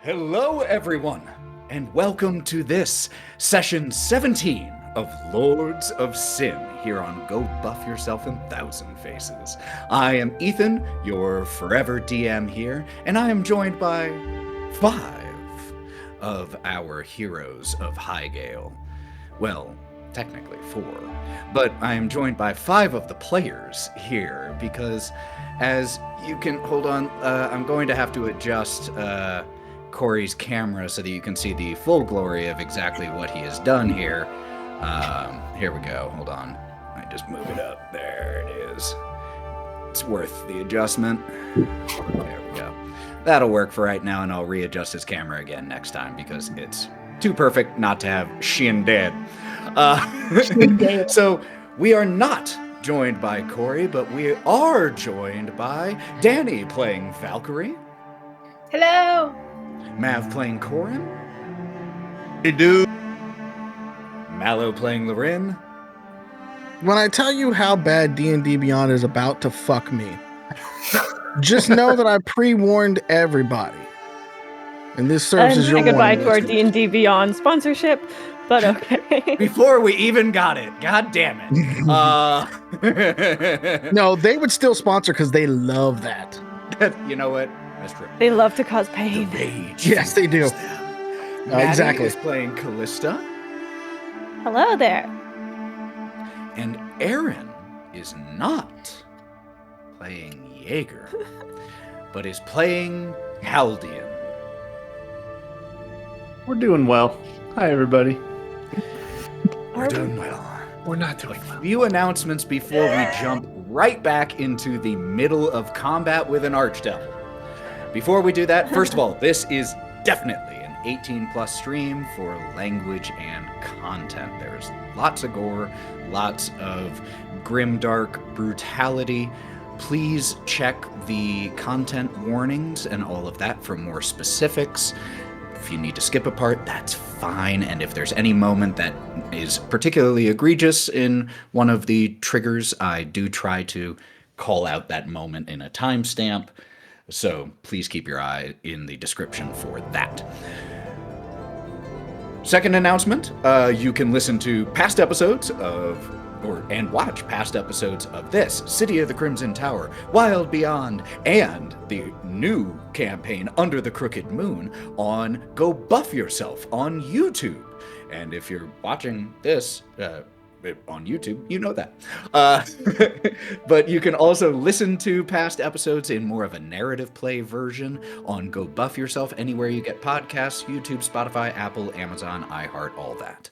Hello, everyone, and welcome to this session 17 of Lords of Sin here on Go Buff Yourself in Thousand Faces. I am Ethan, your forever DM here, and I am joined by 5 of our heroes of Highgale. Well, technically 4, but I am joined by 5 of the players here because, as you can, hold on, I'm going to have to adjust Cory's camera so that you can see the full glory of exactly what he has done here. Here we go. Hold on. I just move it up. There it is. It's worth the adjustment. There we go. That'll work for right now, and I'll readjust his camera again next time because it's too perfect not to have Shin dead. So we are not joined by Cory, but we are joined by Danny playing Valkerie. Hello. Mav playing Korrin. Hey, dude. Mallow playing Lorwryn. When I tell you how bad D&D Beyond is about to fuck me, just know that I pre-warned everybody. And this serves as your warning. Goodbye to our D&D Beyond sponsorship, but okay. Before we even got it. God damn it. No, they would still sponsor because they love that. You know what? That's true. They love to cause pain. The rage. Yes, they do. Matty Exactly. is playing Kalista. Hello there. And Aaron is not playing Jaeger, but is playing Haldian. We're doing well. Hi, everybody. We're doing well. We're not doing well. Few announcements before we jump right back into the middle of combat with an archdevil. Before we do that, first of all, this is definitely an 18+ stream for language and content. There's lots of gore, lots of grimdark brutality. Please check the content warnings and all of that for more specifics. If you need to skip a part, that's fine. And if there's any moment that is particularly egregious in one of the triggers, I do try to call out that moment in a timestamp. So please keep your eye in the description for that. Second announcement, you can listen to past episodes and watch past episodes of this, City of the Crimson Tower, Wild Beyond, and the new campaign, Under the Crooked Moon, on Go Buff Yourself on YouTube. And if you're watching this on YouTube, you know that. But you can also listen to past episodes in more of a narrative play version on Go Buff Yourself, anywhere you get podcasts, YouTube, Spotify, Apple, Amazon, iHeart, all that.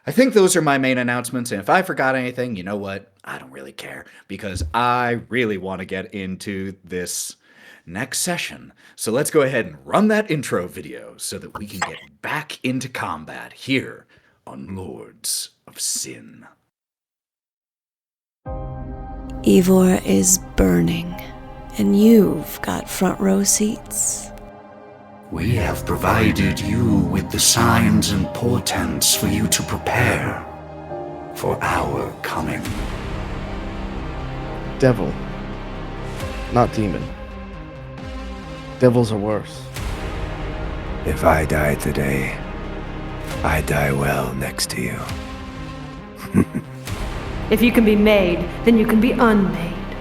I think those are my main announcements, and if I forgot anything, you know what? I don't really care, because I really want to get into this next session. So let's go ahead and run that intro video so that we can get back into combat here on Lords of Sin. Ivor is burning, and you've got front row seats. We have provided you with the signs and portents for you to prepare for our coming. Devil, not demon. Devils are worse. If I die today, I die well next to you. If you can be made, then you can be unmade.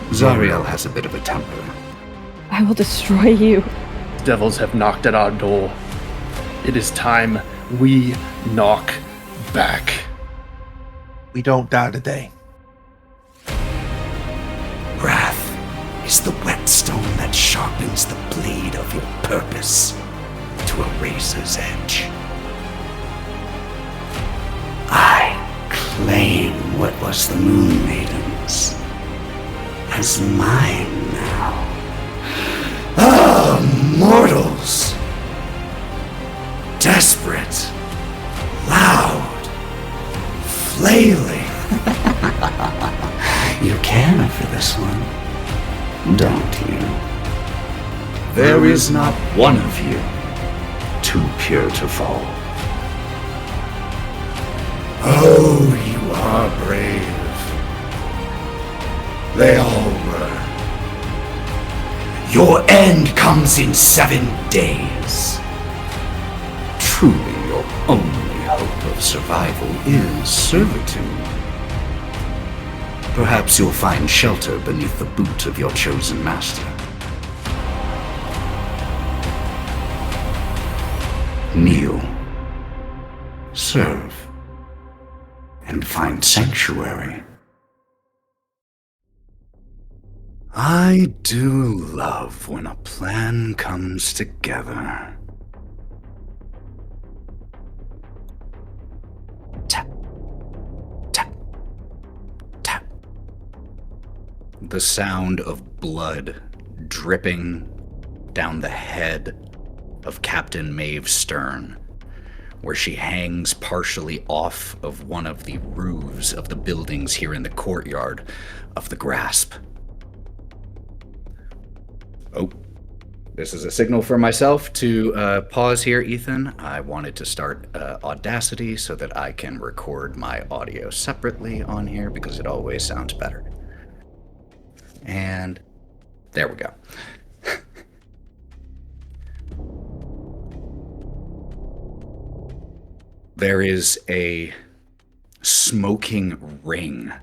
Zariel has a bit of a temper. I will destroy you. Devils have knocked at our door. It is time we knock back. We don't die today. Wrath is the whetstone that sharpens the blade of your purpose to a razor's edge. I claim what was the Moon Maiden's as mine now. Ah, mortals! Desperate, loud, flailing. You care for this one, don't you? There is not one of you too pure to fall. Oh, you are brave. They all were. Your end comes in 7 days. Truly, your only hope of survival is servitude. Perhaps you'll find shelter beneath the boot of your chosen master. Kneel, serve, and find sanctuary. I do love when a plan comes together. Tap, tap, tap. The sound of blood dripping down the head of Captain Maeve Stern, where she hangs partially off of one of the roofs of the buildings here in the courtyard of the Grasp. Oh, this is a signal for myself to pause here, Ethan. I wanted to start Audacity so that I can record my audio separately on here because it always sounds better. And there we go. There is a smoking ring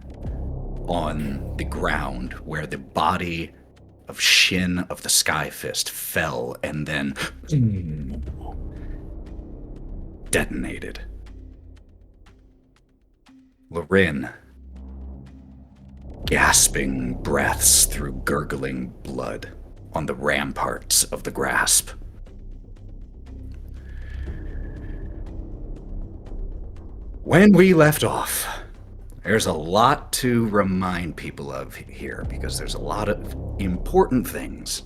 on the ground where the body of Shin of the Skyfist fell and then detonated. Lorwryn, gasping breaths through gurgling blood on the ramparts of the Grasp. When we left off, there's a lot to remind people of here because there's a lot of important things.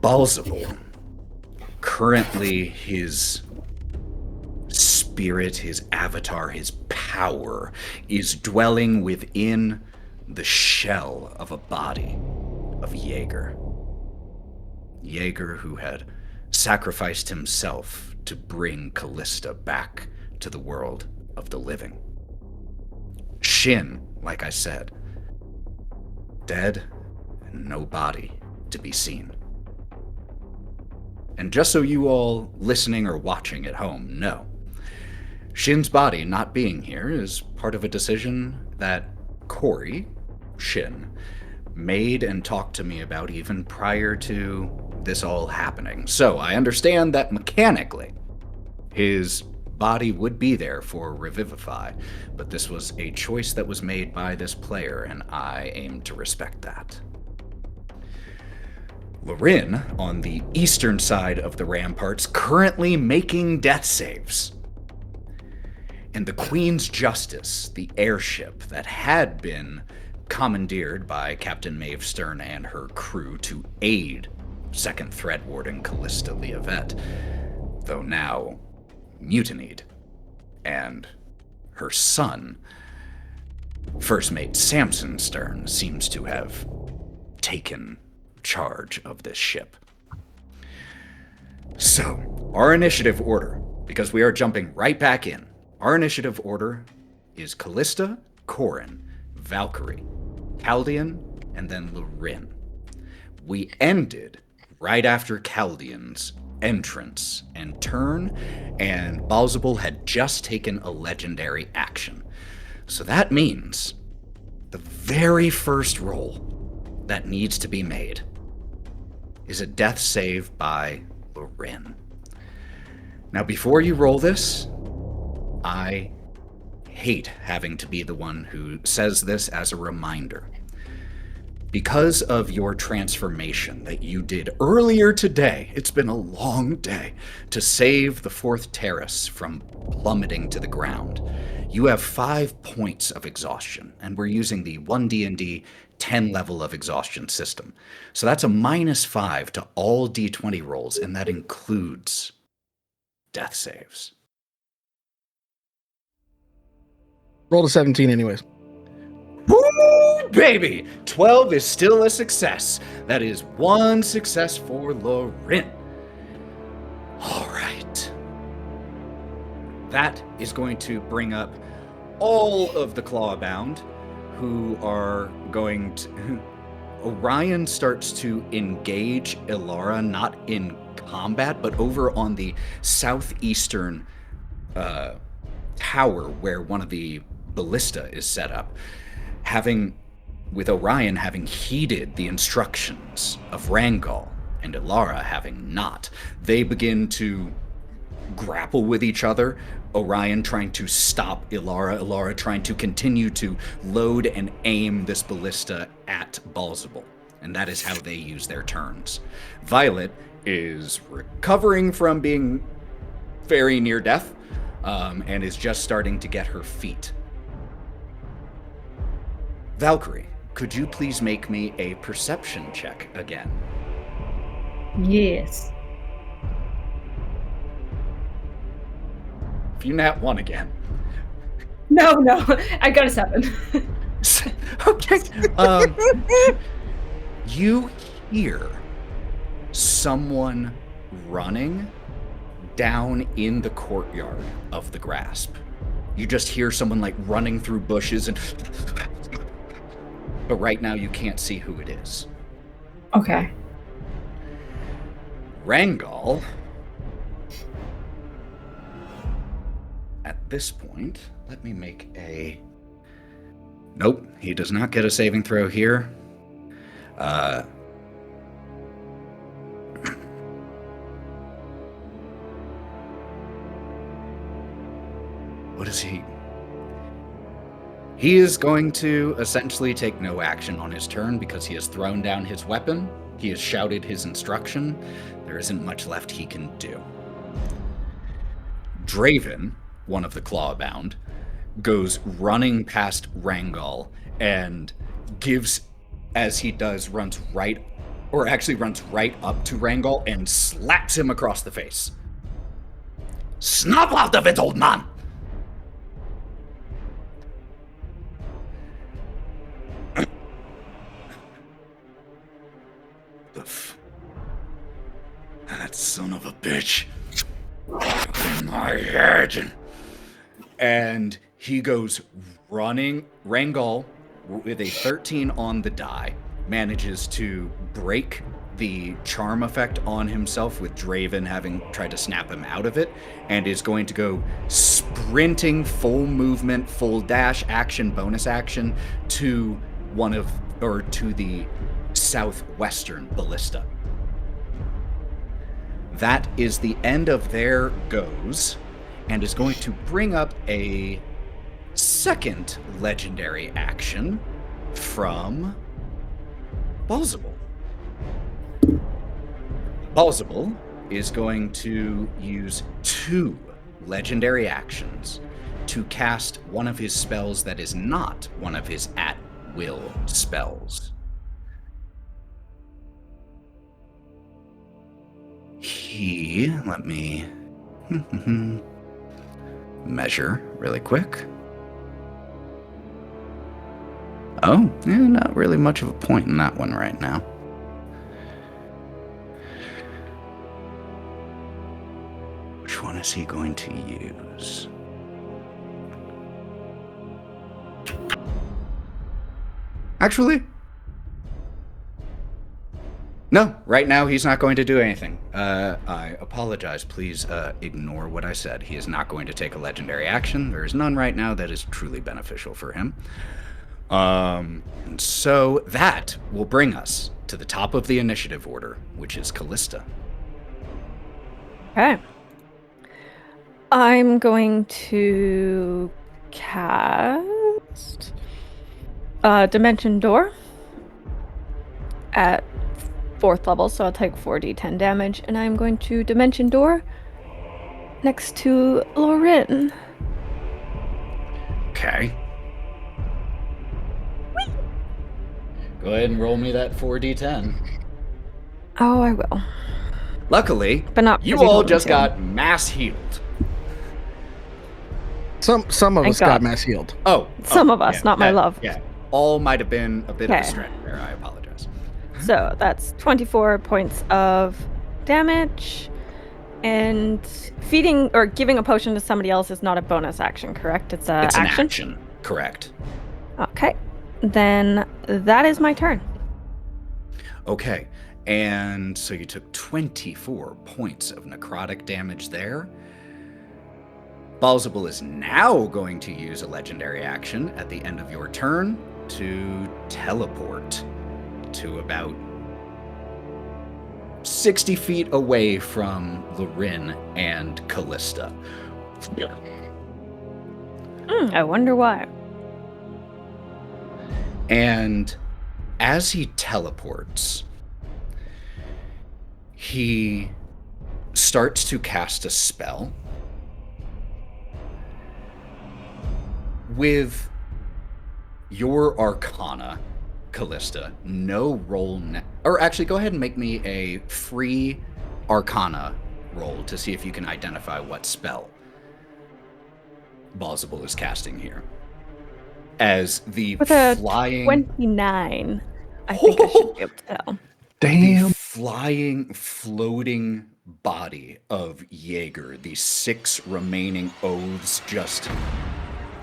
Balzable, currently his spirit, his avatar, his power is dwelling within the shell of a body of Jaeger. Jaeger, who had sacrificed himself to bring Kalista back to the world of the living. Shin, like I said, dead and no body to be seen. And just so you all listening or watching at home know, Shin's body not being here is part of a decision that Cory, Shin, made and talked to me about even prior to this all happening. So I understand that mechanically, his body would be there for Revivify, but this was a choice that was made by this player, and I aim to respect that. Lorwryn, on the eastern side of the ramparts, currently making death saves. And the Queen's Justice, the airship that had been commandeered by Captain Maeve Stern and her crew to aid Second Threat Warden Kalista Liavette, though now mutinied, and her son, First Mate Samson Stern, seems to have taken charge of this ship. So, our initiative order, because we are jumping right back in, our initiative order is Kalista, Korrin, Valkerie, Chaldean, and then Lorwryn. We ended right after Chaldean's entrance and turn, and Balzable had just taken a legendary action. So that means the very first roll that needs to be made is a death save by Lorwryn. Now, before you roll this, I hate having to be the one who says this as a reminder. Because of your transformation that you did earlier today, it's been a long day, to save the 4th terrace from plummeting to the ground. You have 5 points of exhaustion, and we're using the 1D&D 10 level of exhaustion system. So that's a -5 to all D20 rolls, and that includes death saves. Roll to 17 anyways. Woo, baby! 12 is still a success. That is 1 success for Lorwryn. All right. That is going to bring up all of the Clawbound, who are going to... Orion starts to engage Ilara, not in combat, but over on the southeastern tower where one of the ballista is set up, with Orion having heeded the instructions of Rangal and Ilara having not. They begin to grapple with each other, Orion trying to stop Ilara trying to continue to load and aim this ballista at Balzable. And that is how they use their turns. Violet is recovering from being very near death, and is just starting to get her feet. Valkerie, could you please make me a perception check again? Yes. If you nat 1 again. No, I got a 7. Okay. You hear someone running down in the courtyard of the Grasp. You just hear someone like running through bushes but right now you can't see who it is. Okay. Rangal, at this point, let me make a... Nope, he does not get a saving throw here. What is he? He is going to essentially take no action on his turn because he has thrown down his weapon. He has shouted his instruction. There isn't much left he can do. Draven, one of the Clawbound, goes running past Rangal and gives, as he does, runs right up to Rangal and slaps him across the face. Snap out of it, old man! That son of a bitch. In my head. And he goes running. Rangal, with a 13 on the die, manages to break the charm effect on himself with Draven having tried to snap him out of it, and is going to go sprinting, full movement, full dash action, bonus action to the southwestern ballista. That is the end of their goes, and is going to bring up a second legendary action from Balzable. Balzable is going to use 2 legendary actions to cast one of his spells that is not one of his at-will spells. Let me measure really quick. Oh, yeah, not really much of a point in that one right now. Which one is he going to use? Actually, no, right now he's not going to do anything. I apologize. Please ignore what I said. He is not going to take a legendary action. There is none right now that is truly beneficial for him. And so that will bring us to the top of the initiative order, which is Kalista. Okay. I'm going to cast Dimension Door at 4th level, so I'll take 4d10 damage, and I'm going to Dimension Door next to Lorwryn. Okay. Go ahead and roll me that 4d10. Oh, I will. Luckily, But not you pretty all willing just to. got mass healed. Some of Thank us got God. mass healed. Some of us, not my love. Yeah, all might have been a bit of a Okay. stretch there. I apologize. So that's 24 points of damage. And feeding or giving a potion to somebody else is not a bonus action, correct? It's a It's action. an action, correct. Okay. Then that is my turn. Okay, and so you took 24 points of necrotic damage there. Balzable is now going to use a legendary action at the end of your turn to teleport to about 60 feet away from Lorwryn and Kalista. I wonder why. And as he teleports, he starts to cast a spell. With your Arcana, Kalista, no roll... or actually, go ahead and make me a free Arcana roll to see if you can identify what spell Balzable is casting here. As the With a flying... 29, I think I should be able to tell. Damn. The flying, floating body of Jaeger, the 6 remaining oaths just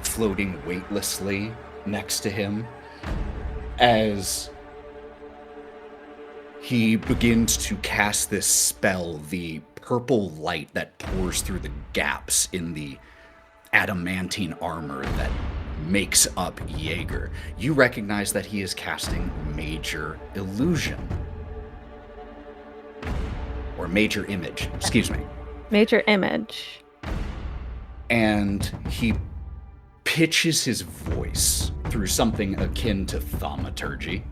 floating weightlessly next to him as he begins to cast this spell, the purple light that pours through the gaps in the adamantine armor that makes up Jaeger. You recognize that he is casting Major Illusion. Or Major Image, excuse me. Major Image. And he pitches his voice through something akin to thaumaturgy,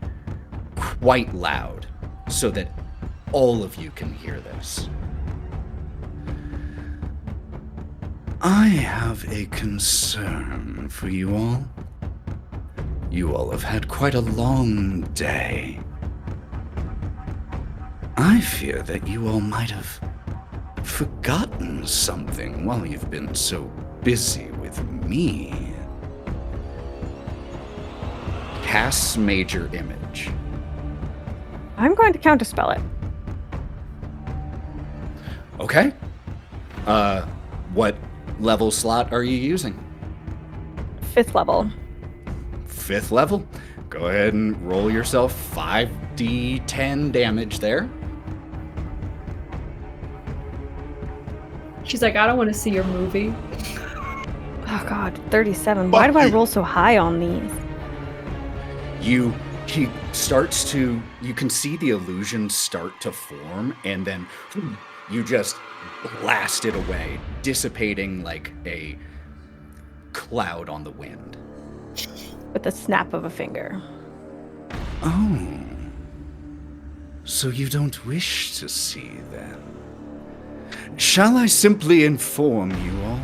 quite loud, so that all of you can hear this. I have a concern for you all. You all have had quite a long day. I fear that you all might have forgotten something while you've been so busy with me. Casts Major Image. I'm going to counterspell it. Okay. What level slot are you using? 5th level. 5th level? Go ahead and roll yourself 5d10 damage there. She's like, I don't want to see your movie. Oh god, 37. Why do I roll so high on these? He starts to, you can see the illusions start to form, and then you just blast it away, dissipating like a cloud on the wind. With the snap of a finger. Oh. So you don't wish to see then? Shall I simply inform you all?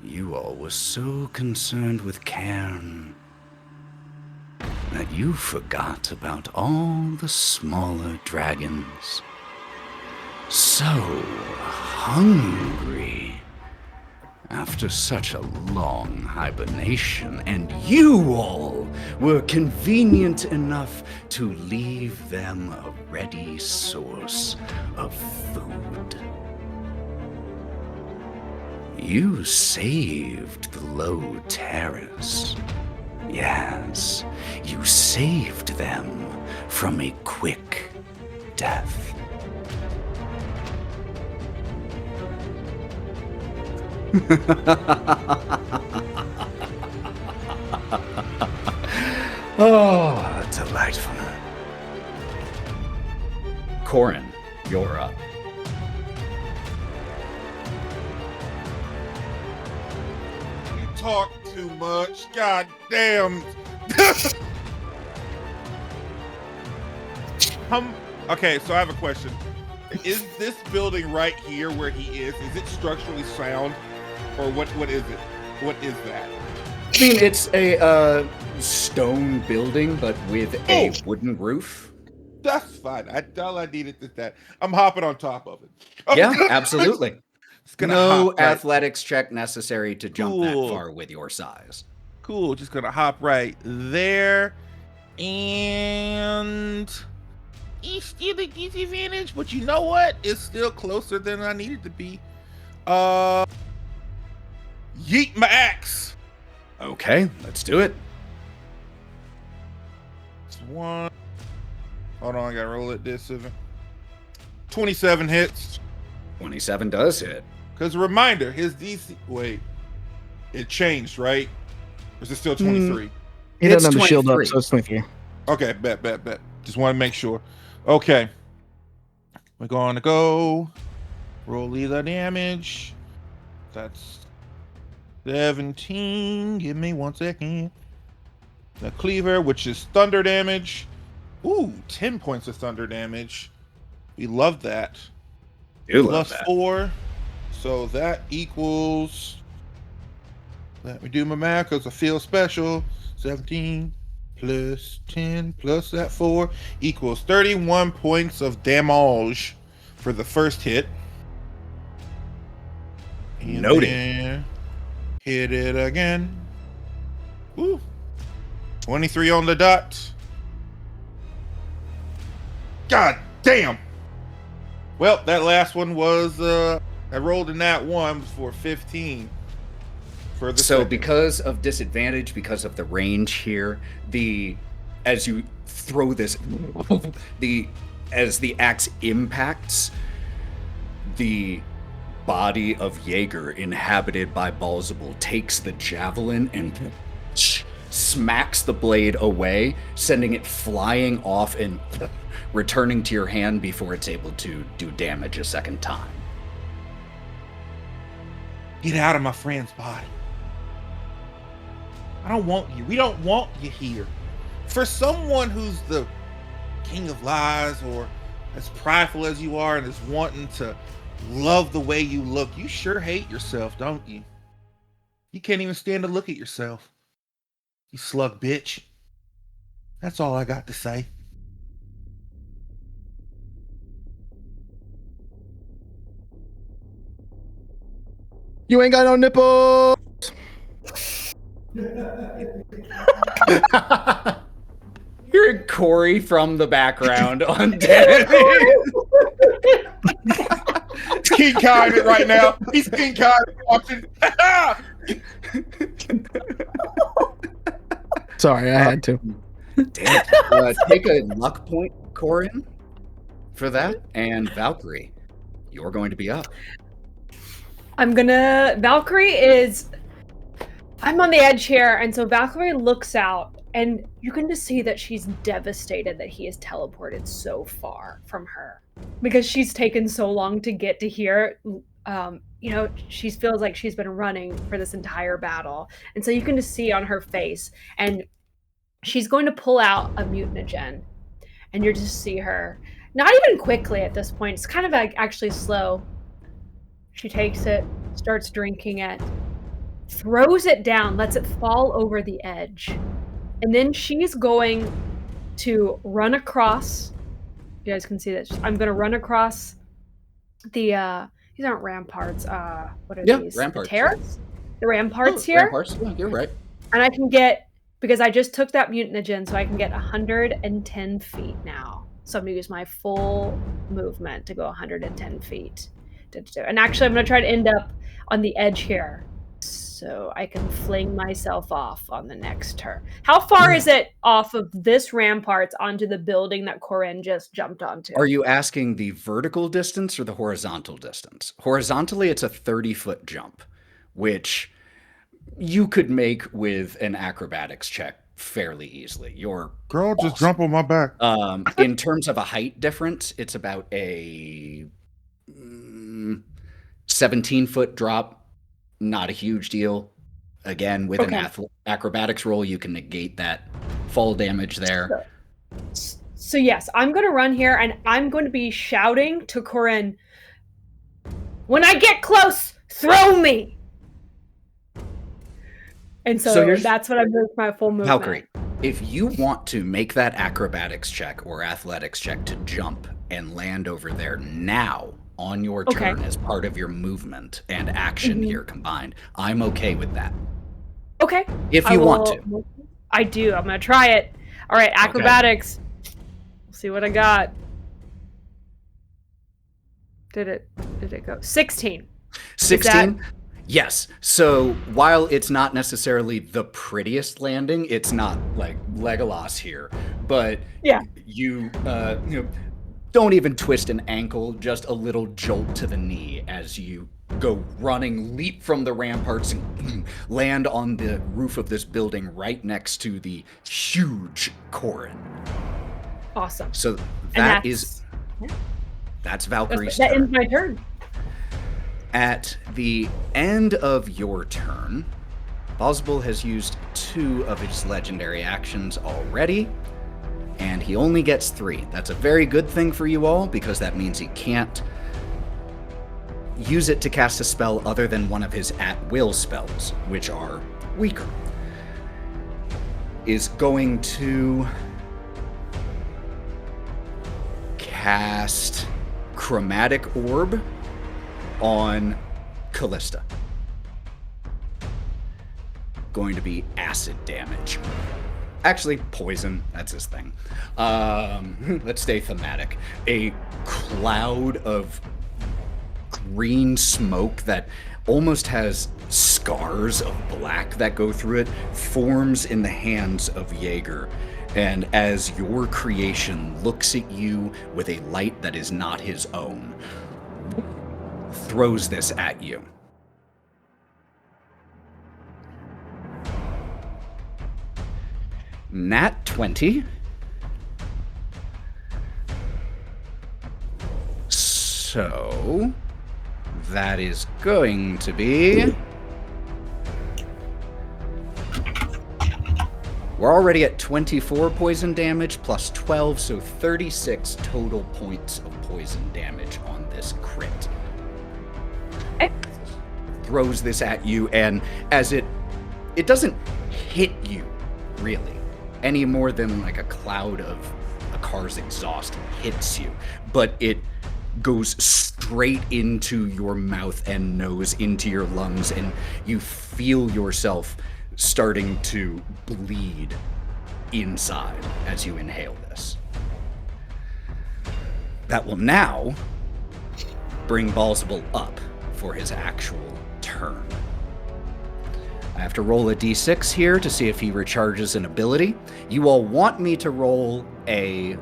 You all were so concerned with Cairn that you forgot about all the smaller dragons. So hungry after such a long hibernation, and you all were convenient enough to leave them a ready source of food. You saved the low terrace. Yes, you saved them from a quick death. Oh, delightful. Korrin, you're up. You talk too much. God damn. Okay, so I have a question. Is this building right here where he is it structurally sound? Or what is it? What is that? I mean, it's a stone building, but with a wooden roof. That's fine. All I needed is that. I'm hopping on top of it. Yeah, absolutely. No athletics check necessary to jump that far with your size. Cool. Just gonna hop right there. And he's still at disadvantage, but you know what? It's still closer than I needed to be. Yeet my axe. Okay, let's do it. It's 1. Hold on, I gotta roll it. This 27 hits. 27 does hit. Because a reminder, his DC. Wait, it changed, right? Or is it still 23? He doesn't have the 23. shield up, so it's 23. Okay, bet. Just want to make sure. Okay. We're going to go roll the damage. That's 17. Give me 1 second. The cleaver, which is thunder damage. Ooh, 10 points of thunder damage. We love that. You love that. 4. So that equals. Let me do my math because I feel special. 17 plus 10 plus that 4 equals 31 points of damage for the first hit. And Noted. then hit it again. Woo. 23 on the dot. God damn. Well, that last one was I rolled in that one for 15. For the So second. because of disadvantage, because of the range here, as you throw this, as the axe impacts the body of Jaeger, inhabited by Balzabul, takes the javelin and smacks the blade away, sending it flying off and returning to your hand before it's able to do damage a second time. Get out of my friend's body. I don't want you. We don't want you here. For someone who's the king of lies, or as prideful as you are and is wanting to love the way you look, you sure hate yourself, don't you? You can't even stand to look at yourself. You slug bitch. That's all I got to say. You ain't got no nipples. Hearing Cory from the background on deck. King Kai right now. He's King Kai watching. Sorry, I had to. Damn. Take a luck point, Korrin, for that. And Valkerie, you're going to be up. Valkerie is. I'm on the edge here, and so Valkerie looks out, and you can just see that she's devastated that he has teleported so far from her, because she's taken so long to get to here. She feels like she's been running for this entire battle, and so you can just see on her face, and she's going to pull out a mutagen, and you just see her, not even quickly at this point, it's kind of like actually slow. She takes it, starts drinking it, throws it down, lets it fall over the edge. And then she's going to run across. You guys can see this. I'm going to run across the, these aren't ramparts. What are these? Ramparts. The terrace? The ramparts here? Ramparts, yeah, you're right. And I can get, because I just took that mutagen, so I can get 110 feet now. So I'm going to use my full movement to go 110 feet. And actually, I'm going to try to end up on the edge here, so I can fling myself off on the next turn. How far is it off of this ramparts onto the building that Korrin just jumped onto? Are you asking the vertical distance or the horizontal distance? Horizontally, it's a 30-foot jump, which you could make with an acrobatics check fairly easly. You're Girl, awesome. just jump on my back. In terms of a height difference, it's about a 17-foot drop. Not a huge deal. Again, with an acrobatics roll, you can negate that fall damage there. So yes, I'm going to run here, and I'm going to be shouting to Korrin, when I get close, throw me! And so that's what I'm doing for my full movement. Valkerie, if you want to make that acrobatics check or athletics check to jump and land over there now, on your turn as part of your movement and action here combined, I'm okay with that. Okay. If you want to. I do. I'm going to try it. All right, acrobatics. We'll see what I got. Did it go? 16. 16? Yes. So while it's not necessarily the prettiest landing, it's not like Legolas here, but Yeah. you don't even twist an ankle, just a little jolt to the knee as you go running, leap from the ramparts, and land on the roof of this building right next to the huge Korrin. Awesome. So that's Valkyrie's that turn. ends my turn. At the end of your turn, Bosbul has used 2 of his legendary actions already, and he only gets 3. That's a very good thing for you all, because that means he can't use it to cast a spell other than one of his at-will spells, which are weaker. Is going to cast Chromatic Orb on Kalista. Going to be acid damage. Actually, poison. That's his thing. Let's stay thematic. A cloud of green smoke that almost has scars of black that go through it forms in the hands of Jaeger. And as your creation looks at you with a light that is not his own, throws this at you. Nat 20. So that is going to be... We're already at 24 poison damage plus 12, so 36 total points of poison damage on this crit. Throws this at you, and as it doesn't hit you, really, any more than like a cloud of a car's exhaust hits you, but it goes straight into your mouth and nose, into your lungs, and you feel yourself starting to bleed inside as you inhale this. That will now bring Ballsable up for his actual turn. I have to roll a d6 here to see if he recharges an ability. You all want me to roll a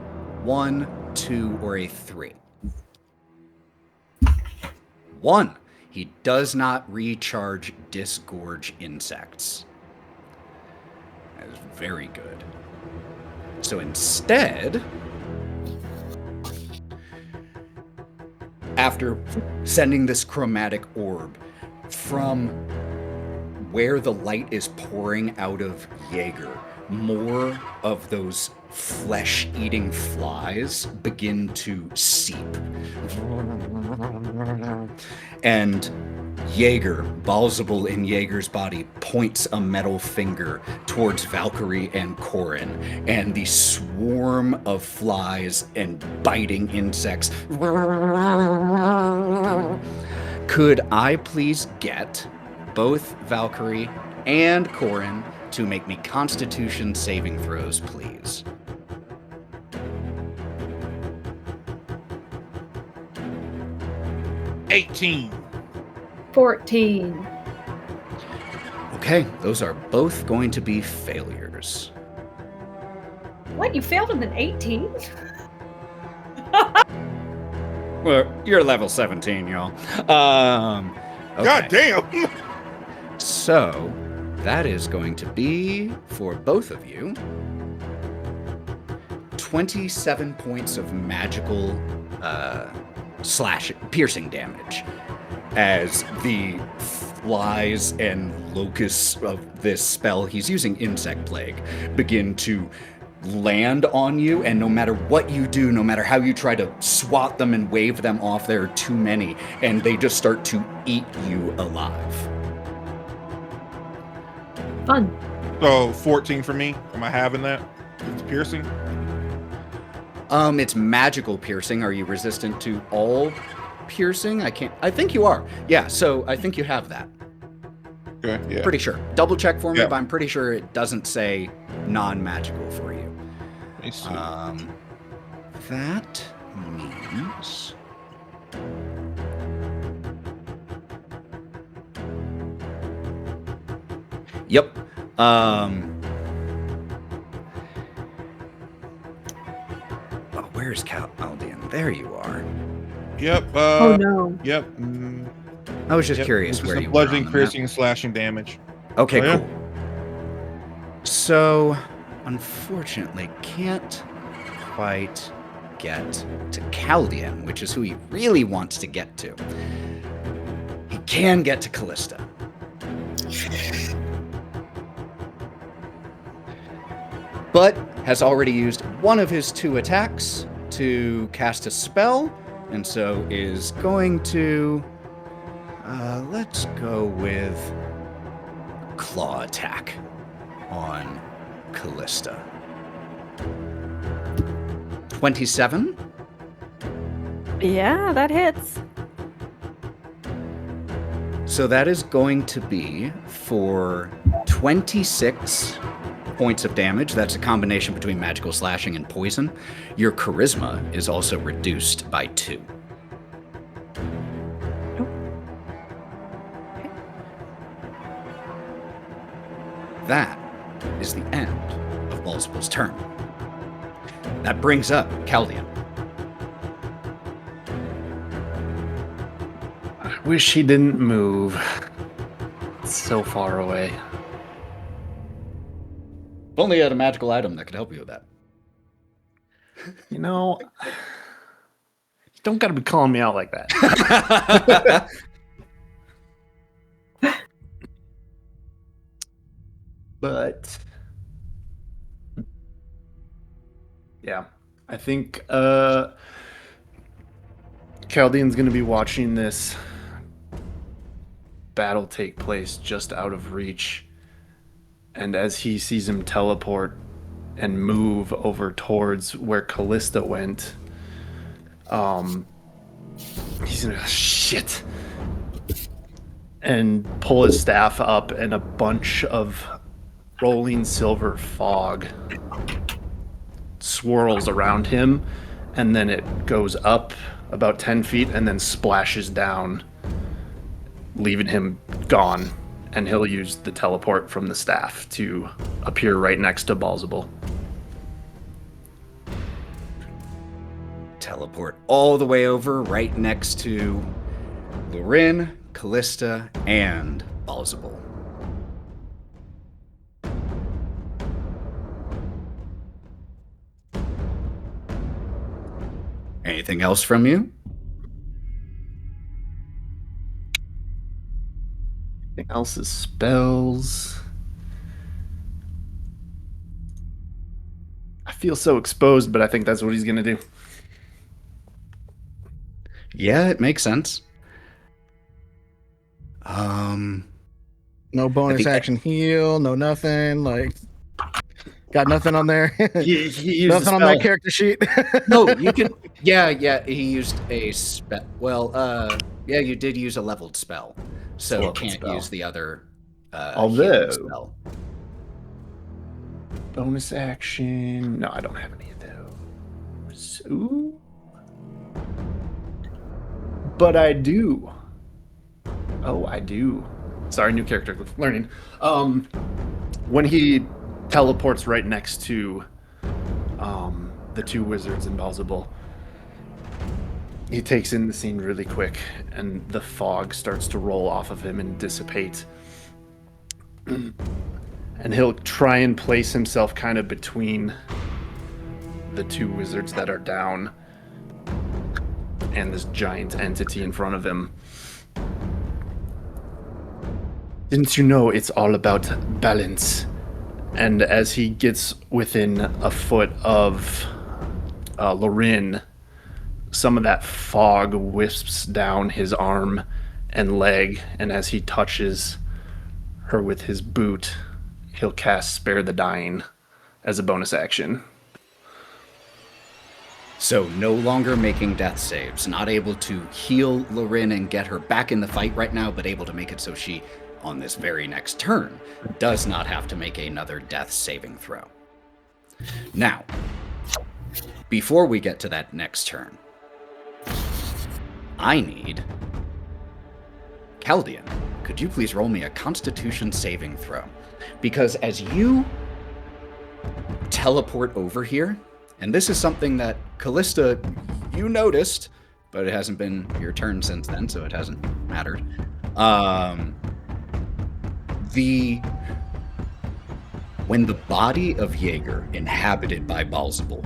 1, 2, or a 3. 1. He does not recharge Disgorge insects. That is very good. So instead, after sending this chromatic orb from where the light is pouring out of Jaeger, more of those flesh-eating flies begin to seep. And Jaeger, Balsable in Jaeger's body, points a metal finger towards Valkerie and Korrin, and the swarm of flies and biting insects. Could I please get both Valkerie and Korrin to make me Constitution saving throws, please? $18. 14. Okay, those are both going to be failures. What? You failed with an 18? Well, you're level 17, y'all. Okay. God damn! So, that is going to be, for both of you, 27 points of magical slash piercing damage as the flies and locusts of this spell, he's using Insect Plague, begin to land on you, and no matter what you do, no matter how you try to swat them and wave them off, there are too many, and they just start to eat you alive. Fun. So 14 for me. Am I having that? It's piercing? It's magical piercing. Are you resistant to all piercing? I think you are. Yeah, so I think you have that. Okay, yeah. Pretty sure. Double check for me, Yeah. but I'm pretty sure it doesn't say non-magical for you. Let me see. That means Yep. Where's Kaldian? There you are. Yep. Oh no. Yep. I was just curious where you were. Bludgeoning, piercing, slashing damage. Okay, Oh, yeah. cool. So, unfortunately, can't quite get to Kaldian, which is who he really wants to get to. He can get to Kalista. But has already used one of his 2 attacks to cast a spell, and so is going to... let's go with claw attack on Kalista. 27. Yeah, that hits. So that is going to be for 26 points of damage. That's a combination between magical slashing and poison. Your charisma is also reduced by 2. That is the end of Balsable's turn. That brings up Kaldian. I wish he didn't move. It's so far away. If only you had a magical item that could help you with that. You know, you don't gotta be calling me out like that. But yeah, I think Kaldian's gonna be watching this battle take place just out of reach, and as he sees him teleport and move over towards where Kalista went, he's gonna shit and pull his staff up, and a bunch of rolling silver fog swirls around him, and then it goes up about 10 feet and then splashes down, leaving him gone. And he'll use the teleport from the staff to appear right next to Balsable. Teleport all the way over right next to Lorwryn, Kalista, and Balsable. Anything else from you? Anything else is spells. I feel so exposed, but I think that's what he's gonna do. Yeah, it makes sense. No bonus action heal, no nothing. Like, got nothing on there. He used nothing on that character sheet. No, you can. Yeah. He used a spell. Well, yeah, you did use a leveled spell, so you can't use the other. Although spell. Bonus action. No, I don't have any of those. Ooh. But I do. Oh, I do. Sorry, new character learning. When he teleports right next to the 2 wizards in Balsable, he takes in the scene really quick, and the fog starts to roll off of him and dissipate. And he'll try and place himself kind of between the 2 wizards that are down and this giant entity in front of him. Didn't you know it's all about balance? And as he gets within a foot of Lorwryn, some of that fog wisps down his arm and leg, and as he touches her with his boot, he'll cast Spare the Dying as a bonus action. So no longer making death saves, not able to heal Lorwryn and get her back in the fight right now, but able to make it so she, on this very next turn, does not have to make another death saving throw. Now, before we get to that next turn, I need Kaldian. Could you please roll me a Constitution saving throw? because as you teleport over here, and this is something that Kalista, you noticed, but it hasn't been your turn since then, so it hasn't mattered. When the body of Jaeger, inhabited by Balzabul,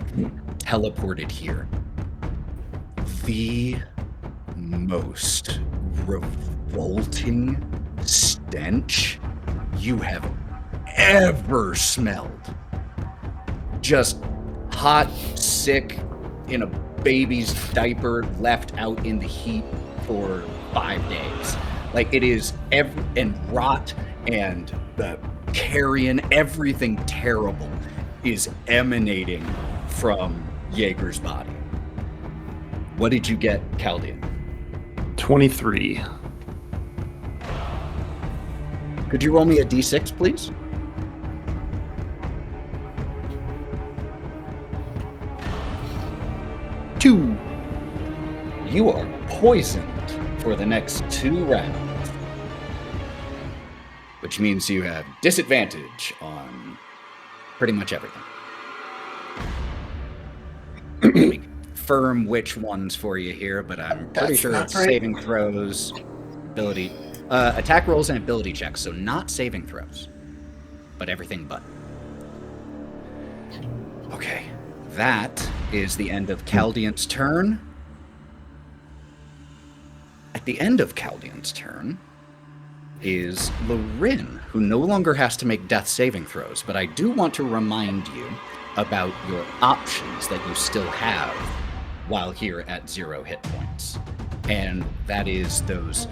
teleported here, the most revolting stench you have ever smelled. Just hot, sick, in a baby's diaper, left out in the heat for 5 days. Like, it is and rot and carrion, everything terrible is emanating from Jaeger's body. What did you get, Chaldean? 23. Could you roll me a d6, please? Two. You are poisoned for the next 2 rounds, which means you have disadvantage on pretty much everything. Let me confirm which ones for you here, but I'm pretty sure it's saving throws, ability, attack rolls, and ability checks. So not saving throws, but everything but. Okay, that is the end of Chaldean's turn. At the end of Chaldean's turn is Lorwryn, who no longer has to make death saving throws, but I do want to remind you about your options that you still have while here at 0 hit points. And that is those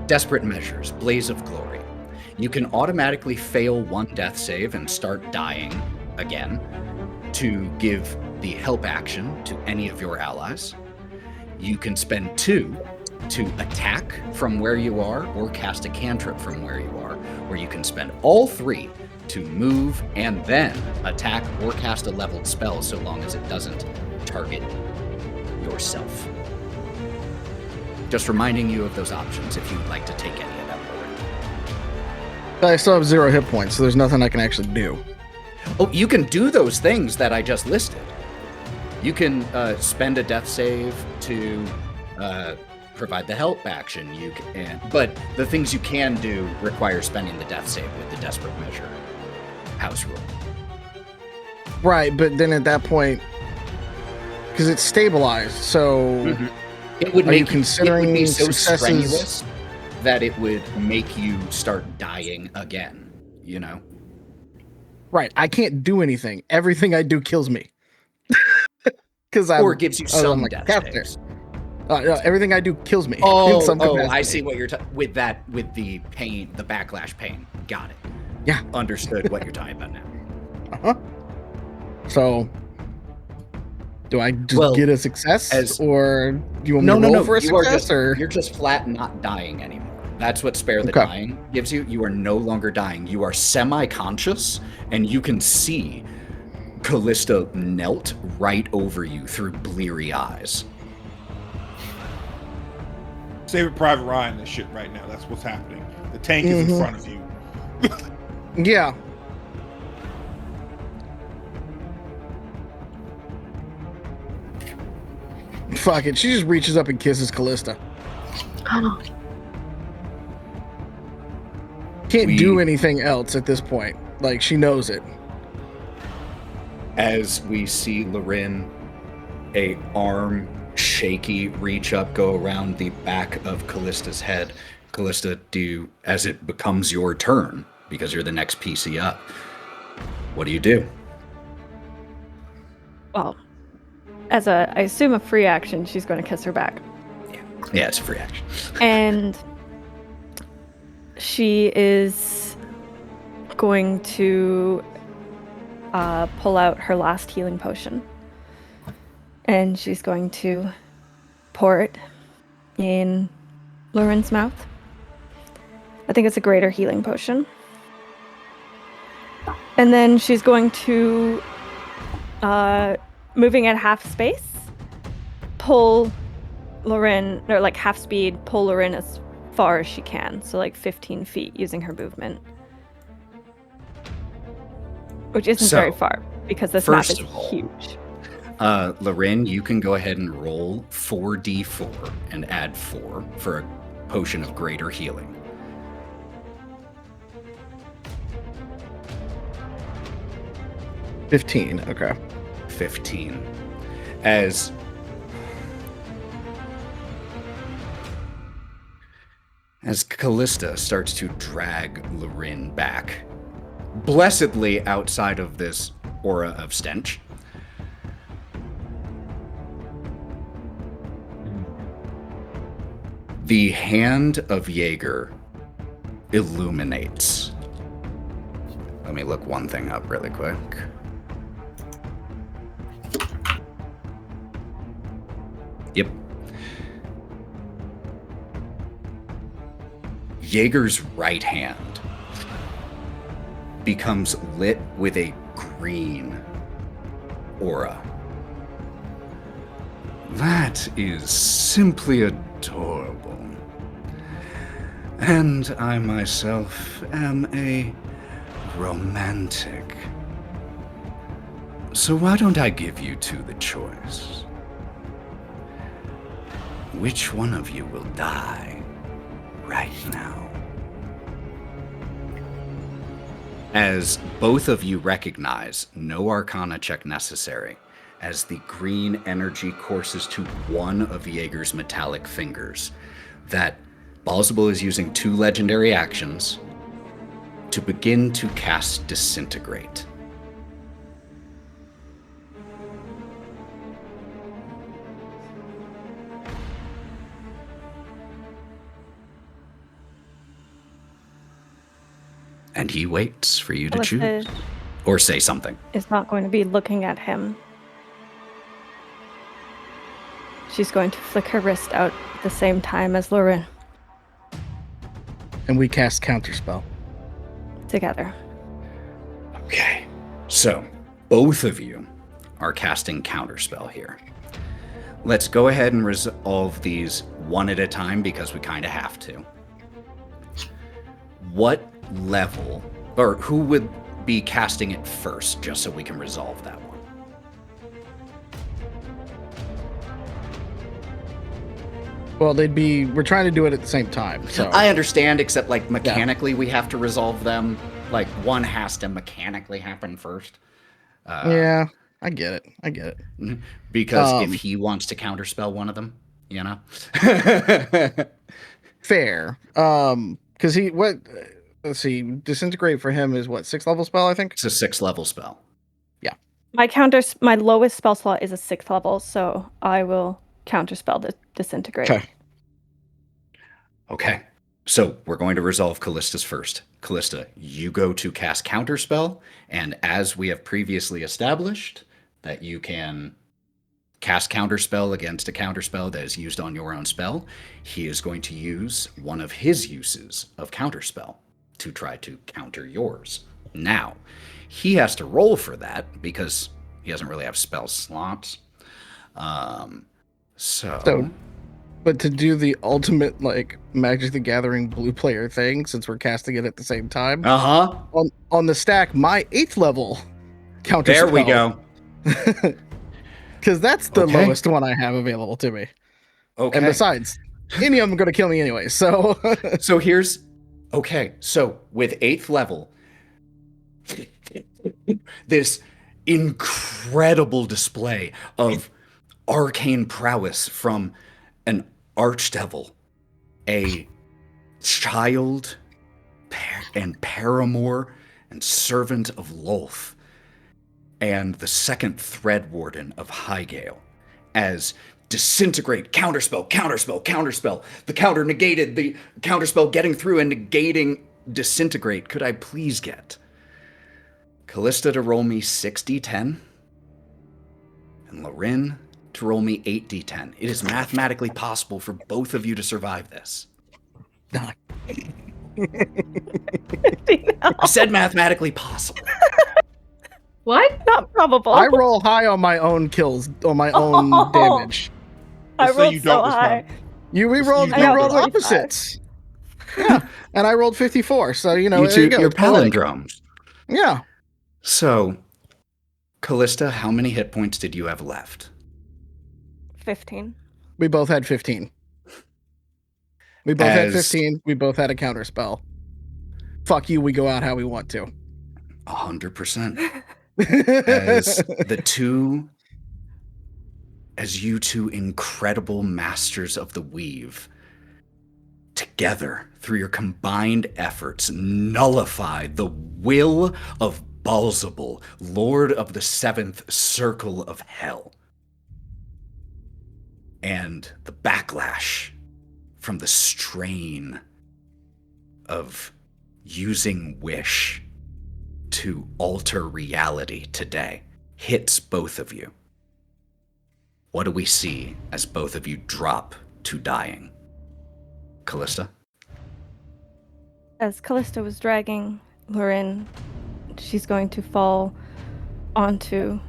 desperate measures, Blaze of Glory. You can automatically fail 1 death save and start dying again to give the help action to any of your allies. You can spend 2 to attack from where you are or cast a cantrip from where you are, or you can spend all 3 to move and then attack or cast a leveled spell so long as it doesn't target yourself. Just reminding you of those options if you'd like to take any of them forward. I still have 0 hit points, so there's nothing I can actually do. Oh, you can do those things that I just listed. You can spend a death save to provide the help action. You can, but the things you can do require spending the death save with the desperate measure house rule. Right, but then at that point, because it's stabilized, so it would are make you considering it would be so successes strenuous that it would make you start dying again. You know. Right, I can't do anything. Everything I do kills me. Or gives you some death saves. No, everything I do kills me. I see what you're with the pain, the backlash pain. Got it. Yeah. Understood what you're talking about now. Uh-huh. So, do I just get a success, or do you want me to roll for a success? You're just flat not dying anymore. That's what Spare the Dying gives you. You are no longer dying. You are semi-conscious, and you can see Kalista knelt right over you through bleary eyes. Saving Private Ryan this shit right now. That's what's happening. The tank is in front of you. Yeah. Fuck it. She just reaches up and kisses Kalista. Can't do anything else at this point. Like, she knows it. As we see Lorwryn, a arm shaky reach up, go around the back of Kallista's head. Kalista, as it becomes your turn, because you're the next PC up, what do you do? Well, as I assume a free action, she's going to kiss her back. Yeah, it's a free action. And she is going to pull out her last healing potion. And she's going to pour it in Lorwryn's mouth. I think it's a greater healing potion. And then she's going to, moving at half space, pull Lorwryn, or like half speed, pull Lorwryn as far as she can. So like 15 feet using her movement. Which isn't very far, because this map is first of all, huge. Lorwryn, you can go ahead and roll 4d4 and add 4 for a potion of greater healing. 15. Okay. 15. As Kalista starts to drag Lorwryn back, blessedly outside of this aura of stench, the hand of Jaeger illuminates. Let me look one thing up really quick. Yep. Jaeger's right hand becomes lit with a green aura. That is simply adorable. And I myself am a romantic. So why don't I give you two the choice? Which one of you will die right now? As both of you recognize, no Arcana check necessary, as the green energy courses to one of Jaeger's metallic fingers, that Balzabul is using 2 legendary actions to begin to cast Disintegrate. And he waits for you to choose. Or say something. Is not going to be looking at him. She's going to flick her wrist out at the same time as Lorwryn. And we cast Counterspell. Together. Okay. So, both of you are casting Counterspell here. Let's go ahead and resolve these one at a time because we kind of have to. What level, or who would be casting it first, just so we can resolve that one? Well, we're trying to do it at the same time, so. I understand, except like mechanically we have to resolve them. Like one has to mechanically happen first. Yeah, I get it. Because if he wants to counterspell one of them, you know? Fair. Because let's see, Disintegrate for him is what, 6th level spell, I think? It's a 6th level spell. Yeah. My lowest spell slot is a 6th level, so I will counterspell the Disintegrate. Okay. So we're going to resolve Kalista's first. Kalista, you go to cast Counterspell, and as we have previously established, that you can cast Counterspell against a Counterspell that is used on your own spell, he is going to use one of his uses of Counterspell to try to counter yours. Now, he has to roll for that because he doesn't really have spell slots. But to do the ultimate, like, Magic the Gathering blue player thing, since we're casting it at the same time. On the stack, my 8th level Counterspell. There we go. Because that's the lowest one I have available to me. Okay. And besides, any of them are going to kill me anyway, so. So with 8th level, this incredible display of arcane prowess from an archdevil, a child and paramour and servant of Lolth, and the 2nd Thread Warden of Higale, as Disintegrate, Counterspell, the counter negated, the Counterspell getting through and negating Disintegrate. Could I please get Kalista to roll me 6d10 and Lorwryn to roll me 8d10. It is mathematically possible for both of you to survive this. I said mathematically possible. What? Not probable. I roll high on my own kills, on my own damage. I rolled so high. We rolled opposites. Yeah, and I rolled 54, so, you know, there you go. You're palindromes. Yeah. So, Kalista, how many hit points did you have left? 15. We both had 15. We both had 15. We both had a counter spell. Fuck you, we go out how we want to. 100%. As you two incredible masters of the weave, together, through your combined efforts, nullify the will of Balzabul, Lord of the Seventh Circle of Hell. And the backlash from the strain of using Wish to alter reality today hits both of you. What do we see as both of you drop to dying? Kalista? As Kalista was dragging Lorwryn, she's going to fall onto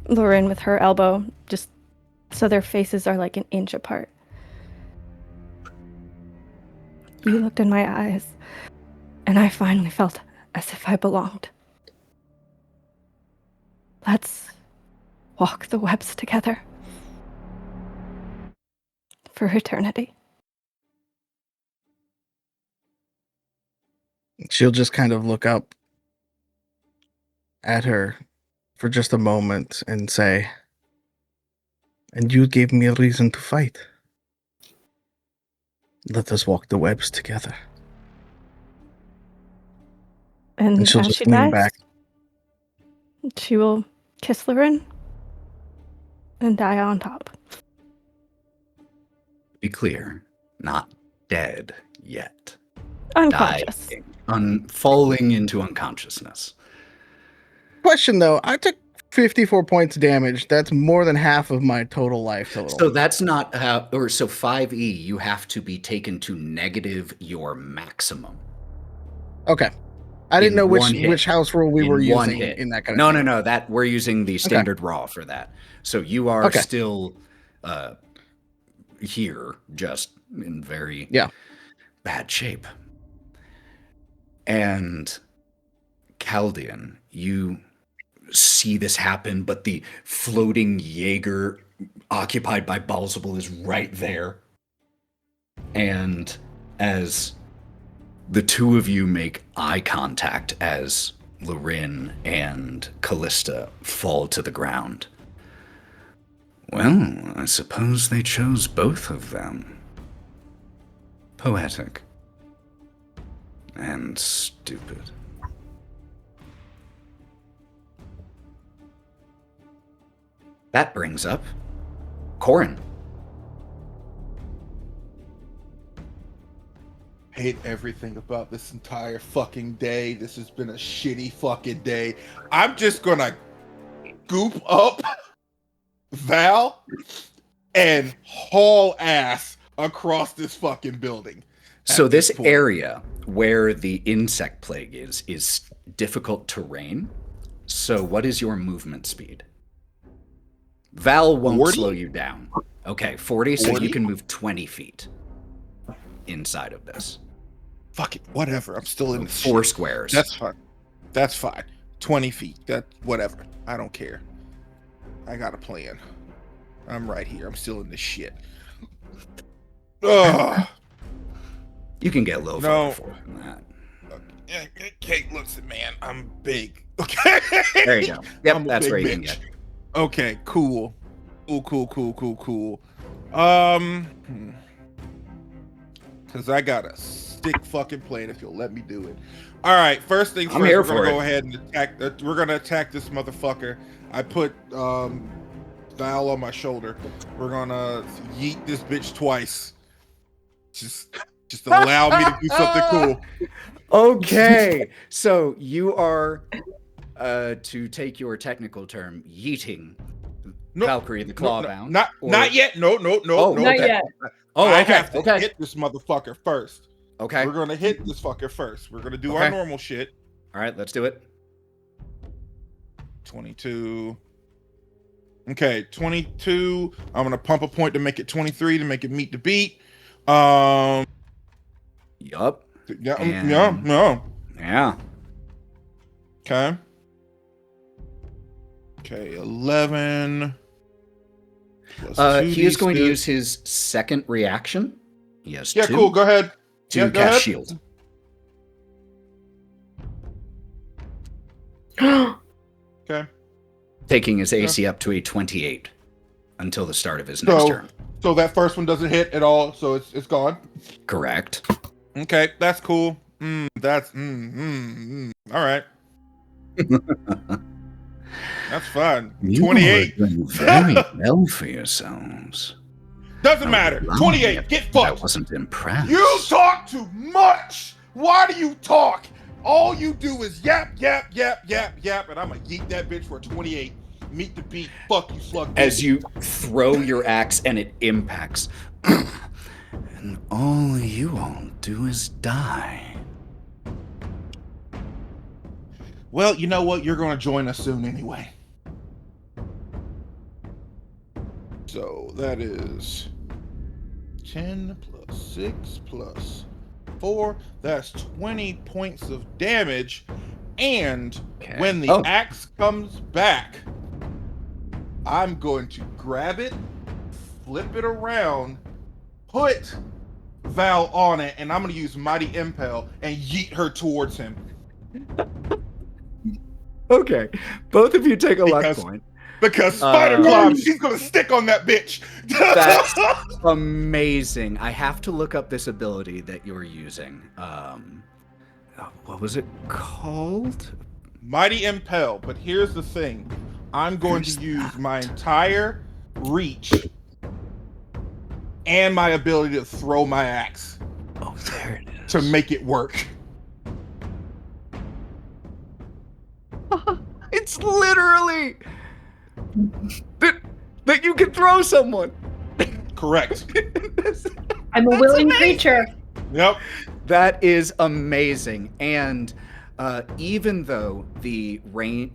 Lorwryn with her elbow, just so their faces are like an inch apart. You looked in my eyes, and I finally felt as if I belonged. Let's walk the webs together for eternity. She'll just kind of look up at her for just a moment and say, "And you gave me a reason to fight. Let us walk the webs together." And she'll as just she lean dies, back. she will kiss Lorwryn and die on top. Be clear, not dead yet. Unconscious. Falling into unconsciousness. Question though, I took 54 points damage. That's more than half of my total life total. So that's not how, so 5e, you have to be taken to negative your maximum. Okay. I didn't know which house rule we were using in that kind of thing. No, that we're using the standard raw for that. So you are still here, just in very bad shape. And Chaldean, you see this happen, but the floating Jaeger occupied by Balzabul is right there. And as the two of you make eye contact as Lorwryn and Kalista fall to the ground. Well, I suppose they chose both of them. Poetic. And stupid. That brings up Korrin. Hate everything about this entire fucking day. This has been a shitty fucking day. I'm just gonna goop up Val and haul ass across this fucking building. So this area where the insect plague is difficult terrain. So what is your movement speed? Val won't 40? slow you down. Okay, 40, so you can move 20 feet inside of this. Fuck it, whatever. I'm still in the 4 squares. That's fine. That's fine. 20 feet. That whatever. I don't care. I got a plan. I'm right here. I'm still in this shit. Ugh. You can get a little farther forward than that. Okay, listen, man. I'm big. Okay. There you go. Yep, that's where you can get. Okay, cool. Cool. Because I got a sick fucking plan if you'll let me do it. All right, first things first, we're gonna go ahead and attack. We're gonna attack this motherfucker. I put Val on my shoulder. We're gonna yeet this bitch twice. Just allow me to do something cool. Okay, so you are, to take your technical term, yeeting Valkerie the Clawbound. Not yet. No. Not yet. I have to hit this motherfucker first. Okay. We're gonna hit this fucker first. We're gonna do our normal shit. All right, let's do it. 22. Okay, 22. I'm gonna pump a point to make it 23 to make it meet the beat. Yup. Yeah. Yeah. Okay. Okay, 11. He is going to use his second reaction. He has two. Cool. Go ahead. To cast shield. Okay. Taking his AC up to a 28 until the start of his next turn. So that first one doesn't hit at all, so it's gone? Correct. Okay, that's cool. All right. That's fine. 28. Very well for yourselves. Doesn't matter. 28. Get fucked. I wasn't impressed. You talk too much. Why do you talk? All you do is yap, and I'm gonna yeet that bitch for a 28. Meet the beat. Fuck you, slug. As you throw your axe and it impacts. And all you all do is die. Well, you know what? You're gonna join us soon anyway. So that is 10 plus 6 plus 4. That's 20 points of damage. And when the axe comes back, I'm going to grab it, flip it around, put Val on it, and I'm going to use Mighty Impel and yeet her towards him. Okay. Both of you take a luck point. Because Spider Climb, she's going to stick on that bitch. That's amazing. I have to look up this ability that you're using. What was it called? Mighty Impel. But here's the thing. I'm going to use my entire reach and my ability to throw my axe. Oh, there it is. To make it work. It's literally that you can throw someone. Correct. I'm a willing creature. Yep. That is amazing. And even though the range,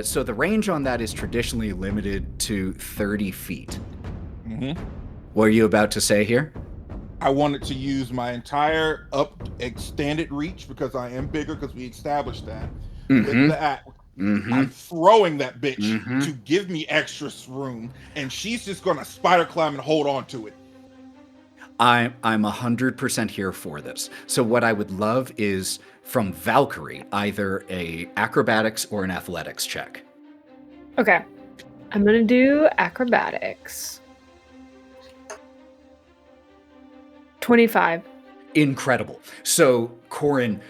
so the range on that is traditionally limited to 30 feet. Mm-hmm. What are you about to say here? I wanted to use my entire extended reach because I am bigger because we established that. With the axe. I'm throwing that bitch to give me extra room, and she's just gonna spider climb and hold on to it. I'm 100% here for this. So what I would love is from Valkerie, either a acrobatics or an athletics check. Okay. I'm gonna do acrobatics. 25. Incredible. So Korrin,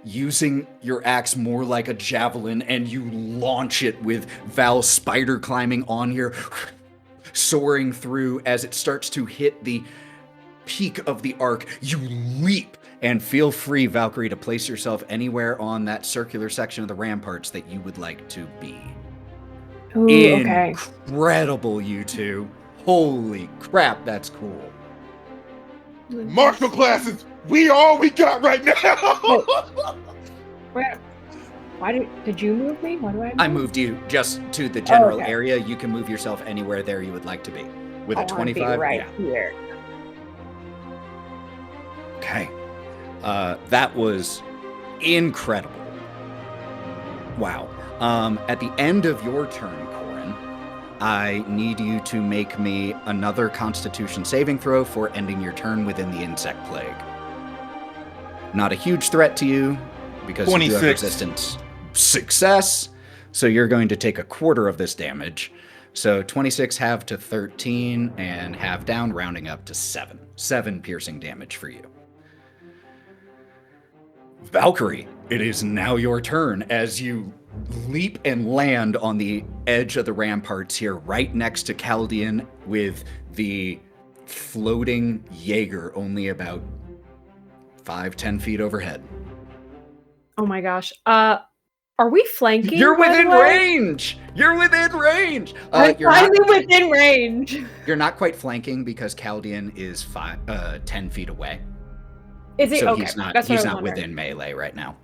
using your axe more like a javelin, and you launch it with Val spider climbing on here, soaring through. As it starts to hit the peak of the arc, you leap, and feel free, Valkerie, to place yourself anywhere on that circular section of the ramparts that you would like to be. Ooh, okay. Incredible, you two. Holy crap, that's cool. Martial classes, we all we got right now. Why did you move me? Why do I move? I moved you just to the general area. You can move yourself anywhere there you would like to be. With a 25, right here. Okay. That was incredible. Wow. At the end of your turn, Korrin, I need you to make me another Constitution saving throw for ending your turn within the insect plague. Not a huge threat to you because 26. You do have resistance. Success. So you're going to take a quarter of this damage. So 26 half to 13 and half down, rounding up to 7. 7 piercing damage for you. Valkerie, it is now your turn as you leap and land on the edge of the ramparts here, right next to Chaldean, with the floating Jaeger only about 5-10 feet overhead. Oh my gosh. Are we flanking? You're within range! You're within range! I'm finally within range. You're not quite flanking because Chaldean is 10 feet away. Is he? So okay. He's not within melee right now.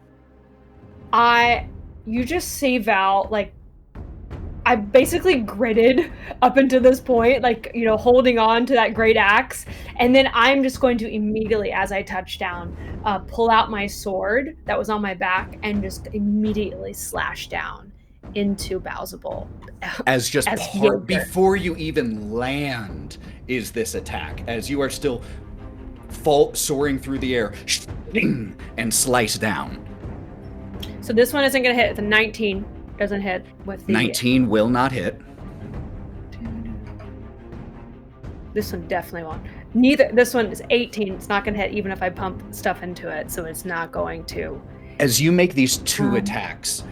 You just see Val, like, I basically gritted up until this point, like, you know, holding on to that great axe. And then I'm just going to immediately, as I touch down, pull out my sword that was on my back and just immediately slash down into Balzable. As just As part, Jaeger. before you even land is this attack, as you are still soaring through the air and slice down. So this one isn't going to hit. The 19 doesn't hit with the... 19 will not hit. This one definitely won't. This one is 18. It's not going to hit even if I pump stuff into it, so it's not going to. As you make these two attacks,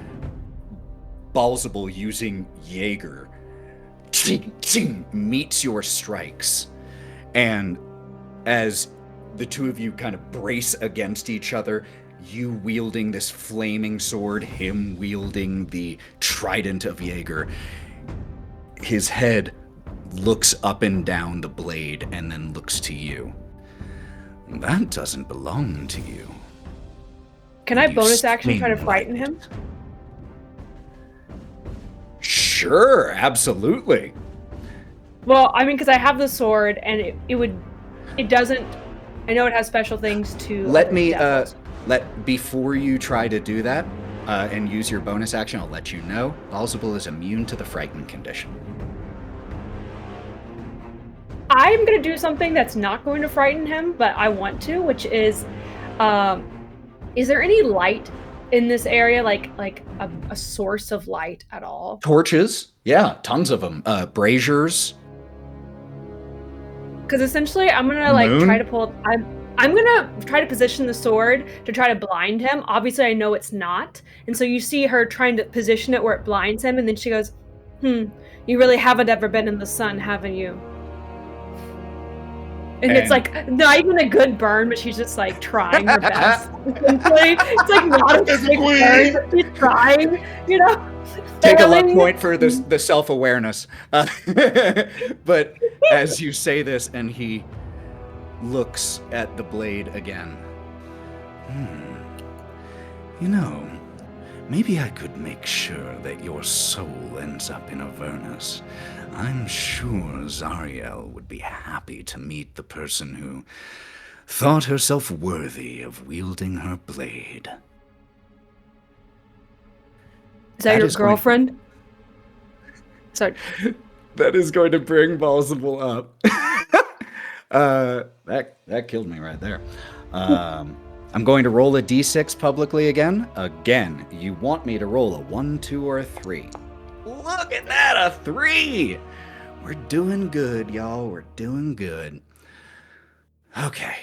Balzable using Jaeger meets your strikes. And as the two of you kind of brace against each other, you wielding this flaming sword, him wielding the trident of Jaeger, his head looks up and down the blade and then looks to you. That doesn't belong to you. Can I You bonus action swing try to frighten like him? Sure, absolutely. Well, I mean, because I have the sword, and it doesn't. I know it has special things to. Let me before you try to do that and use your bonus action, I'll let you know Balzable is immune to the frightened condition. I'm gonna do something that's not going to frighten him, but I want to, which is there any light in this area, like a source of light at all? Torches, yeah, tons of them. Braziers. Because essentially, I'm gonna try to pull. I'm gonna try to position the sword to try to blind him. Obviously, I know it's not, and so you see her trying to position it where it blinds him, and then she goes, "You really haven't ever been in the sun, haven't you?" And it's like not even a good burn, but she's just like trying her best. Essentially, it's like not a big burn, but she's trying, you know. Take a luck point for the self-awareness. But as you say this, and he looks at the blade again. You know, maybe I could make sure that your soul ends up in Avernus. I'm sure Zariel would be happy to meet the person who thought herself worthy of wielding her blade. Is that your girlfriend? Sorry. That is going to bring Balzable up. That killed me right there. I'm going to roll a d6 publicly again. Again, you want me to roll a 1, 2, or a 3. Look at that, a 3! We're doing good, y'all. We're doing good. Okay.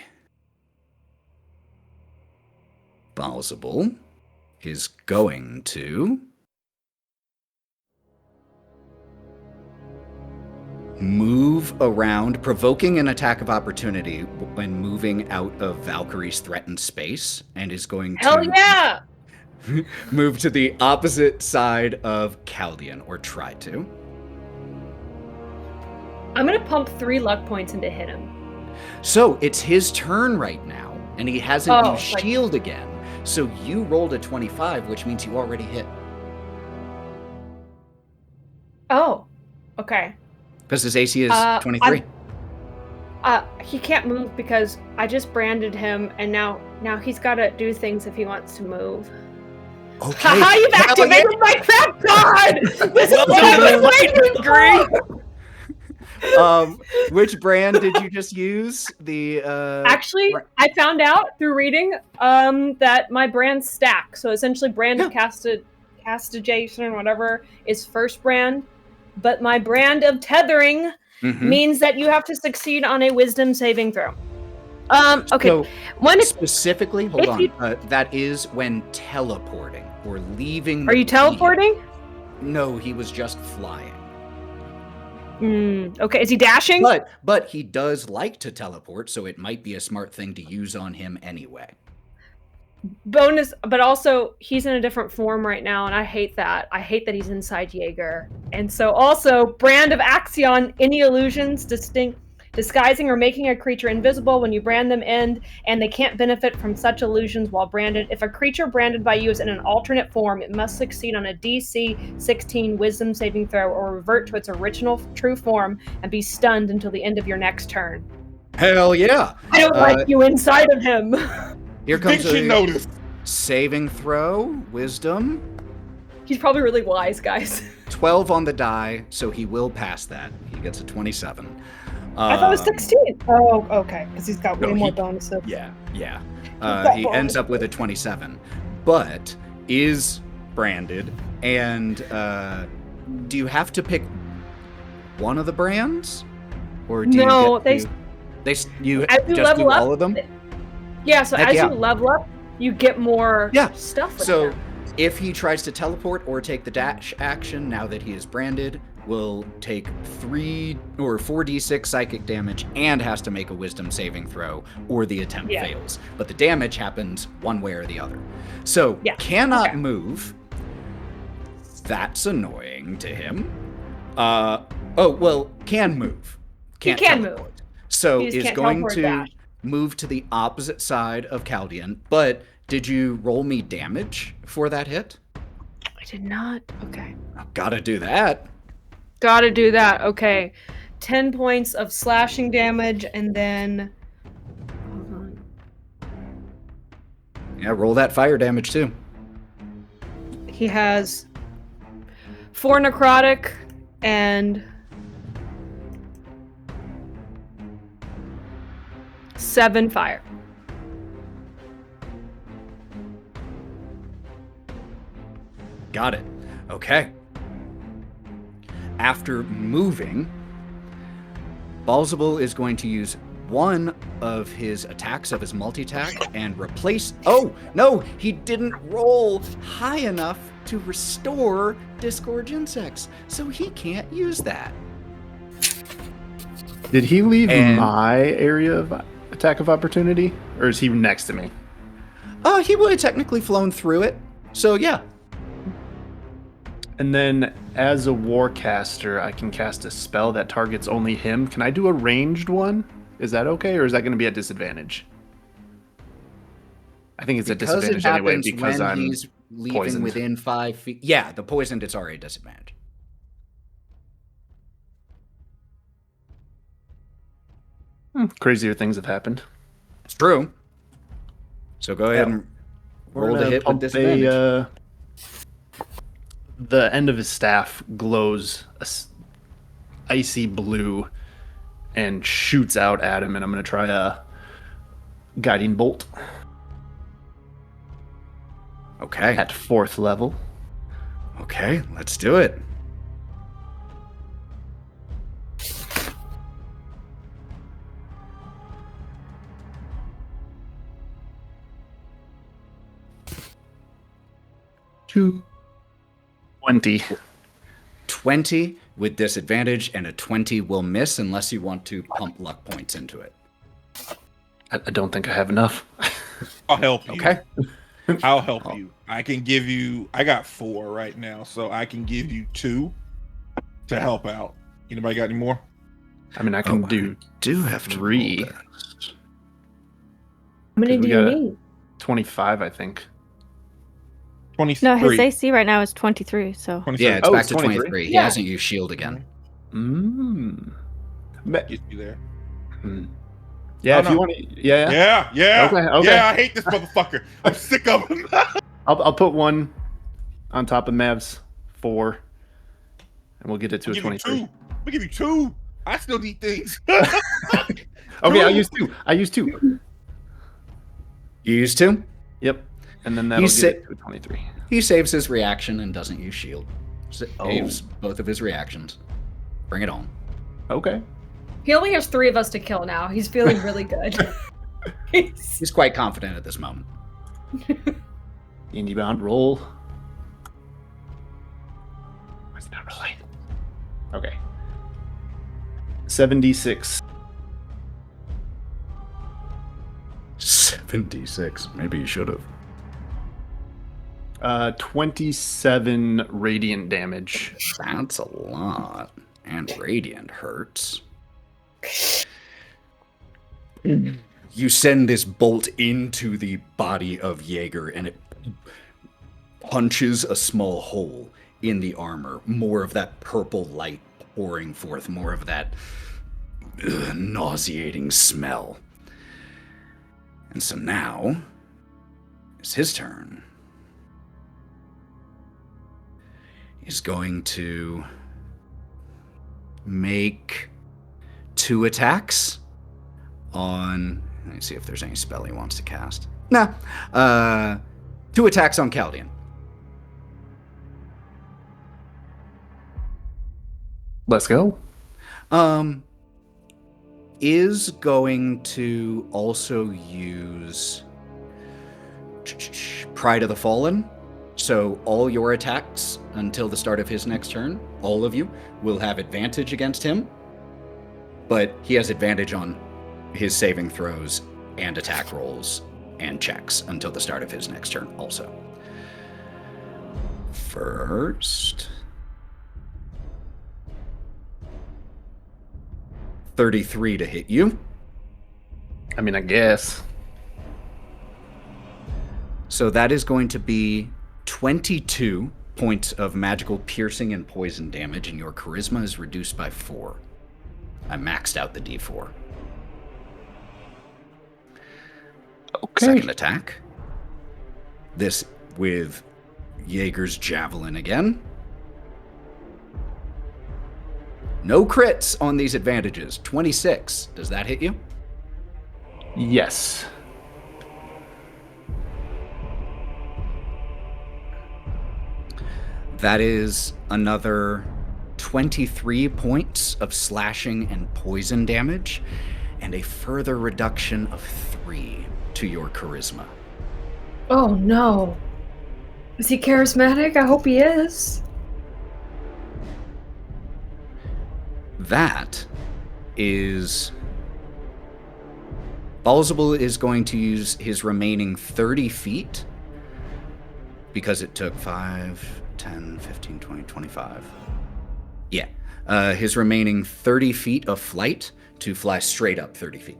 Balzable is going to move around, provoking an attack of opportunity when moving out of Valkyrie's threatened space, and is going to move to the opposite side of Kaldian, or try to. I'm gonna pump 3 luck points into hit him. So it's his turn right now, and he hasn't used shield again. So you rolled a 25, which means you already hit. Oh, okay. Because his AC is 23. He can't move because I just branded him, and now he's got to do things if he wants to move. Okay. Haha, you've activated my trap card! This is what I was waiting for! Which brand did you just use? Actually, I found out through reading that my brand's stack. So essentially, brand of castigation or whatever is first brand, but my brand of tethering means that you have to succeed on a wisdom saving throw. Okay. So specifically, hold on. That is when teleporting or leaving. Are you teleporting? No, he was just flying. Okay, is he dashing? But he does like to teleport, so it might be a smart thing to use on him anyway. Bonus, but also he's in a different form right now, and I hate that. I hate that he's inside Jaeger. And so also, brand of Axion, any illusions, disguising or making a creature invisible when you brand them end, and they can't benefit from such illusions while branded. If a creature branded by you is in an alternate form, it must succeed on a DC 16 wisdom saving throw or revert to its original true form and be stunned until the end of your next turn. Hell yeah! I don't like you inside of him. Here comes a saving throw, wisdom. He's probably really wise, guys. 12 on the die, so he will pass that. He gets a 27. I thought it was 16. Oh, okay, because he's got way No, more he- bonuses. Yeah. got He ends up bonuses. with a 27, but is branded. And do you have to pick one of the brands, or do No, you get you as you just level do up, all of them? Yeah, so Heck as yeah. you level up, you get more Yeah. stuff with So them. if he tries to teleport or take the dash action, now that he is branded, will take 3 or 4d6 psychic damage and has to make a wisdom saving throw, or the attempt Yeah. fails. But the damage happens one way or the other. So Yeah. cannot Okay. move. That's annoying to him. Can move. Can't He can teleport. move. So He just is can't going teleport to dash. move to the opposite side of Chaldean. But did you roll me damage for that hit? I did not. Okay. I've got to do that. Gotta do that. Okay. 10 points of slashing damage, and then. Hold on. Yeah, roll that fire damage too. He has 4 necrotic and 7 fire. Got it. Okay. After moving, Balzable is going to use one of his attacks of his multi-attack and replace... Oh, no! He didn't roll high enough to restore Disgorge Insects, so he can't use that. Did he leave And- my area of attack of opportunity, or is he next to me? He would have technically flown through it, so yeah. And then, as a warcaster, I can cast a spell that targets only him. Can I do a ranged one? Is that okay, or is that going to be a disadvantage? I think it's a Because it disadvantage anyway happens because when I'm he's leaving poisoned. within 5 feet. Yeah, the poisoned, it's already a disadvantage. Crazier things have happened. It's true. So go ahead and roll the hit with disadvantage. The end of his staff glows icy blue and shoots out at him, and I'm going to try a guiding bolt Okay. at 4th level. Okay, let's do it. Two. 20. 20 with disadvantage, and a 20 will miss unless you want to pump luck points into it. I don't think I have enough. I'll help you. Okay. I'll help you. I can give you. I got 4 right now, so I can give you 2 to help out. Anybody got any more? I mean, I can do have 3. How many 'Cause do we you got- need? 25, I think. 23. No, his AC right now is 23, so. 23. Yeah, it's Oh, back it's to 23. 23. He Yeah. hasn't used shield again. Get you there. Yeah, Oh, if no. you want to. Yeah. Yeah. Okay. Yeah, I hate this motherfucker. I'm sick of him. I'll put 1 on top of Mav's 4, and we'll get it to a give you 23. 2. I'll give you 2. I still need things. Okay, I'll use 2. You used to? Yep. And then that'll He's get it to a 23. He saves his reaction and doesn't use shield. Oh. Saves both of his reactions. Bring it on. Okay. He only has 3 of us to kill now. He's feeling really good. He's quite confident at this moment. Indie bound roll. What's that really? Okay. 76. 76. Maybe you should have. 27 radiant damage. That's a lot. And radiant hurts. You send this bolt into the body of Jaeger, and it punches a small hole in the armor. More of that purple light pouring forth, more of that nauseating smell. And so now, it's his turn. is going to make 2 attacks on... Let me see if there's any spell he wants to cast. Nah. 2 attacks on Kaldian. Let's go. Is going to also use Pride of the Fallen. So all your attacks until the start of his next turn, all of you, will have advantage against him. But he has advantage on his saving throws and attack rolls and checks until the start of his next turn also. First... 33 to hit you. I mean, I guess. So that is going to be 22 points of magical piercing and poison damage, and your charisma is reduced by 4. I maxed out the d4. Okay. Second attack. This with Jaeger's Javelin again. No crits on these advantages. 26. Does that hit you? Yes. That is another 23 points of slashing and poison damage, and a further reduction of 3 to your charisma. Oh no. Is he charismatic? I hope he is. That is... Balzabul is going to use his remaining 30 feet, because it took 5, 10, 15, 20, 25. Yeah. His remaining 30 feet of flight to fly straight up 30 feet.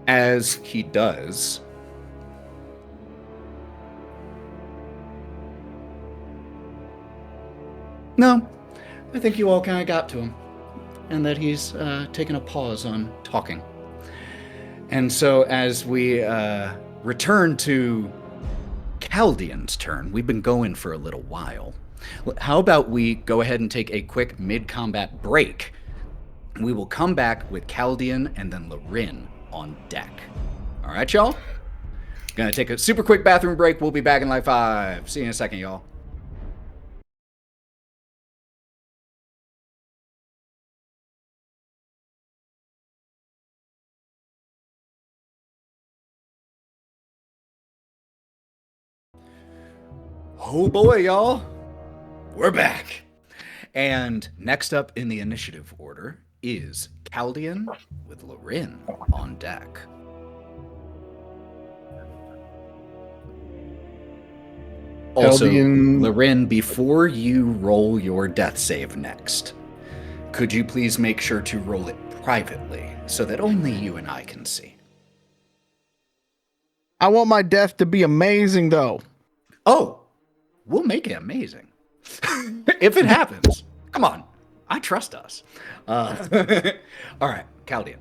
As he does... No, I think you all kind of got to him, and that he's taken a pause on talking. And so as we return to Kaldian's turn, we've been going for a little while. How about we go ahead and take a quick mid-combat break? We will come back with Kaldian and then Lorwryn on deck. All right, y'all? Gonna take a super quick bathroom break. We'll be back in like 5. See you in a second, y'all. Oh boy, y'all. We're back. And next up in the initiative order is Kaldian with Lorwryn on deck. Also, Lorwryn, before you roll your death save next, could you please make sure to roll it privately so that only you and I can see? I want my death to be amazing, though. Oh, we'll make it amazing. If it happens. Come on. I trust us. All right, Kaldian.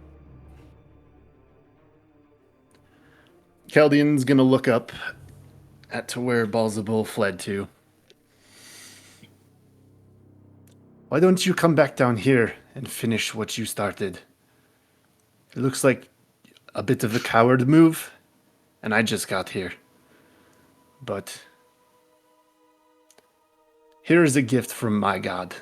Kaldian's gonna look up to where Balzabul fled to. Why don't you come back down here and finish what you started? It looks like a bit of a coward move, and I just got here. But here is a gift from my god.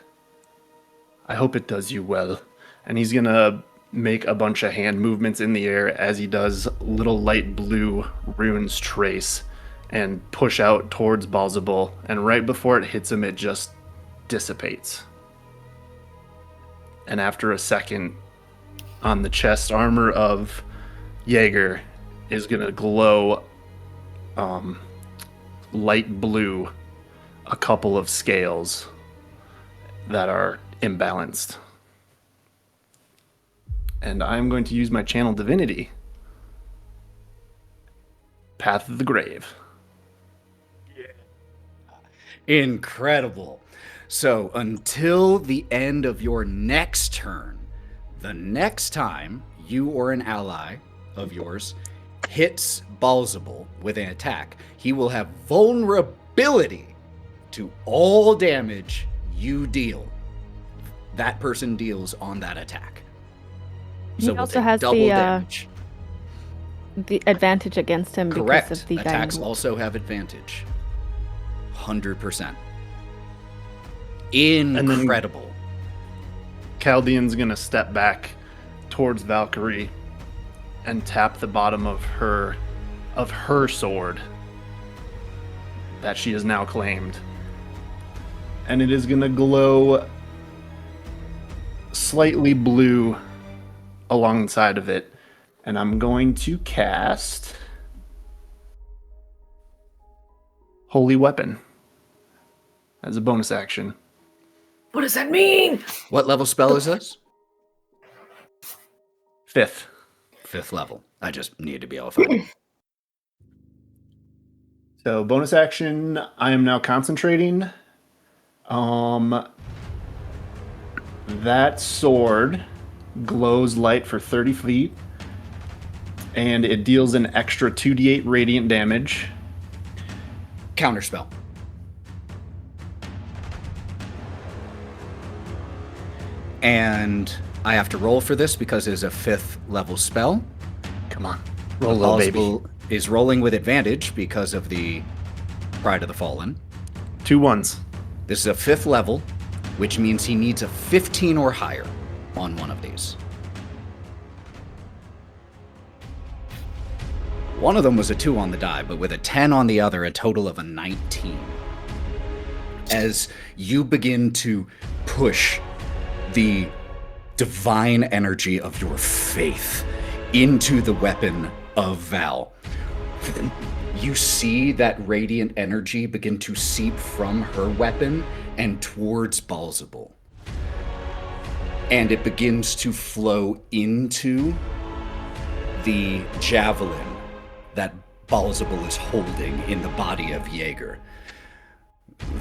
I hope it does you well. And he's gonna make a bunch of hand movements in the air as he does little light blue runes trace and push out towards Balzabul. And right before it hits him, it just dissipates. And after a second, on the chest armor of Jaeger is gonna glow light blue, a couple of scales that are imbalanced. And I'm going to use my channel divinity. Path of the Grave. Yeah. Incredible. So until the end of your next turn, the next time you or an ally of yours hits Balzable with an attack, he will have vulnerability to all damage you deal. That person deals on that attack. He we'll also take has double damage. the advantage against him Correct. because of the Attacks guiding. also have advantage. 100%. Incredible. Chaldean's gonna step back towards Valkerie and tap the bottom of her sword that she has now claimed. And it is gonna glow slightly blue alongside of it. And I'm going to cast Holy Weapon as a bonus action. What does that mean? What level spell is this? 5th. 5th level. I just need to be able to find it. So bonus action, I am now concentrating. That sword glows light for 30 feet, and it deals an extra 2d8 radiant damage. Counterspell. And I have to roll for this because it is a 5th level spell. Come on, roll, little baby. Is rolling with advantage because of the Pride of the Fallen. 2 1s. This is a 5th level, which means he needs a 15 or higher on one of these. One of them was a 2 on the die, but with a 10 on the other, a total of a 19. As you begin to push the divine energy of your faith into the weapon of Val, you see that radiant energy begin to seep from her weapon and towards Balzable. And it begins to flow into the javelin that Balzable is holding in the body of Jaeger.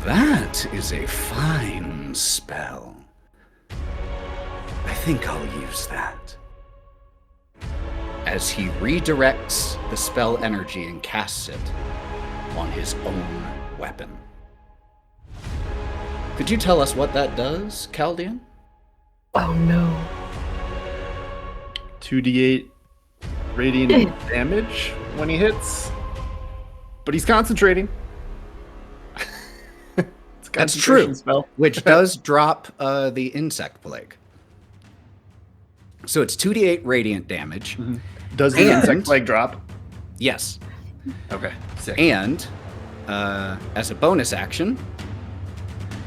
That is a fine spell. I think I'll use that. As he redirects the spell energy and casts it on his own weapon. Could you tell us what that does, Chaldean? Oh no. 2d8 radiant damage when he hits, but he's concentrating. It's a That's concentration true, spell. which does drop the insect plague. So it's 2d8 radiant damage. Mm-hmm. Does the insect plague drop? Yes. Okay, sick. And as a bonus action,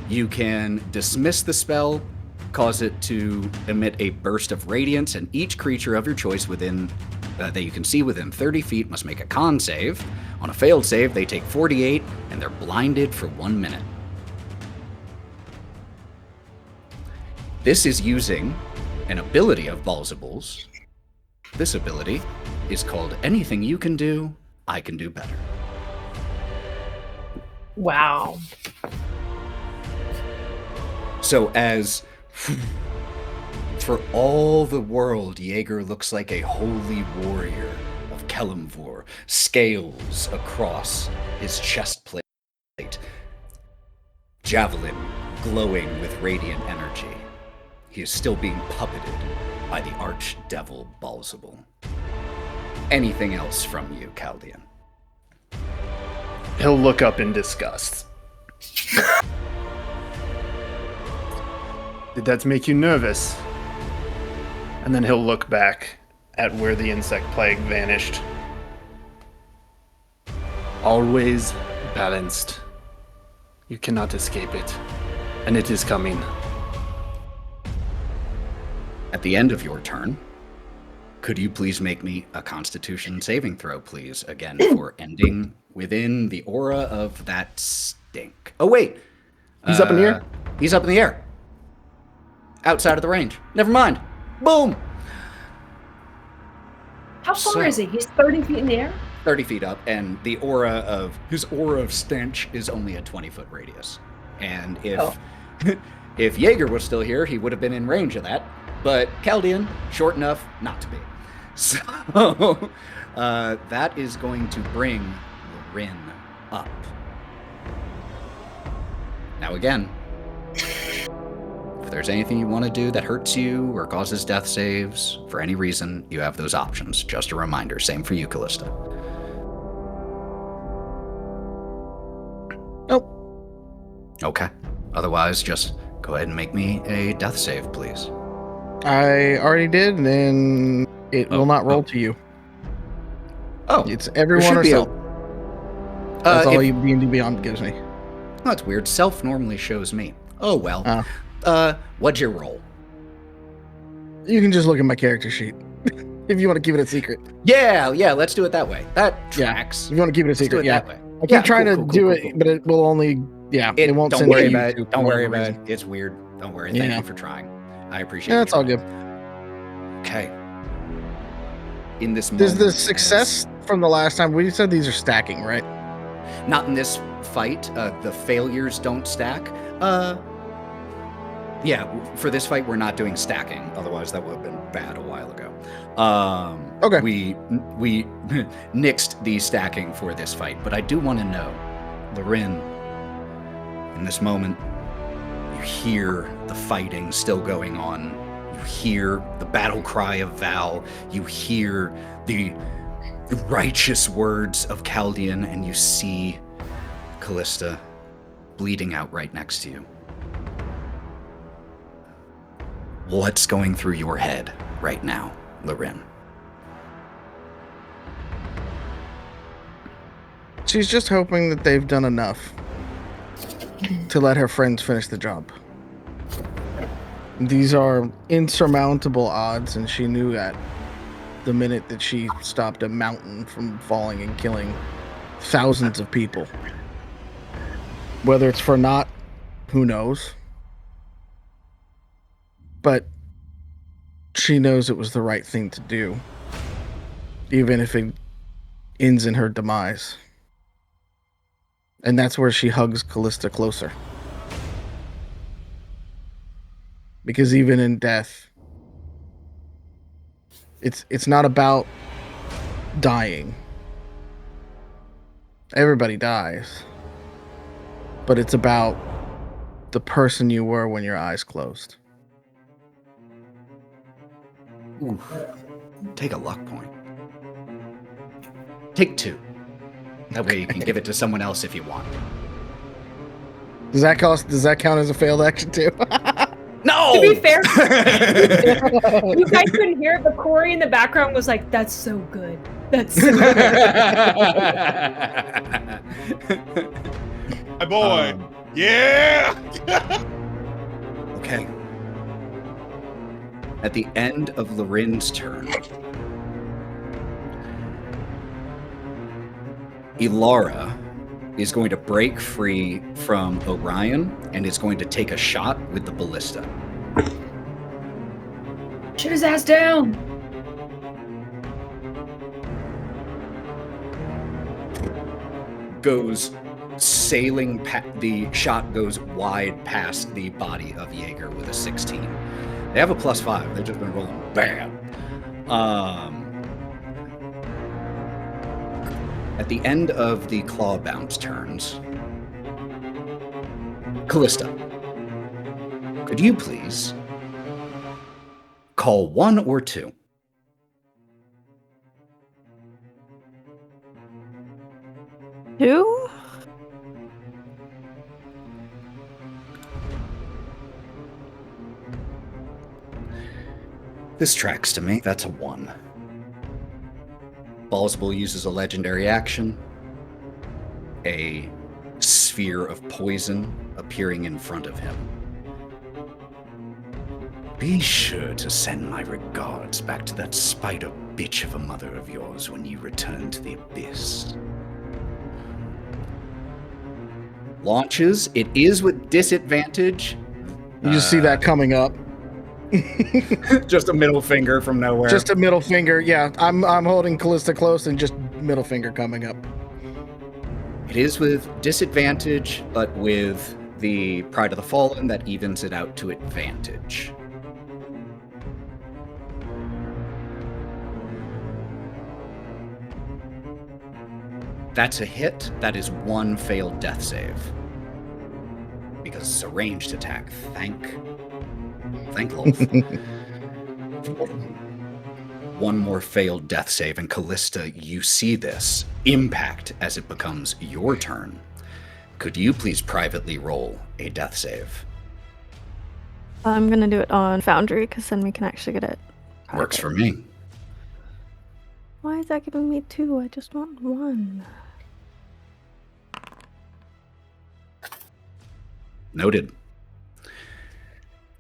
you can dismiss the spell, cause it to emit a burst of radiance, and each creature of your choice within that you can see within 30 feet must make a con save. On a failed save, they take 48, and they're blinded for 1 minute. This is using an ability of Balzable's. This ability is called Anything You Can Do, I Can Do Better. Wow. So as for all the world, Jaeger looks like a holy warrior of Kelemvor, scales across his chest plate, javelin glowing with radiant energy. He is still being puppeted by the archdevil Balzable. Anything else from you, Chaldean? He'll look up in disgust. Did that make you nervous? And then he'll look back at where the insect plague vanished. Always balanced. You cannot escape it. And it is coming. At the end of your turn, could you please make me a Constitution saving throw, please, again, for ending within the aura of that stink. Oh, wait. He's up in the air? He's up in the air. Outside of the range. Never mind. Boom! How far is he? He's 30 feet in the air? 30 feet up, and the aura of his aura of stench is only a 20-foot radius. And if Jaeger was still here, he would have been in range of that. But Chaldean, short enough not to be. So that is going to bring Lorwryn up. Now again, if there's anything you want to do that hurts you or causes death saves for any reason, you have those options. Just a reminder. Same for you, Kalista. Nope. Okay. Otherwise, just go ahead and make me a death save, please. I already did, and then it will not roll to you. Oh. It's everyone or self. That's all D&D Beyond gives me. Oh, that's weird. Self normally shows me. Oh, well. What'd you roll? You can just look at my character sheet if you want to keep it a secret. Yeah, let's do it that way. That tracks. If you want to keep it a secret, that way. I keep trying to do it, but it will only, it won't send worry it to about YouTube. it. Don't worry about it. It's weird. Don't worry. Thank you for trying. I appreciate it. That's all good. Okay. In this moment, Does the success from the last time, we said these are stacking, right? Not in this fight. The failures don't stack. Yeah, for this fight, we're not doing stacking. Otherwise, that would have been bad a while ago. Okay. We nixed the stacking for this fight, but I do want to know, Lorwryn, in this moment, you hear the fighting still going on. You hear the battle cry of Val. You hear the righteous words of Chaldean, and you see Kalista bleeding out right next to you. What's going through your head right now, Lorwryn? She's just hoping that they've done enough to let her friends finish the job. These are insurmountable odds, and she knew that the minute that she stopped a mountain from falling and killing thousands of people. Whether it's for naught, who knows? But she knows it was the right thing to do, even if it ends in her demise. And that's where she hugs Kalista closer. Because even in death, it's not about dying. Everybody dies. But it's about the person you were when your eyes closed. Ooh. Take a luck point. Take 2. That way you can give it to someone else if you want. Does that count as a failed action too? No! To be fair, you guys couldn't hear it, but Cory in the background was like, "That's so good. That's so good." My boy. Yeah. Okay. At the end of Lorwryn's turn, Ilara is going to break free from Orion and is going to take a shot with the ballista. Shoot his ass down. Goes sailing, the shot goes wide past the body of Jaeger with a 16. They have a +5. They've just been rolling bad. At the end of the claw bounce turns, Kalista, could you please call 1 or 2? Two? This tracks to me. That's a 1. Ballsable uses a legendary action. A sphere of poison appearing in front of him. Be sure to send my regards back to that spider bitch of a mother of yours when you return to the abyss. Launches. It is with disadvantage. You just see that coming up. Just a middle finger from nowhere. Just a middle finger. Yeah, I'm holding Kalista close and just middle finger coming up. It is with disadvantage, but with the Pride of the Fallen that evens it out to advantage. That's a hit. That is one failed death save. Because it's a ranged attack. Thank Lolf. One more failed death save, and Kalista, you see this impact as it becomes your turn. Could you please privately roll a death save? I'm gonna do it on Foundry, because then we can actually get it. Works for me. Why is that giving me 2? I just want 1. Noted.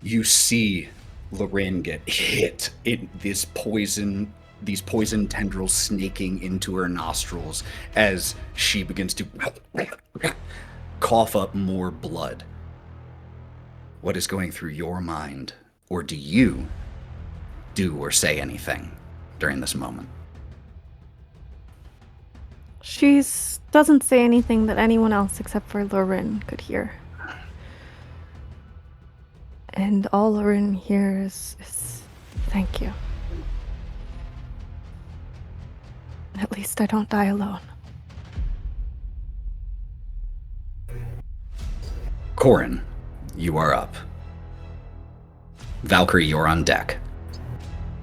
You see Lorwryn get hit in these poison tendrils snaking into her nostrils as she begins to cough up more blood. What is going through your mind? Or do you do or say anything during this moment? She doesn't say anything that anyone else except for Lorwryn could hear. And all Lorwryn hears is thank you. At least I don't die alone. Korrin, you are up. Valkerie, you're on deck.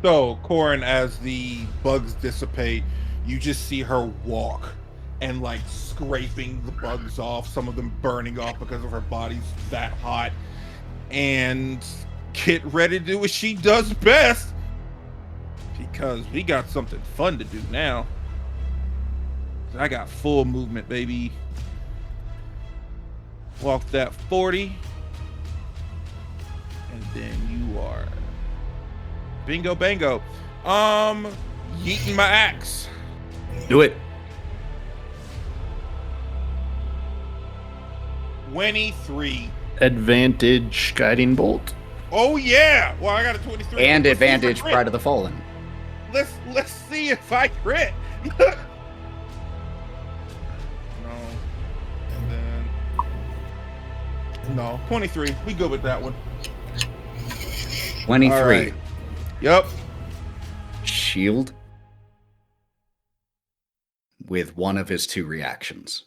So, Korrin, as the bugs dissipate, you just see her walk and like scraping the bugs off, some of them burning off because of her body's that hot, and get ready to do what she does best, because we got something fun to do now. I got full movement, baby. Walk that 40, and then you are bingo bango. Yeeting my axe. Do it. 23. Advantage guiding bolt. Oh yeah! Well, I got a 23. And Let's see if I advantage crit. Pride of the Fallen. Let's see if I crit. No. And then no, 23. We good with that one. 23. All right. Yep. Shield with one of his 2 reactions.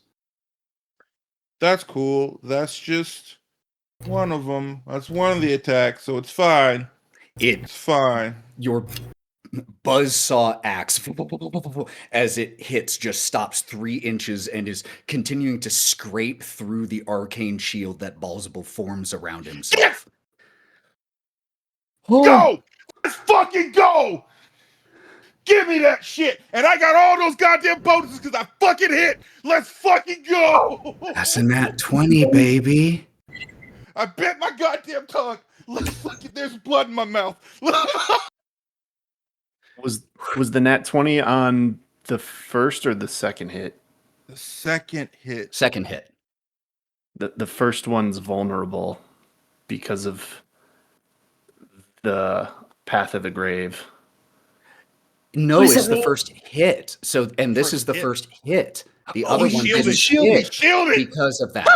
That's cool. That's just one of them. That's one of the attacks, so it's fine. It's fine. Your buzzsaw axe, as it hits, just stops 3 inches and is continuing to scrape through the arcane shield that Balzable forms around himself. Go! Let's fucking go! Give me that shit! And I got all those goddamn bonuses because I fucking hit! Let's fucking go! That's a nat 20, baby. I bit my goddamn tongue! Let's fucking, there's blood in my mouth. Was the nat 20 on the first or the second hit? The second hit. Second hit. The first one's vulnerable because of the Path of the Grave. No, it's the first hit. So, and this is the first hit. The other one didn't hit because of that.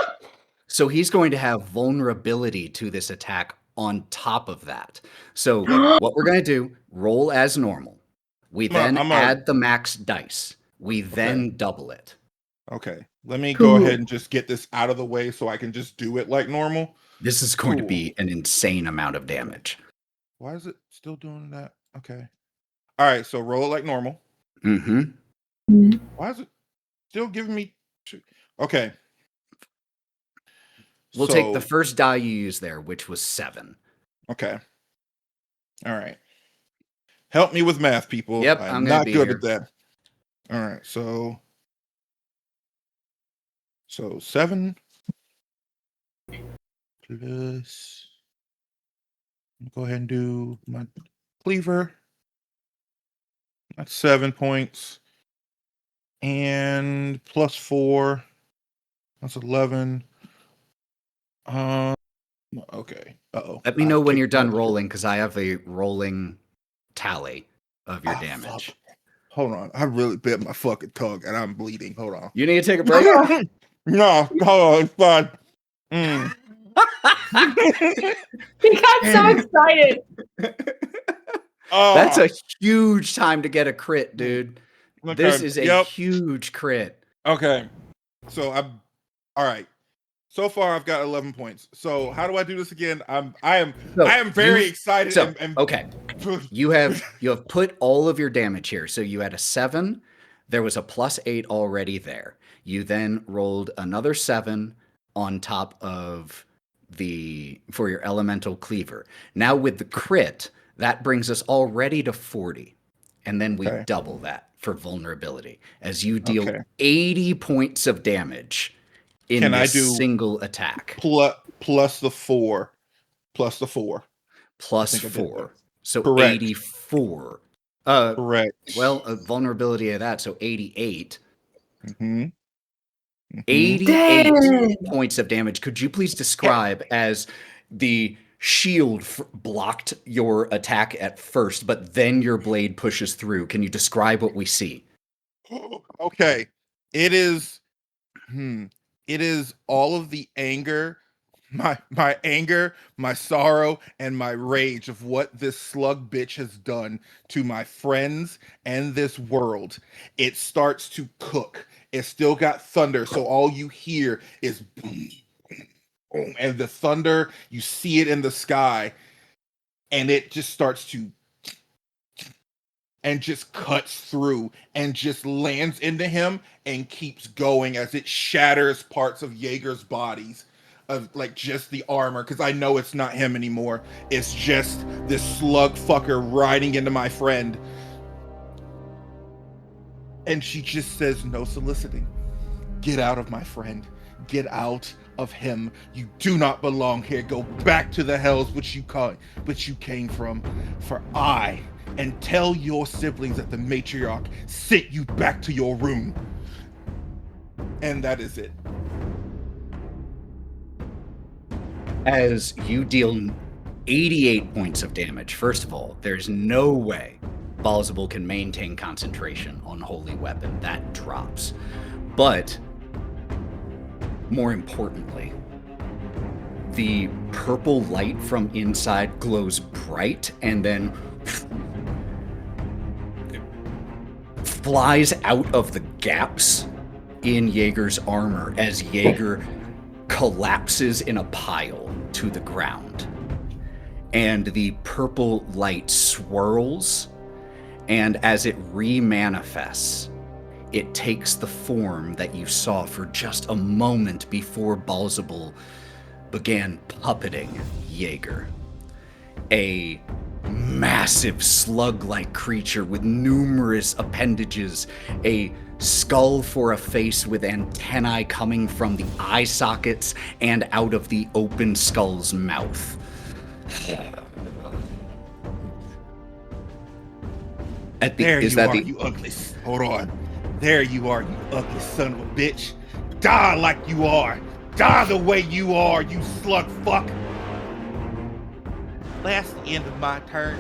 So he's going to have vulnerability to this attack on top of that. So what we're going to do, roll as normal. We then add the max dice. We then double it. Okay. Let me go ahead and just get this out of the way so I can just do it like normal. This is going to be an insane amount of damage. Why is it still doing that? Okay. All right, so roll it like normal. Mm-hmm. Why is it still giving me... Okay. We'll take the first die you used there, which was 7. Okay. All right. Help me with math, people. Yep, I'm gonna not be good here. at that. All right, so 7 plus... Go ahead and do my cleaver. That's 7 points. And plus 4. That's 11. Okay. Uh-oh. Let me know when you're done rolling, because I have a rolling tally of your damage. Fuck. Hold on. I really bit my fucking tongue and I'm bleeding. Hold on. You need to take a break? No, hold on. It's fine. He got so excited. That's a huge time to get a crit, dude. Okay. This is a huge crit. Okay. So I'm all right. So far, I've got 11 points. So how do I do this again? I am very excited. Okay, you have put all of your damage here. So you had a 7. There was a +8 already there. You then rolled another 7 on top of for your elemental cleaver. Now with the crit, that brings us already to 40, and then we double that for vulnerability as you deal 80 points of damage. In this single attack. Plus the 4. Plus the 4. Plus 4. So correct. 84. Correct. Well, a vulnerability of that, so 88. Mm-hmm. 88 points of damage. Could you please describe as the shield blocked your attack at first, but then your blade pushes through? Can you describe what we see? Okay. It is all of the anger, my anger, my sorrow, and my rage of what this slug bitch has done to my friends and this world. It starts to cook. It's still got thunder, so all you hear is boom, boom, and the thunder, you see it in the sky, and it just starts to and just cuts through and just lands into him and keeps going as it shatters parts of Jaeger's bodies, of like just the armor, because I know it's not him anymore. It's just this slug fucker riding into my friend. And she just says, no soliciting. Get out of my friend. Get out of him. You do not belong here. Go back to the hells which you came from. For and tell your siblings that the matriarch sent you back to your room. And that is it. As you deal 88 points of damage, first of all, there's no way Balzable can maintain concentration on Holy Weapon. That drops. But, more importantly, the purple light from inside glows bright and then flies out of the gaps in Jaeger's armor as Jaeger collapses in a pile to the ground. And the purple light swirls, and as it remanifests, it takes the form that you saw for just a moment before Balzable began puppeting Jaeger. A massive slug-like creature with numerous appendages, a skull for a face with antennae coming from the eye sockets and out of the open skull's mouth. You ugly. Hold on. There you are, you ugly son of a bitch. Die like you are. Die the way you are, you slug fuck. That's the end of my turn.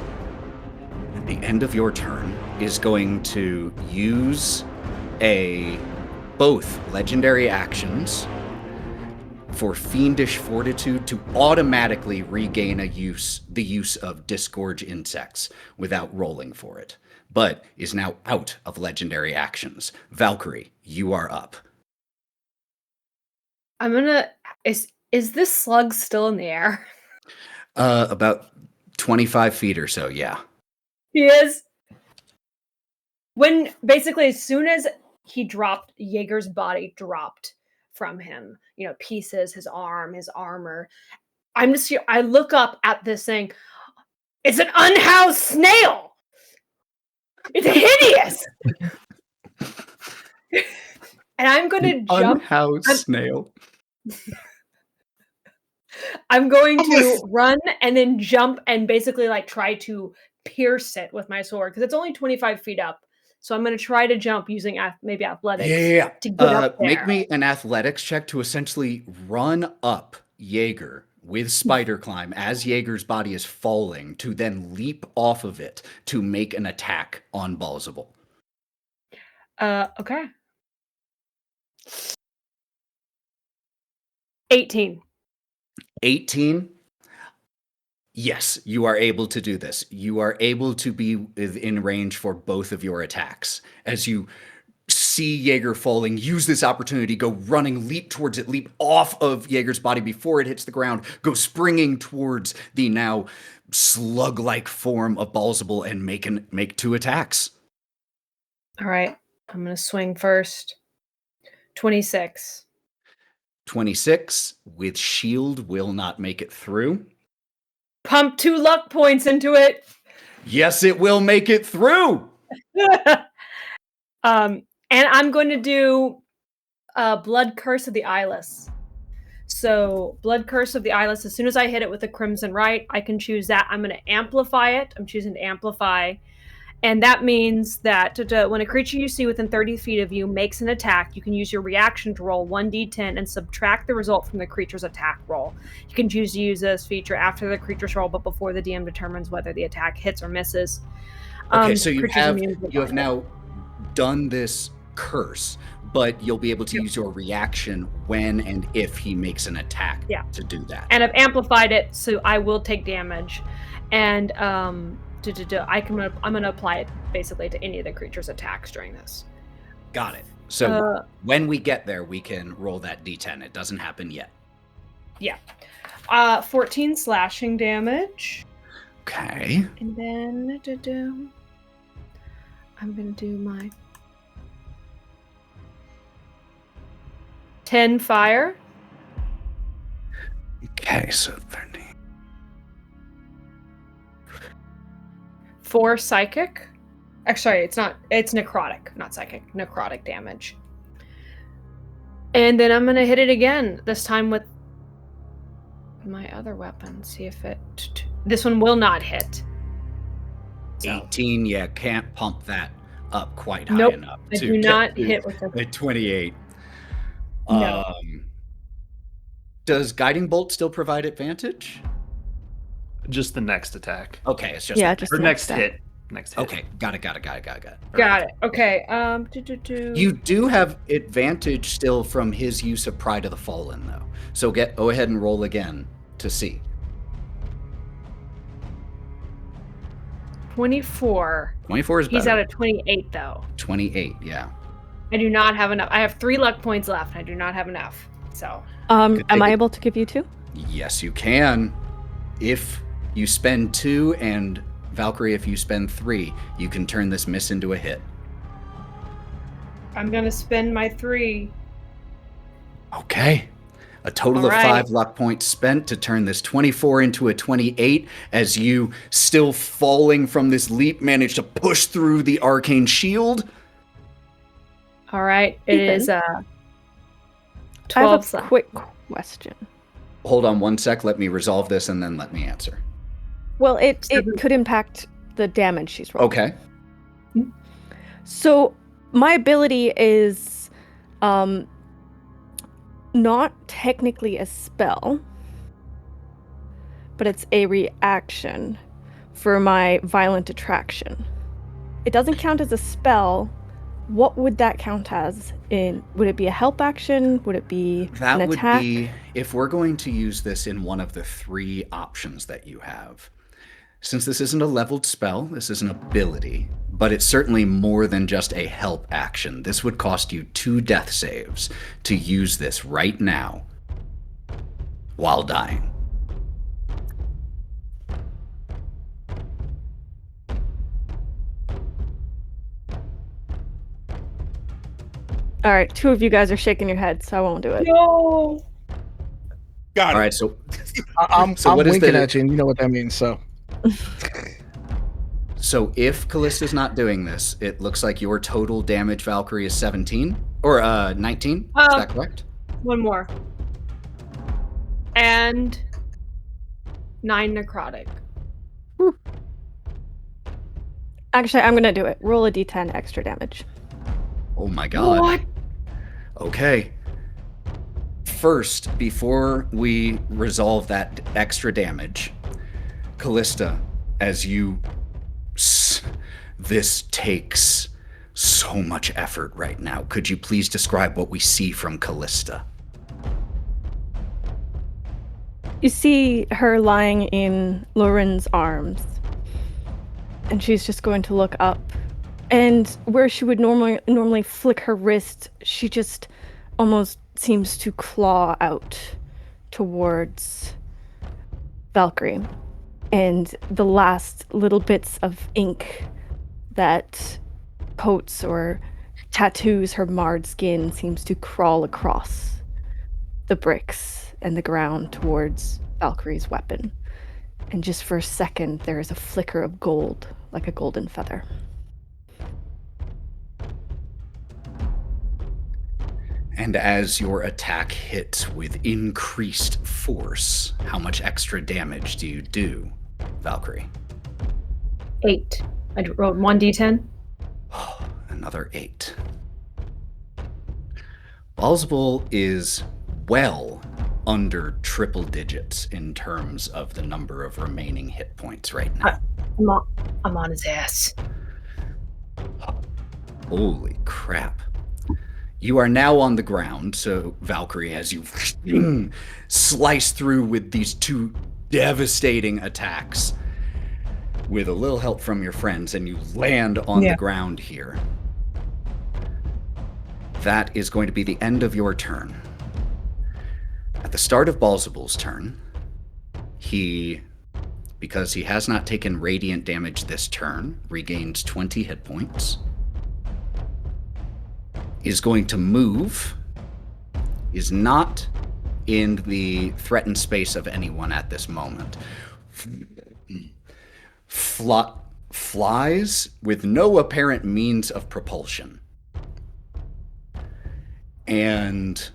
At the end of your turn is going to use both legendary actions for Fiendish Fortitude to automatically regain the use of Disgorge Insects without rolling for it, but is now out of legendary actions. Valkerie, you are up. Is this slug still in the air? About 25 feet or so, yeah. He is. When basically, as soon as he dropped, Jaeger's body dropped from him. Pieces, his arm, his armor. I look up at this thing. It's an unhoused snail. It's hideous. And I'm going to jump. Unhoused snail. I'm going to run and then jump and basically try to pierce it with my sword because it's only 25 feet up. So I'm going to try to jump using maybe athletics. Yeah. To get up there. Make me an athletics check to essentially run up Jaeger with spider climb as Jaeger's body is falling to then leap off of it to make an attack on Balzable. Okay. 18. 18? Yes, you are able to do this. You are able to be in range for both of your attacks. As you see Jaeger falling, use this opportunity, go running, leap towards it, leap off of Jaeger's body before it hits the ground, go springing towards the now slug-like form of Balsable and make 2 attacks. All right. I'm going to swing first. 26. 26 with shield will not make it through. Pump 2 luck points into it. Yes, it will make it through. And I'm going to do Blood Curse of the Eyeless. So Blood Curse of the Eyeless, as soon as I hit it with a Crimson Right, I can choose that. I'm going to amplify it. I'm choosing to amplify. And that means that when a creature you see within 30 feet of you makes an attack, you can use your reaction to roll 1d10 and subtract the result from the creature's attack roll. You can choose to use this feature after the creature's roll, but before the DM determines whether the attack hits or misses. Okay, so you have now done this curse, but you'll be able to use your reaction when and if he makes an attack to do that. And I've amplified it, so I will take damage. And I'm gonna apply it basically to any of the creature's attacks during this. Got it. So when we get there, we can roll that d10. It doesn't happen yet. Yeah. 14 slashing damage. Okay. And then I'm gonna do my 10 fire. Okay, so 30. 4 psychic. Sorry, it's necrotic, not psychic. Necrotic damage. And then I'm gonna hit it again, this time with my other weapon. See if it... This one will not hit. So. 18, yeah, can't pump that up quite high enough. I do not hit with a 28. No. Does Guiding Bolt still provide advantage? Just the next attack. Okay, it's just just or the next hit. Next hit. Okay, got it. Got it. Okay. You do have advantage still from his use of Pride of the Fallen, though. So go ahead and roll again to see. 24. 24 is better. He's at a 28, though. 28, yeah. I do not have enough. I have 3 luck points left. I do not have enough. So. Am I able to give you 2? Yes, you can. If you spend 2, and Valkerie, if you spend 3, you can turn this miss into a hit. I'm gonna spend my 3. Okay. A total of 5 luck points spent to turn this 24 into a 28 as you, still falling from this leap, manage to push through the arcane shield. All right. It Ethan, is 12 I have a slash. quick question. Hold on one sec. Let me resolve this and then let me answer. Well, it could impact the damage she's rolling. Okay. So my ability is not technically a spell, but it's a reaction for my violent attraction. It doesn't count as a spell. What would that count as? Would it be a help action? Would it be an attack? That would be, if we're going to use this in one of the 3 options that you have. Since this isn't a leveled spell, this is an ability, but it's certainly more than just a help action. This would cost you 2 death saves to use this right now while dying. All right, 2 of you guys are shaking your heads, so I won't do it. No. Got it. All right, so I'm what is winking the- at you, and you know what that means. So if Kalista's not doing this, it looks like your total damage, Valkerie, is 17 or 19. Is that correct? One more. And 9 necrotic. Actually, I'm gonna do it. Roll a d10 extra damage. Oh my god. What? Okay. First, before we resolve that extra damage, Kalista, as you... This takes so much effort right now. Could you please describe what we see from Kalista? You see her lying in Lorwryn's arms, and she's just going to look up And where she would normally flick her wrist, she just almost seems to claw out towards Valkerie. And the last little bits of ink that coats or tattoos her marred skin seems to crawl across the bricks and the ground towards Valkyrie's weapon. And just for a second, there is a flicker of gold, like a golden feather. And as your attack hits with increased force, how much extra damage do you do, Valkerie? 8. I rolled 1d10. Another 8. Balsable is well under triple digits in terms of the number of remaining hit points right now. I'm on his ass. Holy crap. You are now on the ground, so Valkerie, as you slice through with these two devastating attacks, with a little help from your friends, and you land on the ground here. That is going to be the end of your turn. At the start of Balsable's turn, because he has not taken radiant damage this turn, regains 20 hit points. Is going to move, is not in the threatened space of anyone at this moment. Flies with no apparent means of propulsion. And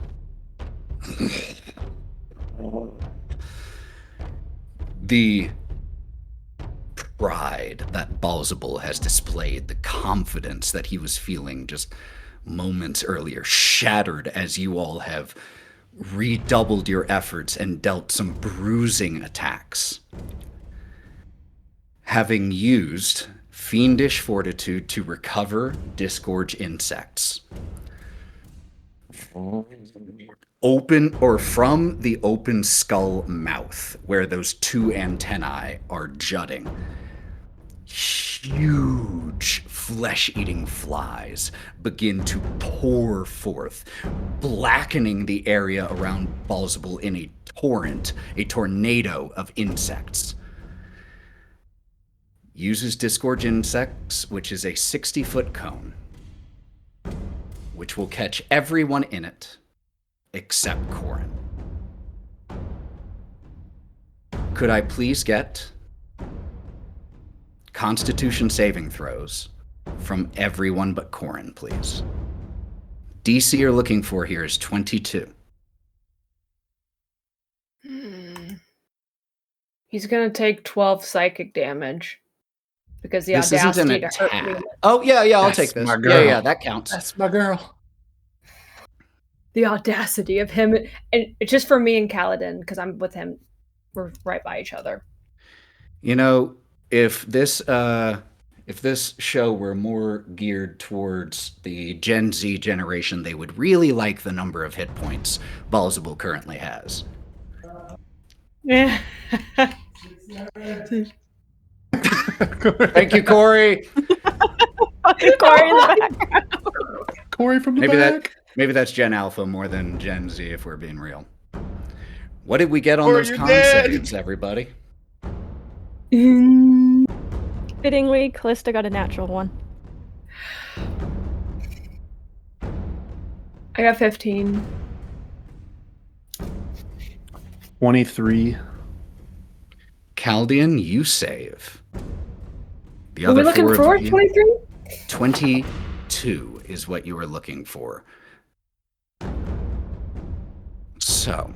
the pride that Balsable has displayed, the confidence that he was feeling just moments earlier, shattered as you all have redoubled your efforts and dealt some bruising attacks. Having used Fiendish Fortitude to recover disgorge insects. Open, or from the open skull mouth, where those two antennae are jutting, huge flesh-eating flies begin to pour forth, blackening the area around Balsable in a tornado of insects. Uses Disgorge Insects, which is a 60-foot cone, which will catch everyone in it except Korrin. Could I please get Constitution saving throws from everyone but Korrin, please? DC you're looking for here is 22. He's gonna take 12 psychic damage because the This isn't audacity an to hurt attack. me. Oh, yeah, I'll That's take this. my girl. Yeah, that counts. That's my girl. The audacity of him, and it's just for me and Kaladin because I'm with him. We're right by each other. You know, if this show were more geared towards the Gen Z generation, they would really like the number of hit points Balsable currently has. Yeah. Thank you, Cory. Cory in the background. Cory from the back. Maybe that's Gen Alpha more than Gen Z, if we're being real. What did we get on Or those you're con dead. saves, everybody? Fittingly, Kalista got a natural 1. I got 15. 23. Chaldean, you save. The Are other we looking four for of you, 23? 22 is what you were looking for. So,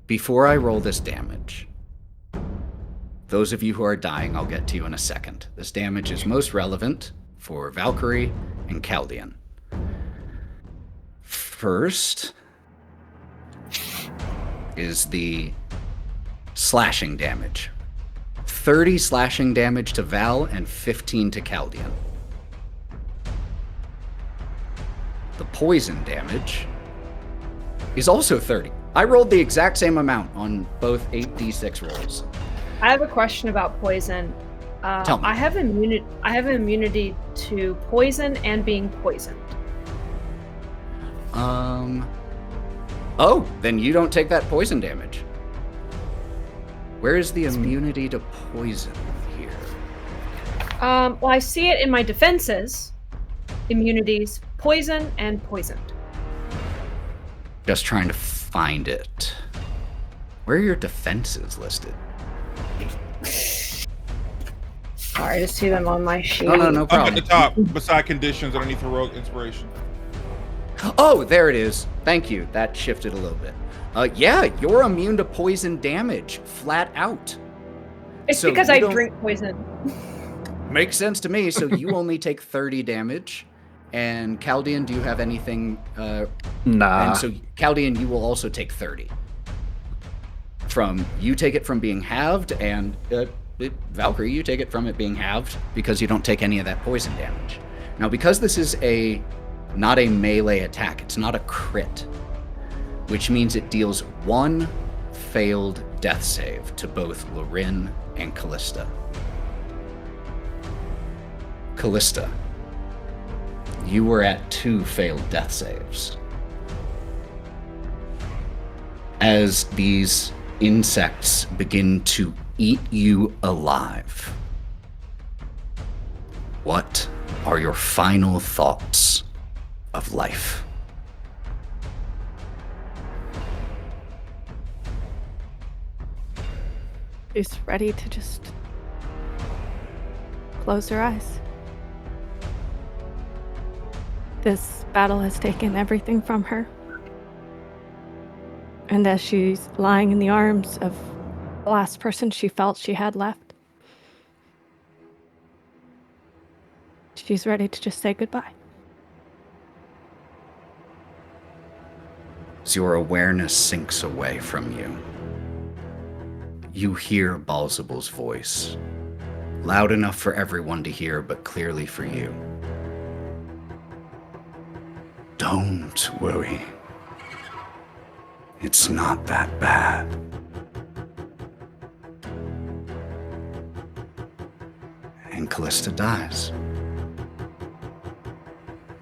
before I roll this damage, those of you who are dying, I'll get to you in a second. This damage is most relevant for Valkerie and Chaldean. First is the slashing damage. 30 slashing damage to Val and 15 to Chaldean. The poison damage is also 30. I rolled the exact same amount on both 8d6 rolls. I have a question about poison. Tell me. I have immunity to poison and being poisoned. Oh, then you don't take that poison damage. Where is the immunity to poison here? Well, I see it in my defenses. Immunities, poison, and poisoned. Just trying to find it. Where are your defenses listed? Sorry to see them on my sheet. No Up problem. at the top, beside conditions underneath heroic inspiration. Oh, there it is. Thank you. That shifted a little bit. Yeah, you're immune to poison damage, flat out. It's So because you I don't- drink poison. Makes sense to me. So you only take 30 damage. And Chaldean, do you have anything? Nah. And so Chaldean, you will also take 30. You take it from being halved, and Valkerie, you take it from it being halved because you don't take any of that poison damage. Now, because this is not a melee attack, it's not a crit, which means it deals 1 failed death save to both Lorwryn and Kalista. Kalista, you were at 2 failed death saves. As these insects begin to eat you alive, what are your final thoughts of life? She's ready to just close her eyes. This battle has taken everything from her. And as she's lying in the arms of the last person she felt she had left, she's ready to just say goodbye. As your awareness sinks away from you, you hear Balzabul's voice, loud enough for everyone to hear, but clearly for you. Don't worry. It's not that bad. And Kalista dies.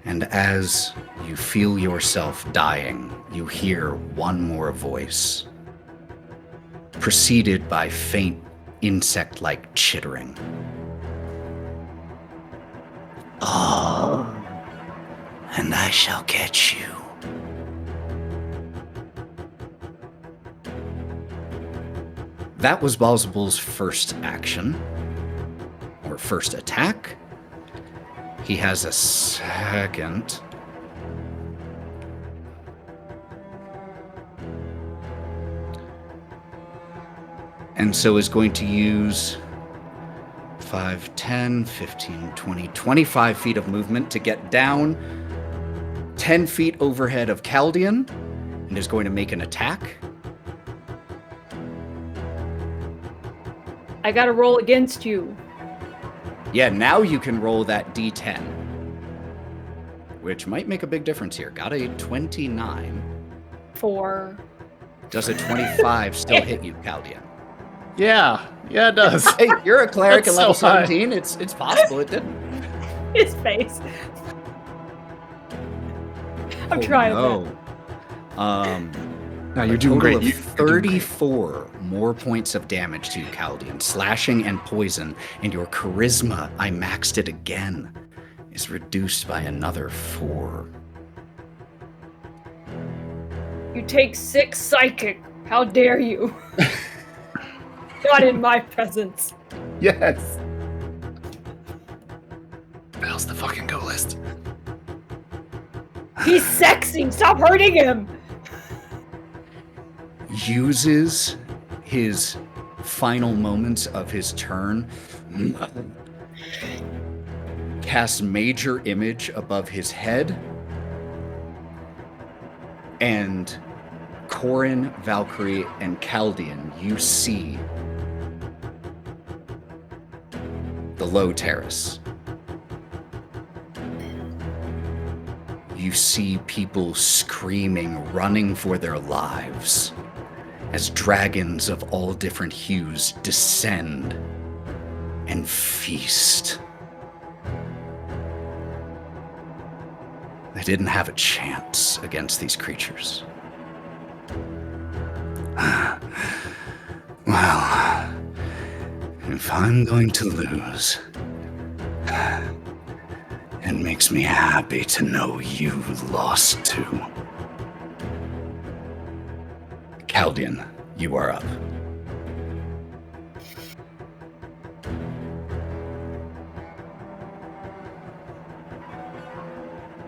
And as you feel yourself dying, you hear one more voice, preceded by faint insect-like chittering. Oh, and I shall get you. That was Balzabul's first action, or first attack. He has a second. And so is going to use 5, 10, 15, 20, 25 feet of movement to get down 10 feet overhead of Chaldean, and is going to make an attack. I gotta roll against you. Yeah, now you can roll that d10, which might make a big difference here. Got a 29. 4. Does a 25 still hit you, Chaldean? Yeah, it does. Hey, you're a cleric That's at level so high. 17. It's possible it didn't. His face. I'm trying that. No, you're A doing great. total of You're doing great. 34 more points of damage to you, Chaldean. Slashing and poison, and your charisma, I maxed it again, is reduced by another 4. You take 6 psychic. How dare you? Not in my presence. Yes. How's the fucking go list? He's sexy. Stop hurting him. Uses his final moments of his turn, casts Major Image above his head, and Korrin, Valkerie, and Chaldean, you see the low terrace. You see people screaming, running for their lives, as dragons of all different hues descend and feast. They didn't have a chance against these creatures. Well, if I'm going to lose, it makes me happy to know you lost too. Kaldian, you are up.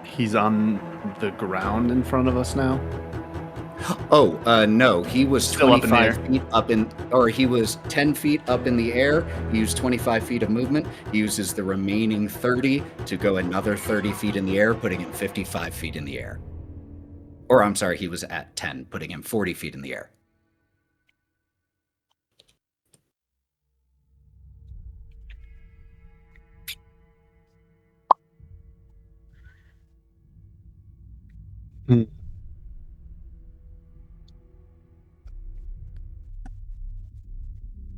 He's on the ground in front of us now. Oh, no, he was Still up in the 25 feet up in, or he was 10 feet up in the air. He used 25 feet of movement. He uses the remaining 30 to go another 30 feet in the air, putting him 55 feet in the air. Or I'm sorry, he was at 10, putting him 40 feet in the air.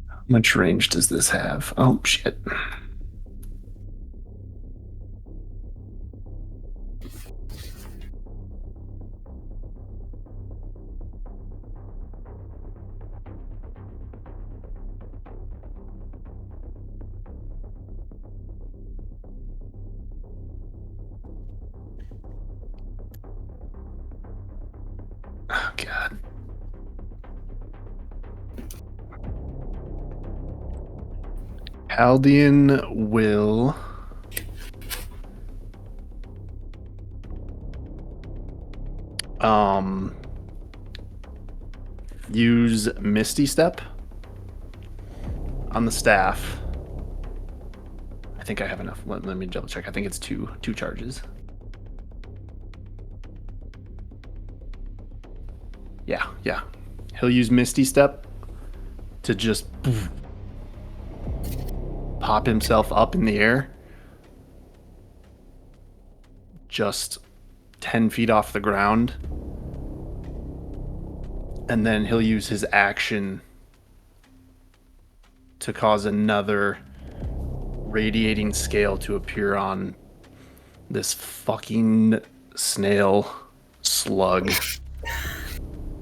How much range does this have? Oh, shit. Oh, God. Kaldian will use Misty Step on the staff. I think I have enough. Let me double check. I think it's two charges. Yeah. He'll use Misty Step to just pop himself up in the air, just 10 feet off the ground. And then he'll use his action to cause another radiating scale to appear on this fucking snail slug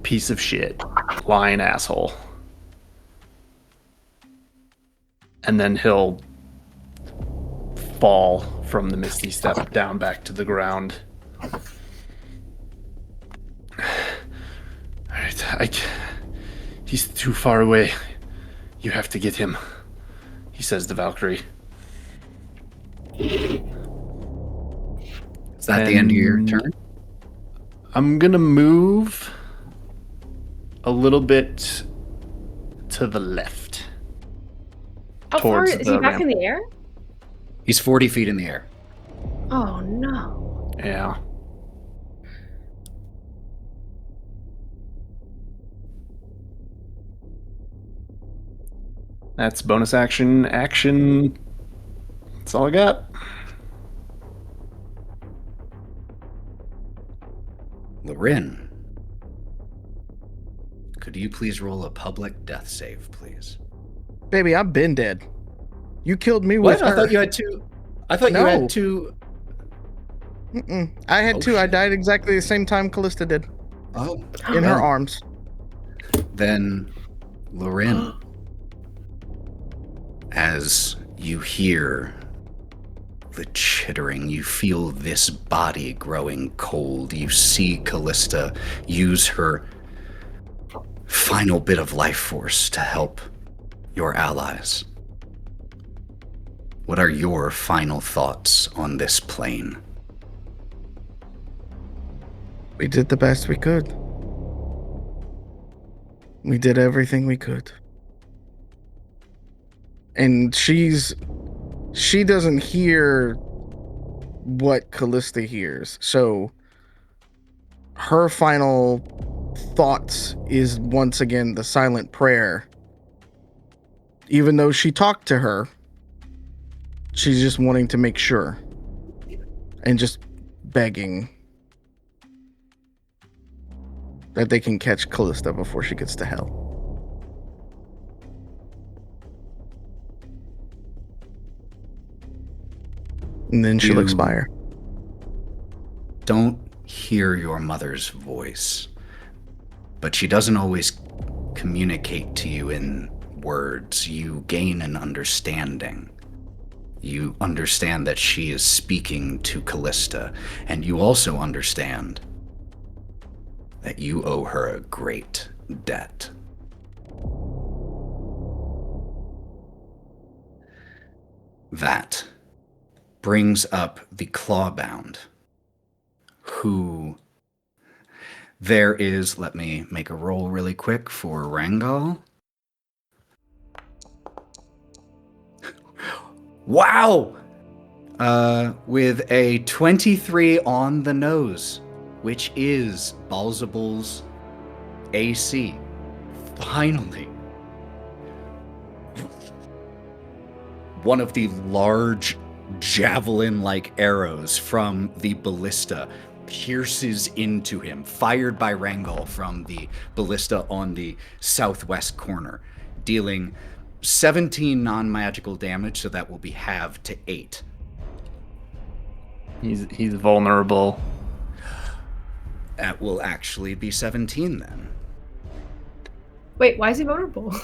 piece of shit, lying asshole. And then he'll fall from the Misty Step down back to the ground. Alright, he's too far away. You have to get him, he says to Valkerie. Is that the end of your turn? I'm gonna move a little bit to the left. How far towards is he the back ramp. in the air? He's 40 feet in the air. Oh no. Yeah. That's bonus action. That's all I got. Lorwryn, could you please roll a public death save, please? Baby, I've been dead. You killed me with What? her. I thought you had two. I thought you No. had two. I had Oh, two. I shit. died exactly the same time Kalista did. Oh, In her well, arms. Then, Lorwryn, as you hear the chittering, you feel this body growing cold. You see Kalista use her final bit of life force to help your allies. What are your final thoughts on this plane? We did the best we could. We did everything we could. And she doesn't hear what Kalista hears. So her final thoughts is once again the silent prayer. Even though she talked to her, she's just wanting to make sure. And just begging that they can catch Kalista before she gets to hell. And then she'll You expire. Don't hear your mother's voice, but she doesn't always communicate to you in words. You gain an understanding. You understand that she is speaking to Kalista, and you also understand that you owe her a great debt. That brings up the Clawbound, who there is, let me make a roll really quick for Rangal. Wow! With a 23 on the nose, which is Balzabul's AC. Finally. One of the large javelin-like arrows from the ballista pierces into him, fired by Rangal from the ballista on the southwest corner, dealing 17 non-magical damage, so that will be halved to 8. He's vulnerable. That will actually be 17 then. Wait, why is he vulnerable?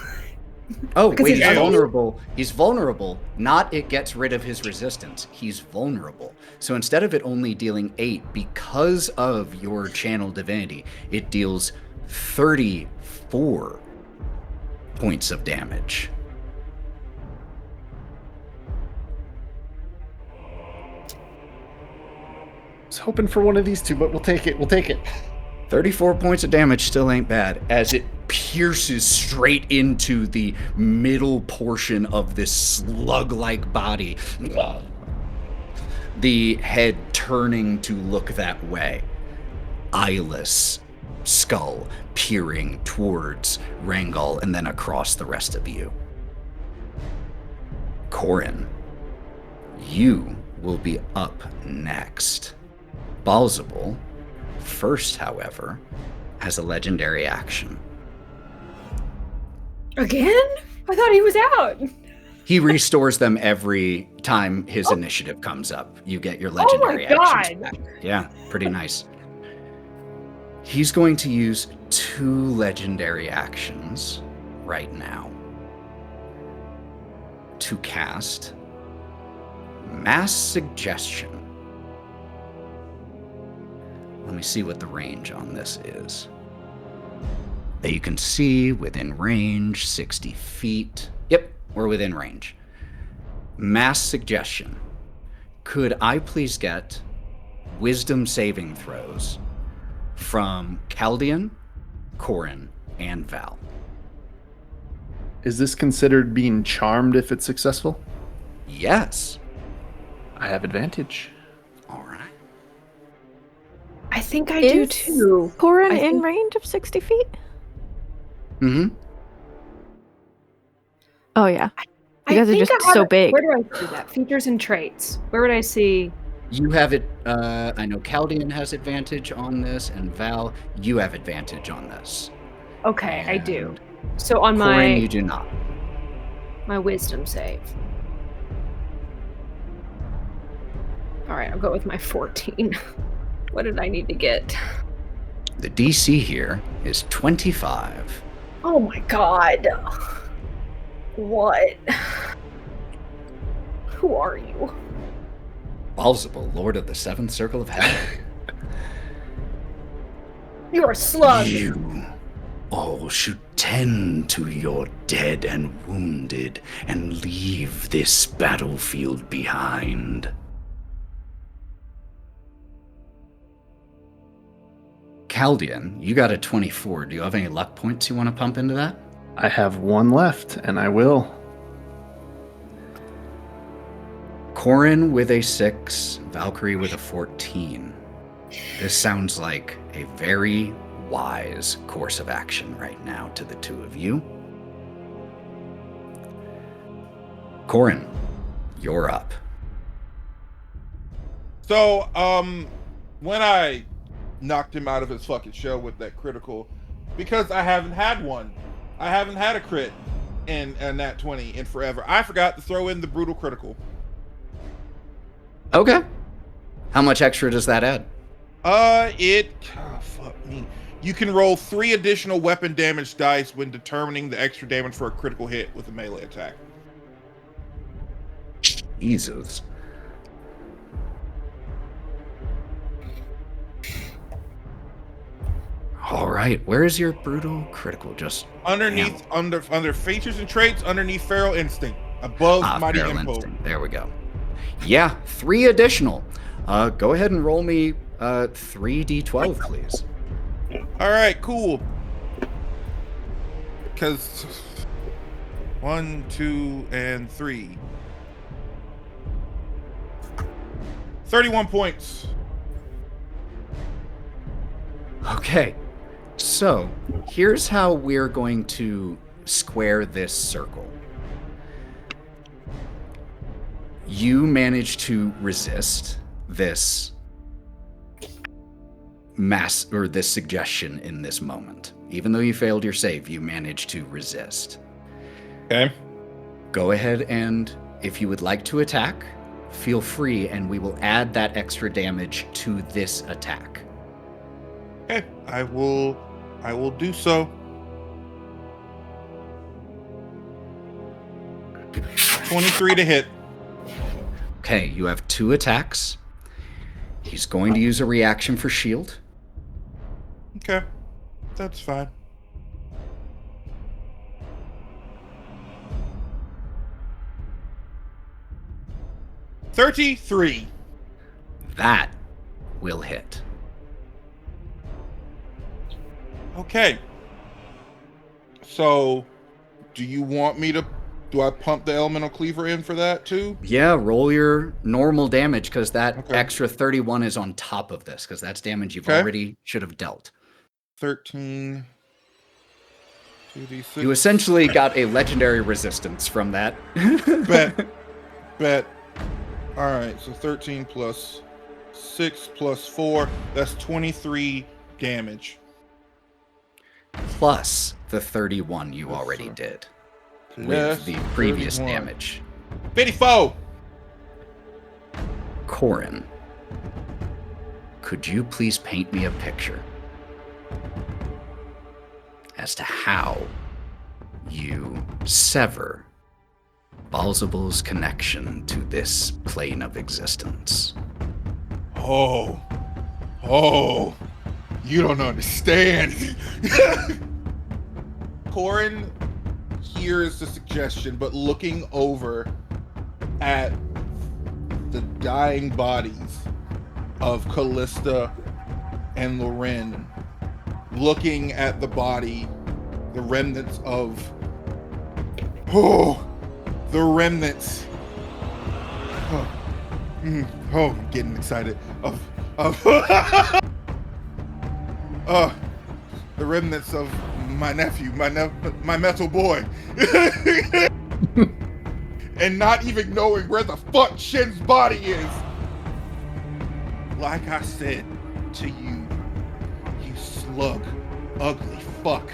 Oh, Because wait, he's he's ugly? vulnerable. He's vulnerable. Not it gets rid of his resistance. He's vulnerable. So instead of it only dealing 8, because of your channel divinity, it deals 34 points of damage. I was hoping for one of these two, but we'll take it. 34 points of damage still ain't bad, as it pierces straight into the middle portion of this slug-like body. The head turning to look that way. Eyeless skull peering towards Rangal and then across the rest of you. Korrin, you will be up next. Balzabul, first, however, has a legendary action. Again? I thought he was out. He restores them every time his initiative comes up. You get your legendary actions back. Yeah, pretty nice. He's going to use 2 legendary actions right now to cast Mass Suggestion. Let me see what the range on this is. That you can see within range, 60 feet. Yep, we're within range. Mass Suggestion. Could I please get wisdom saving throws from Chaldean, Korrin, and Val? Is this considered being charmed if it's successful? Yes. I have advantage. All right. I think I do too. Korrin I in think- range of 60 feet? Mm-hmm. Oh, yeah. I You guys are think just I have so it- big. Where do I see that? Features and traits. Where would I see? You have it. I know Chaldean has advantage on this, and Val, you have advantage on this. Okay, I do. So on Korrin, you do not. my wisdom save. All right, I'll go with my 14. What did I need to get? The DC here is 25. Oh my god. What? Who are you? Balzabul, Lord of the Seventh Circle of Hell. You're a slug. You all should tend to your dead and wounded and leave this battlefield behind. Chaldean, you got a 24. Do you have any luck points you want to pump into that? I have 1 left, and I will. Korrin with a 6, Valkerie with a 14. This sounds like a very wise course of action right now to the two of you. Korrin, you're up. So, when I knocked him out of his fucking show with that critical, because I haven't had one. I haven't had a crit in Nat 20 in forever. I forgot to throw in the brutal critical. Okay. How much extra does that add? Fuck me. You can roll 3 additional weapon damage dice when determining the extra damage for a critical hit with a melee attack. Jesus. All right, where is your brutal critical? Just underneath, under features and traits, underneath Feral Instinct, above Mighty Feral Info. Instinct. There we go. Yeah, 3 additional. Go ahead and roll me 3d12, please. All right, cool. Because 1, 2, and 3. 31 points. Okay, so here's how we're going to square this circle. You managed to resist this this suggestion in this moment. Even though you failed your save, you managed to resist. Okay. Go ahead and, if you would like to attack, feel free, and we will add that extra damage to this attack. Okay, I will do so. 23 to hit. Okay, you have 2 attacks. He's going to use a reaction for shield. Okay, that's fine. $33. That will hit. Okay. So, do you want me to... Do I pump the Elemental Cleaver in for that, too? Yeah, roll your normal damage, because that extra 31 is on top of this, because that's damage you've already should have dealt. 13... 2d6. You essentially got a legendary resistance from that. Bet. Alright, so 13 plus 6 plus 4, that's 23 damage. Plus the 31 you already did with the previous 31. damage. 54! Korrin, could you please paint me a picture as to how you sever Balzabul's connection to this plane of existence? Oh, you don't understand. Korrin hears the suggestion, but looking over at the dying bodies of Kalista and Lorwryn, looking at the body, the remnants of... the remnants... I'm getting excited. The remnants of my nephew, my metal boy. And not even knowing where the fuck Shin's body is. Like I said to you, you slug, ugly fuck.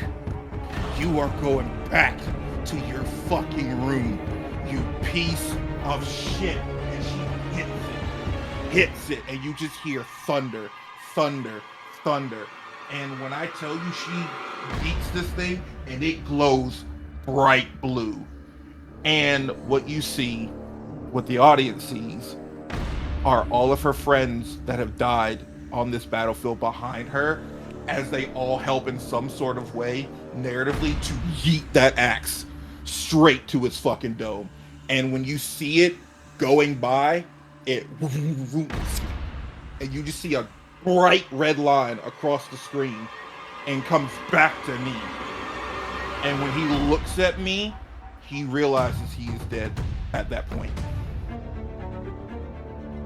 You are going back to your fucking room, you piece of shit. And she hits it, and you just hear thunder, thunder, thunder. And when I tell you she beats this thing, and it glows bright blue. And what you see, what the audience sees, are all of her friends that have died on this battlefield behind her, as they all help in some sort of way, narratively, to yeet that axe straight to its fucking dome. And when you see it going by, it... and you just see a bright red line across the screen and comes back to me. And when he looks at me, he realizes he is dead at that point.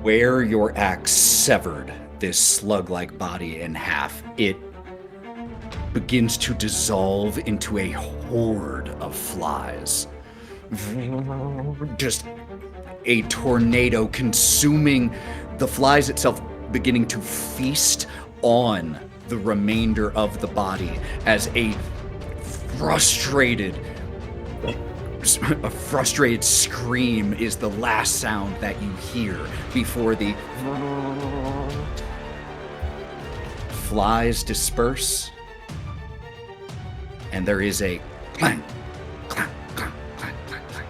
Where your axe severed this slug-like body in half, it begins to dissolve into a horde of flies. Just a tornado consuming the flies itself, beginning to feast on the remainder of the body as a frustrated A frustrated scream is the last sound that you hear before the flies disperse, and there is a clang, clang, clang, clang, clang, clang,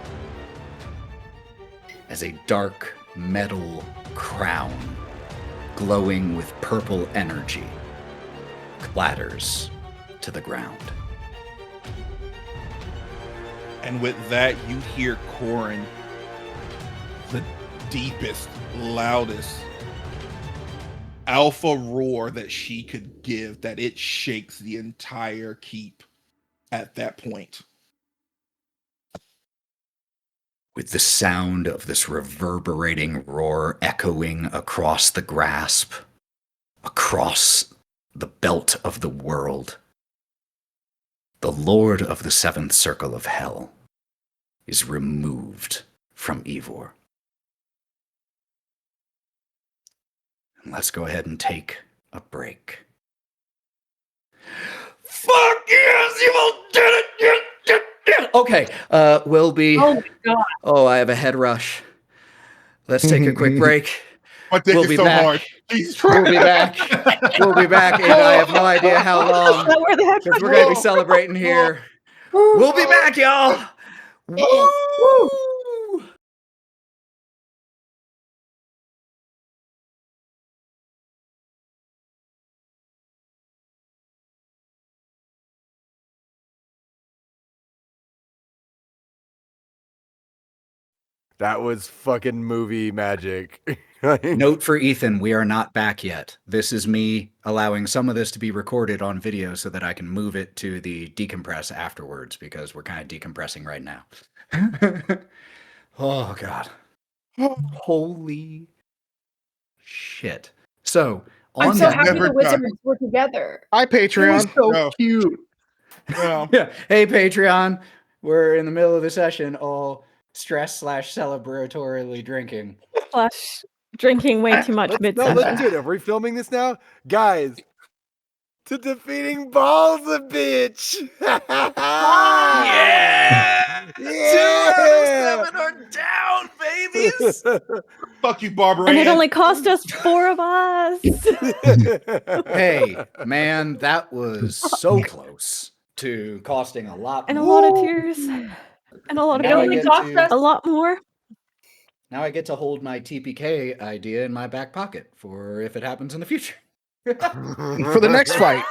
as a dark metal crown glowing with purple energy clatters to the ground. And with that, you hear Korrin, the deepest, loudest alpha roar that she could give, that it shakes the entire keep at that point. With the sound of this reverberating roar echoing across the grasp, across the belt of the world, the Lord of the Seventh Circle of Hell is removed from Ivor. And let's go ahead and take a break. Fuck yes, you all did it! Okay, we'll be... Oh my god. Oh, I have a head rush. Let's take a quick break. My dick We'll is be so back. hard. Jesus We'll be Christ. back. We'll be back, and I have no idea how long, Is that where the heck because we're going to be celebrating here. We'll be back, y'all. Woo! That was fucking movie magic. Note for Ethan, we are not back yet. This is me allowing some of this to be recorded on video so that I can move it to the decompress afterwards, because we're kind of decompressing right now. Oh, God. Holy shit. So, I'm on so that happy never the wizards were together. Hi, Patreon. so No. cute. No. Yeah. Hey, Patreon. We're in the middle of the session, all stress/celebratorily drinking. Slash drinking way too much Let's mid-session. do it. Are we filming this now? Guys, to defeating balls a bitch. Yeah! Yeah! 2 out of 7 are down, babies! Fuck you, Barbara And it Ann. only cost us 4 of us. Hey, man, that was so close to costing a lot And a more. lot of tears. And a lot And of It now I only get cost to- us a lot more. Now I get to hold my TPK idea in my back pocket for if it happens in the future. For the next fight.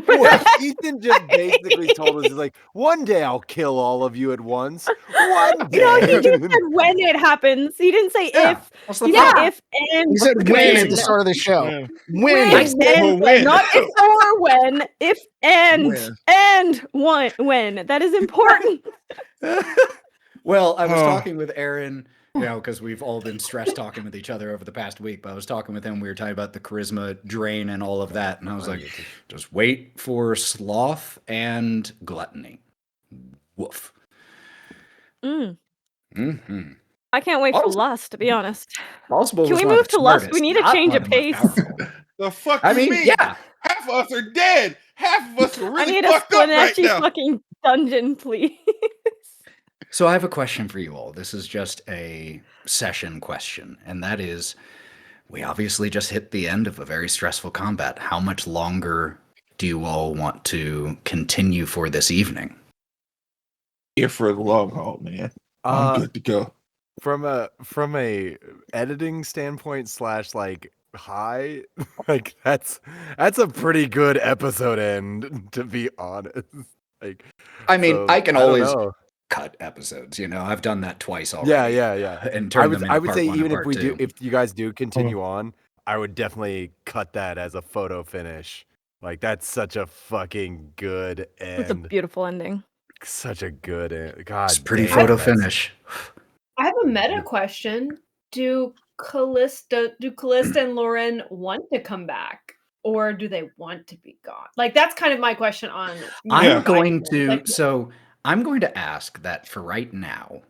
What Ethan just basically told us is like, one day I'll kill all of you at once. One day. No, he just said when it happens. He didn't say Yeah. if. What's the He fuck? said if and He said Look at win me. at the start of the show. Yeah. Win. I said when. not if or when. If and When. and when. That is important. Well, I was Oh. talking with Aaron, because we've all been stress talking with each other over the past week, but I was talking with him. We were talking about the charisma drain and all of that. And I was like, just wait for sloth and gluttony. Woof. Mm-hmm. I can't wait for Also- lust, to be honest. Possible Can was we one of move the to lust? smartest, We need a not change one of the most pace. powerful. The fuck I you mean, mean? yeah. Half of us are dead. Half of us are I really need a fucked up right Splinechy now. fucking dungeon, please. So I have a question for you all. This is just a session question, and that is, we obviously just hit the end of a very stressful combat. How much longer do you all want to continue for this evening? Here for the long haul, man. I'm good to go. From a editing standpoint slash like high, like that's a pretty good episode end, to be honest. Like, I mean, so, I can don't always know. cut episodes. I've done that twice already. Yeah. And turn them into I would part say one even and if part we two. do, if you guys do continue on, I would definitely cut that as a photo finish. Like that's such a fucking good It's a end. beautiful ending. Such a good end. God, It's pretty damn, photo that's- finish. I have a meta question. Do Kalista and Lorwryn want to come back? Or do they want to be gone? Like that's kind of my question on I'm going to like, I'm going to ask that for right now,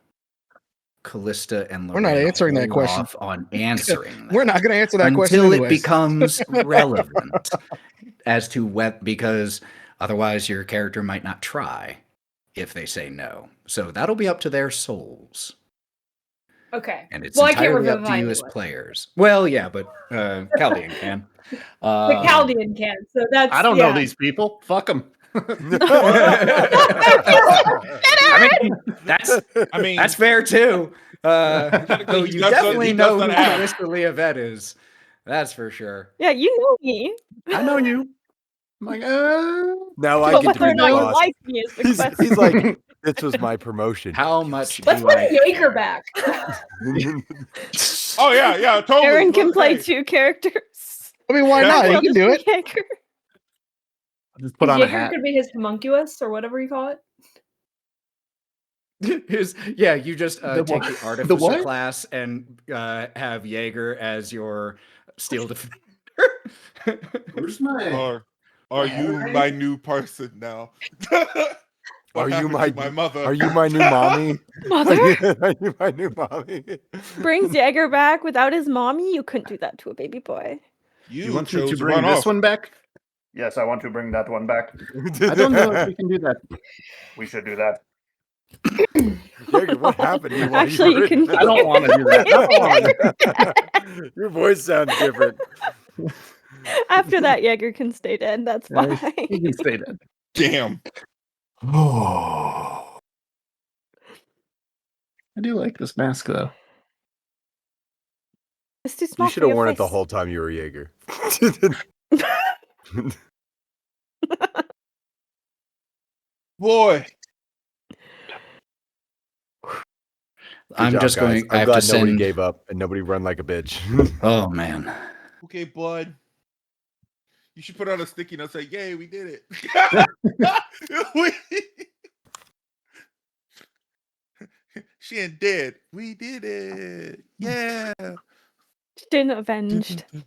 Kalista and Lorwryn We're not answering that hold question. off on answering We're not going to answer that question until it anyways. becomes relevant as to what, because otherwise your character might not try. if they say no. So that'll be up to their souls. Okay. And it's Well, I can't entirely up to revivify you as anyone. players. Well, yeah, but Chaldean can. The Chaldean can. So that's. I don't know these people. Fuck them. I mean, that's fair too. Though you definitely know who Kalista Leavet is. That's for sure. Yeah, you know me. I know you. I'm like, now I But get to whether be or not you boss. like me is the question. He's like, this was my promotion. How much Let's do put I? Jaeger back. Oh yeah, totally. Aaron can play Hey, 2 characters. I mean, why not? You can do it. Jaeger. just put on a Jaeger hat. could be his homunculus or whatever you call it. You just take the artificer what? class and have Jaeger as your steel defender. Where's my? Are you my new person now? Are you happened to my mother? Are you my new mommy? Mother? Are you my new mommy? Brings Jaeger back without his mommy? You couldn't do that to a baby boy. You want me chose to to bring run this off. one back? Yes, I want to bring that one back. I don't know if we can do that. We should do that. Jaeger, what happened? To you while Actually, you were can. I don't want to do that. I don't wanna- Your voice sounds different. After that, Jaeger can stay dead. That's fine. He can stay dead. Damn. Oh. I do like this mask though. It's too small. You should have worn it the whole time you were Jaeger. Boy. I'm job, just guys. going. I I'm have glad to nobody send. gave up and nobody run like a bitch. Oh man. Okay, bud. You should put on a sticky note say, "Yay, we did it." Shin dead. We did it. Yeah. Shin avenged. We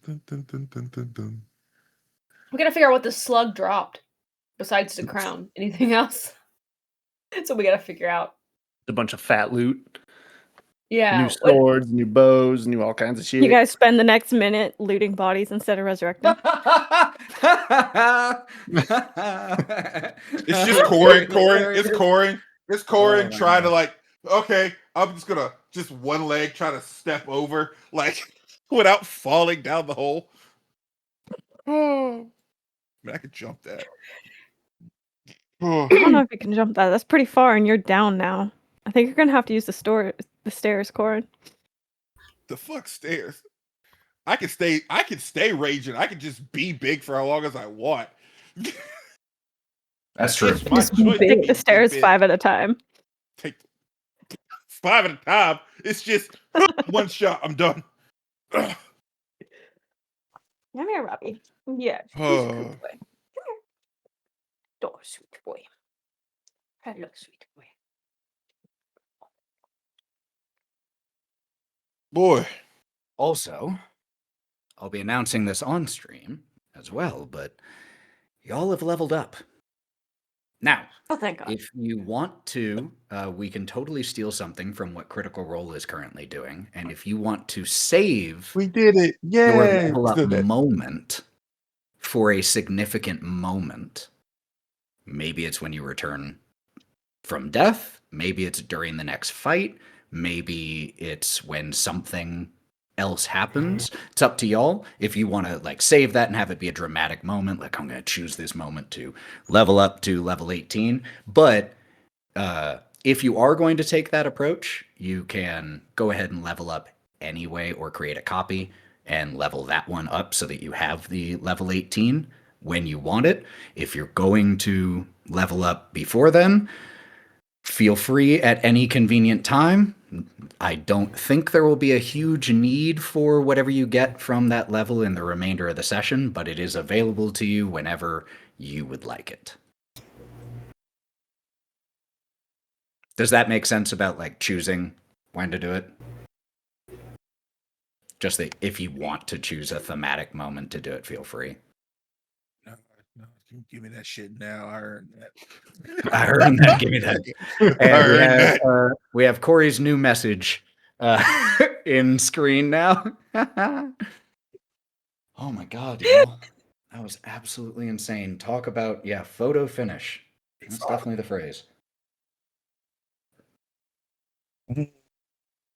gotta figure out what the slug dropped besides the crown. Anything else? So we gotta figure out. A bunch of fat loot. Yeah. New swords, new bows, new all kinds of shit. You guys spend the next minute looting bodies instead of resurrecting. It's just Korrin. It's Korrin trying to like, okay, I'm just gonna just one leg try to step over, like without falling down the hole. Oh, I could jump that. I don't know if you can jump that. That's pretty far, and you're down now. I think you're gonna have to use the stairs, Korrin. The fuck stairs? I can stay raging. I can just be big for how long as I want. That's true. It's my Just choice to take be the stairs big. 5 at a time. Take 5 at a time. It's just one shot. I'm done. Ugh. Come here, Robbie. Yeah. Oh. Good boy. Come here. Oh, sweet boy. Hello, sweet boy. Boy. Also, I'll be announcing this on stream as well, but y'all have leveled up. Now, Oh, thank God. if you want to, we can totally steal something from what Critical Role is currently doing. And if you want to save We did it. your Yay. level up Let's do that. moment for a significant moment, maybe it's when you return from death, maybe it's during the next fight, maybe it's when something else happens. It's up to y'all. If you want to like save that and have it be a dramatic moment, like I'm going to choose this moment to level up to level 18. But if you are going to take that approach, you can go ahead and level up anyway or create a copy and level that one up so that you have the level 18 when you want it. If you're going to level up before then, feel free at any convenient time. I don't think there will be a huge need for whatever you get from that level in the remainder of the session, but it is available to you whenever you would like it. Does that make sense about like choosing when to do it? Just that if you want to choose a thematic moment to do it, feel free. No, give me that shit now. I earned that. I earned that. Give me that. And we have Cory's new message in screen now. Oh my God, y'all. That was absolutely insane. Talk about, photo finish. That's definitely the phrase.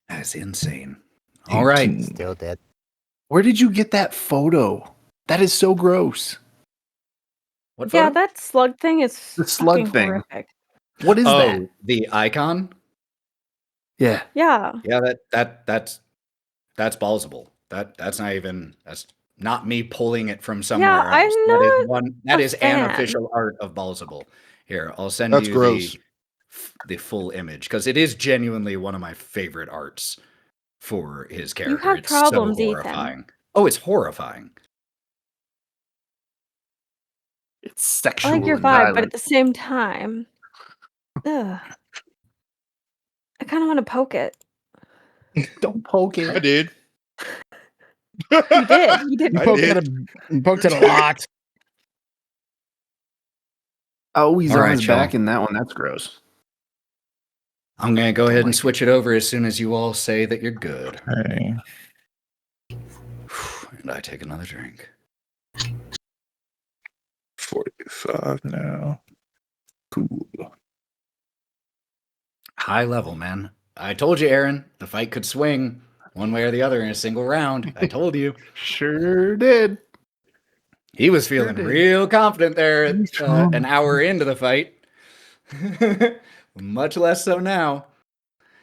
That's insane. All right. Still dead. Where did you get that photo? That is so gross. What Yeah, photo? that slug thing is The slug fucking thing. horrific. What is that? The icon? Yeah. Yeah. Yeah, that's ballsable. That's not me pulling it from somewhere Yeah, I'm else. That is not that a is an fan. official art of ballsable. Here, I'll send That's you gross. the full image because it is genuinely one of my favorite arts for his character. have It's problems, so Ethan. horrifying. Oh, it's horrifying. It's I sexual like your and vibe, but violent. at the same time, ugh. I kind of want to poke it. Don't poke I it. did. You did. You did. You I poked, did. you poked it a lot. Oh, he's All on right, his y'all. back in that one. That's gross. I'm gonna go ahead and like switch it over as soon as you all say that you're good. Hey. And I take another drink. 45 now. Cool. High level, man. I told you, Aaron, the fight could swing one way or the other in a single round. I told you. Sure did. He was feeling did. real confident there He's an hour into the fight. Much less so now.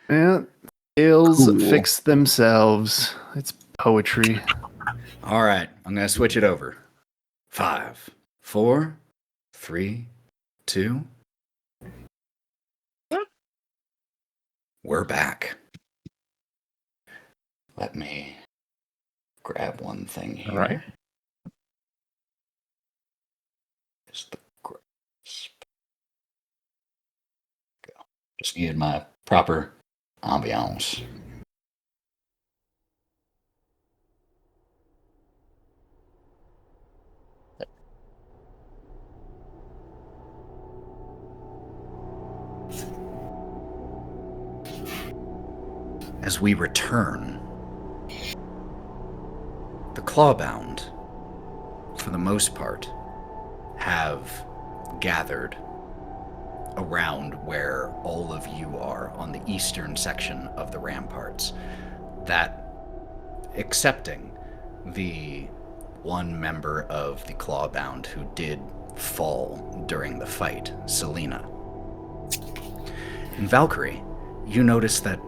Yeah. Ills Cool. fix themselves. It's poetry. All right, I'm going to switch it over. 5, 4, 3, 2. We're back. Let me grab one thing here. All right. Is the grasp. Go. Just needed my proper ambiance. As we return, the Clawbound, for the most part, have gathered around where all of you are on the eastern section of the ramparts. That, excepting the one member of the Clawbound who did fall during the fight, Selena. In Valkerie, you notice that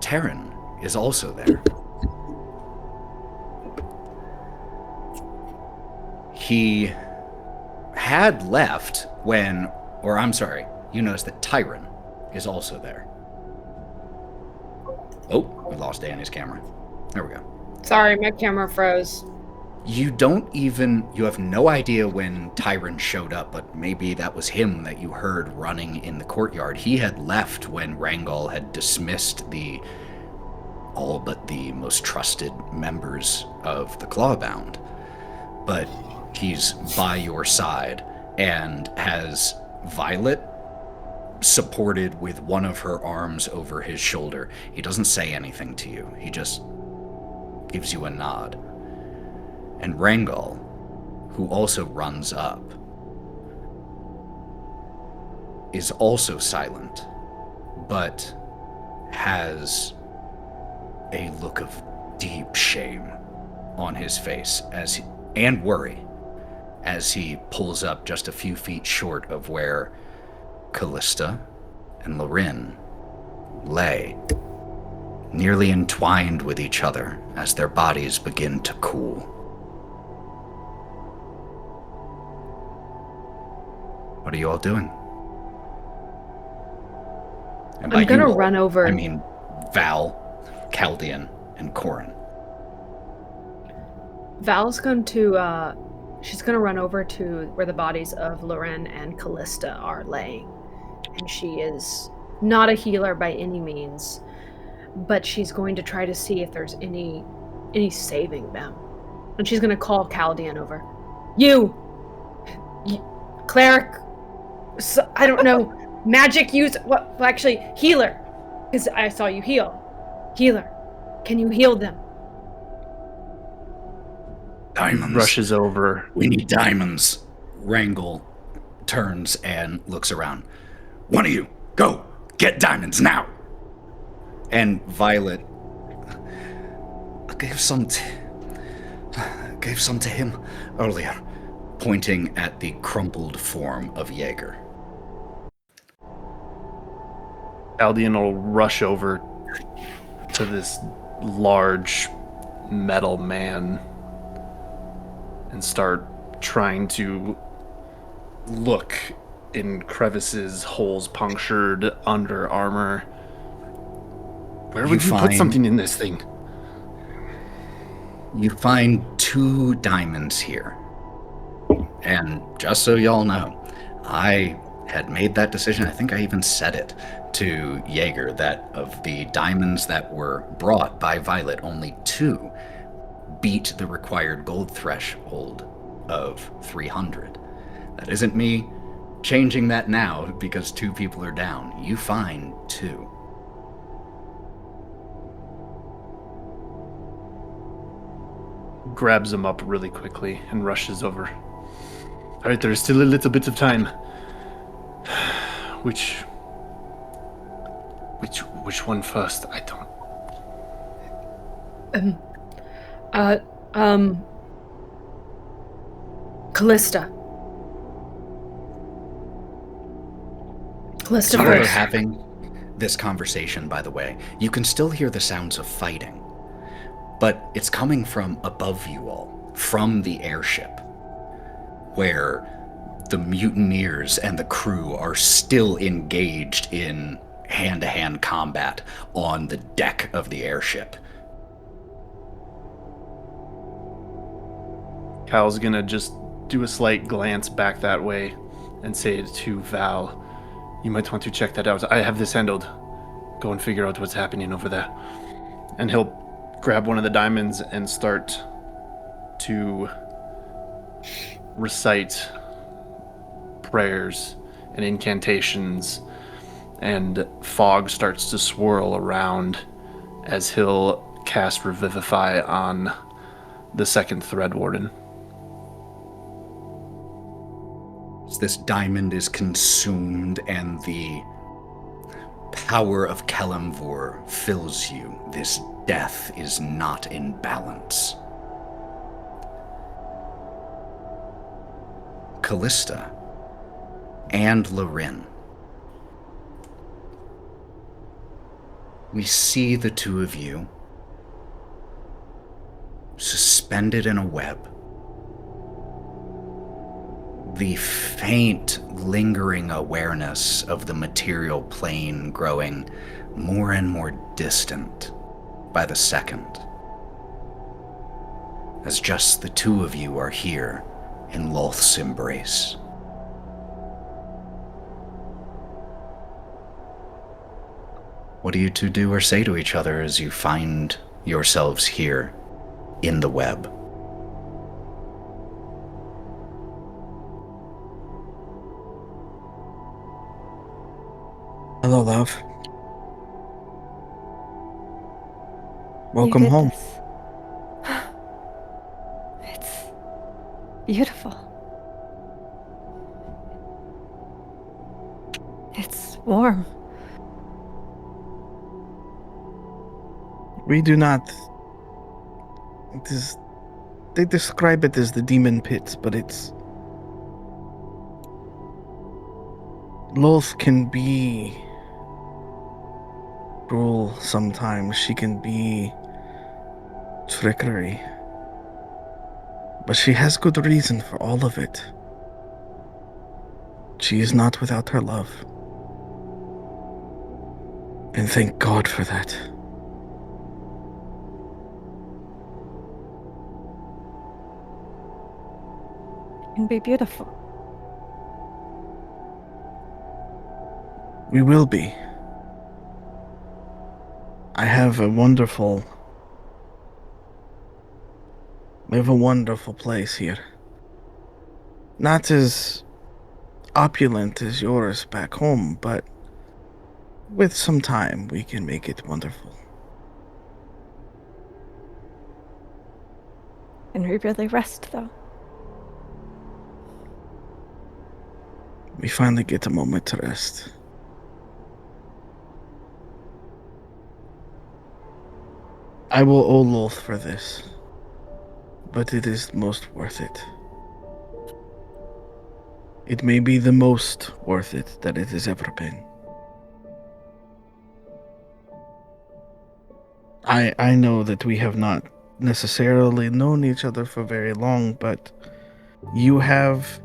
Terran is also there. He had left when, or I'm sorry, you notice that Tyron is also there. Oh, we lost Danny's camera. There we go. Sorry, my camera froze. You have no idea when Tyron showed up, but maybe that was him that you heard running in the courtyard. He had left when Rangal had dismissed all but the most trusted members of the Clawbound. But he's by your side and has Violet supported with one of her arms over his shoulder. He doesn't say anything to you. He just gives you a nod. And Rangal, who also runs up, is also silent, but has a look of deep shame on his face and worry as he pulls up just a few feet short of where Kalista and Lorwryn lay, nearly entwined with each other as their bodies begin to cool. What are you all doing? And by I'm gonna you all, run over. I mean Val, Chaldean, and Korrin. Val's going to, she's going to run over to where the bodies of Lorwryn and Kalista are laying. And she is not a healer by any means, but she's going to try to see if there's any saving them. And she's going to call Chaldean over. You cleric, I don't know, magic use, what, well, actually, healer, because I saw you heal. Healer, can you heal them? Diamonds. Rushes over. We need diamonds. Rangal turns and looks around. One of you, go! Get diamonds now! And Violet gave some to him earlier, pointing at the crumpled form of Jaeger. Kaldian will rush over to this large metal man and start trying to look in crevices, holes punctured, under armor. Where would you put something in this thing? You find 2 diamonds here. And just so y'all know, I had made that decision. I think I even said it to Jaeger that of the diamonds that were brought by Violet, only 2 beat the required gold threshold of 300. That isn't me changing that now because 2 people are down. You find 2. Grabs him up really quickly and rushes over. All right, there's still a little bit of time. Which one first? I don't. Kalista. Kalista You're first. having this conversation, by the way. You can still hear the sounds of fighting, but it's coming from above you all, from the airship, where the mutineers and the crew are still engaged in hand-to-hand combat on the deck of the airship. Cal's gonna just do a slight glance back that way and say to Val, you might want to check that out. I have this handled. Go and figure out what's happening over there. And he'll grab one of the diamonds and start to recite prayers and incantations, and fog starts to swirl around as he'll cast Revivify on the second Thread Warden. This diamond is consumed and the power of Kelemvor fills you. This death is not in balance. Kalista and Lorwryn. We see the 2 of you suspended in a web. The faint, lingering awareness of the material plane growing more and more distant by the second, as just the 2 of you are here in Lolth's embrace. What do you 2 do or say to each other as you find yourselves here in the web? Hello, love. Welcome home. It's beautiful. It's warm. We do not. They describe it as the demon pits, but it's. Lolth can be cruel sometimes. She can be trickery. But she has good reason for all of it. She is not without her love. And thank God for that. Can be beautiful. We will be. I have a wonderful place here. Not as opulent as yours back home, but with some time we can make it wonderful. And we really rest, though. We finally get a moment to rest. I will owe Loth for this, but it is most worth it. It may be the most worth it that it has ever been. I know that we have not necessarily known each other for very long, but you have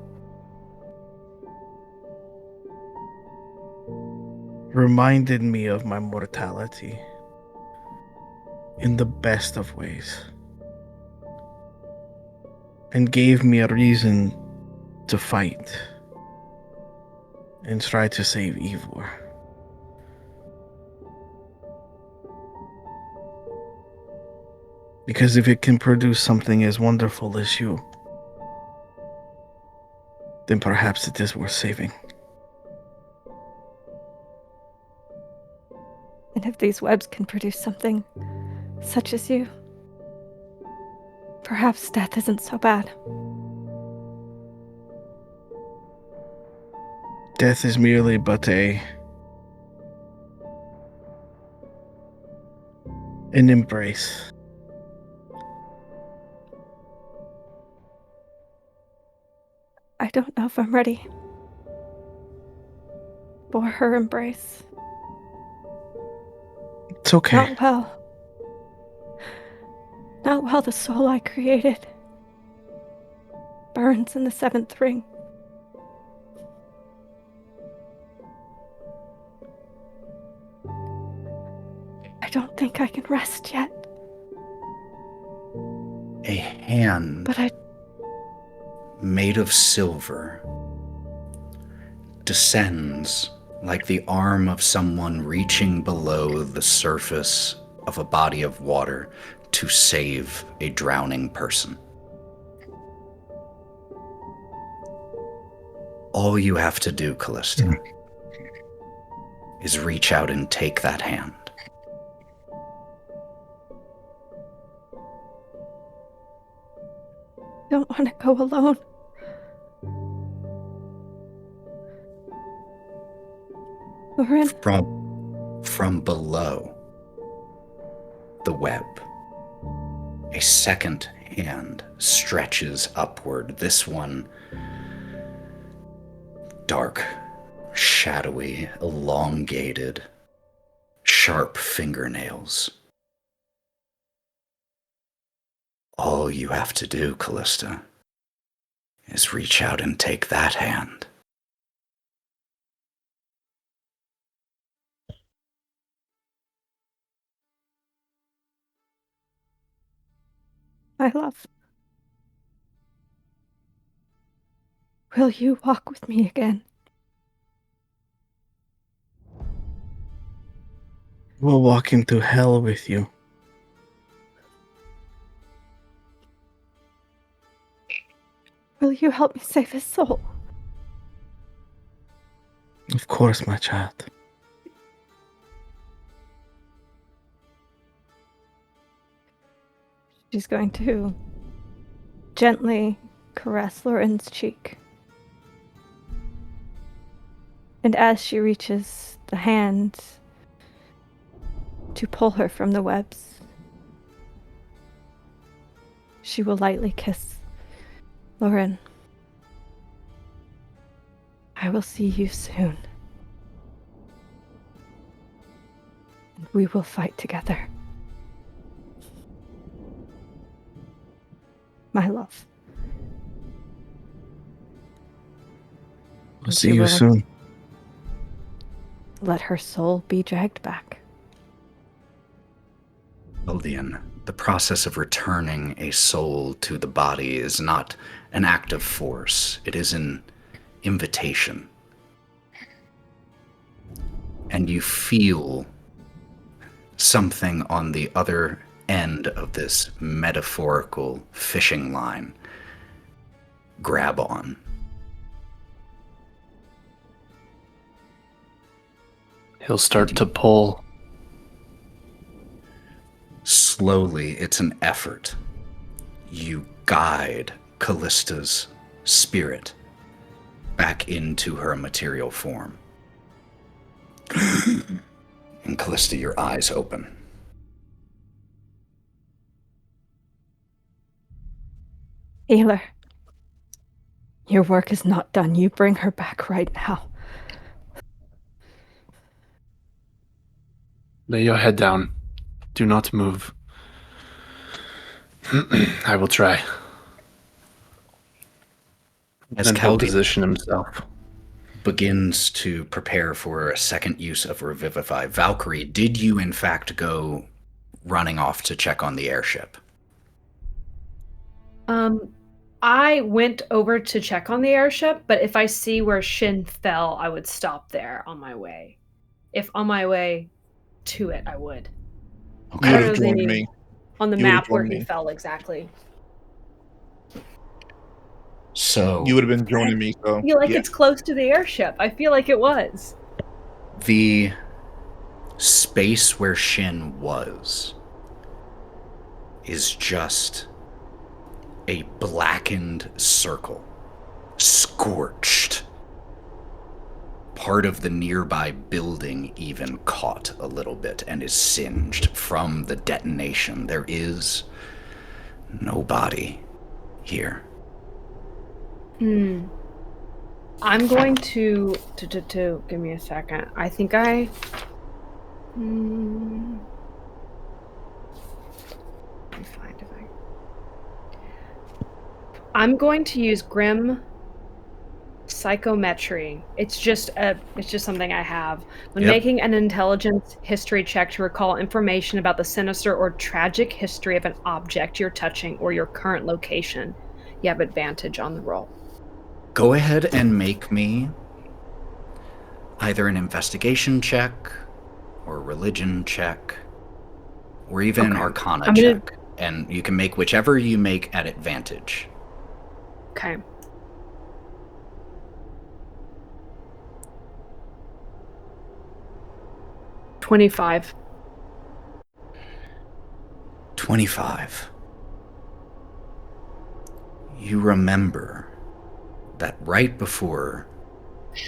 reminded me of my mortality in the best of ways, and gave me a reason to fight and try to save Ivor. Because if it can produce something as wonderful as you, then perhaps it is worth saving. And if these webs can produce something such as you, perhaps death isn't so bad. Death is merely but an embrace. I don't know if I'm ready for her embrace. It's okay. Not well. Not while the soul I created burns in the seventh ring. I don't think I can rest yet. A hand But made of silver descends like the arm of someone reaching below the surface of a body of water to save a drowning person. All you have to do, Kalista, is reach out and take that hand. I don't want to go alone. Lorwryn. From below the web, a second hand stretches upward, this one dark, shadowy, elongated, sharp fingernails. All you have to do, Kalista, is reach out and take that hand. My love. Will you walk with me again? We'll walk into hell with you. Will you help me save his soul? Of course, my child. She's going to gently caress Lorwryn's cheek. And as she reaches the hand to pull her from the webs, she will lightly kiss Lorwryn. I will see you soon. And we will fight together. My love. I'll see you soon. Let her soul be dragged back. Eldian, the process of returning a soul to the body is not an act of force. It is an invitation. And you feel something on the other end of this metaphorical fishing line grab on. He'll start to pull. Slowly, it's an effort. You guide Kalista's spirit back into her material form. And, Kalista, your eyes open. Healer, your work is not done. You bring her back right now. Lay your head down. Do not move. I will try. As And he'll Kaldi position himself. begins to prepare for a second use of Revivify, Valkerie, did you in fact go running off to check on the airship? I went over to check on the airship, but if I see where Shin fell, I would stop there on my way. If on my way to it, I would. You would have joined me. On the You would've map where joined he me. fell exactly. So You would have been joining me, so I feel like yeah. it's close to the airship. I feel like it was. the space where Shin was is just a blackened circle, scorched. Part of the nearby building even caught a little bit and is singed from the detonation. There is no body here. I'm going to give me a second. I think I. Let me find if I'm going to use Grim Psychometry. It's just something I have. When making an intelligence history check to recall information about the sinister or tragic history of an object you're touching or your current location, you have advantage on the roll. Go ahead and make me either an investigation check or a religion check or even an arcana check. And you can make whichever you make at advantage. Okay. $25. 25. You remember that right before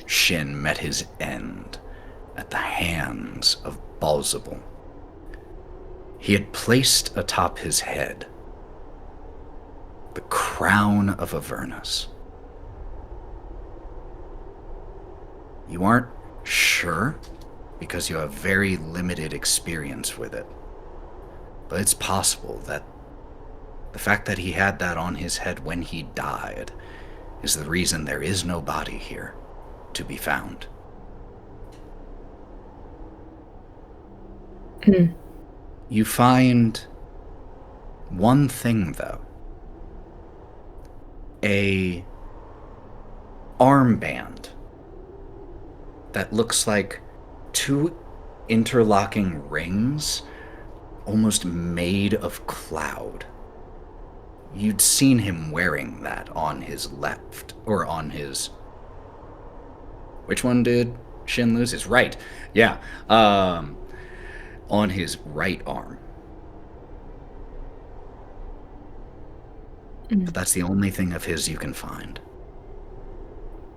Shin met his end at the hands of Balzabul, he had placed atop his head the crown of Avernus. You aren't sure because you have very limited experience with it, but it's possible that the fact that he had that on his head when he died is the reason there is no body here to be found. You find one thing, though. A armband that looks like two interlocking rings, almost made of cloud. You'd seen him wearing that on his left, or on his... Which one did Shin lose? His right. Yeah. On his right arm. But that's the only thing of his you can find.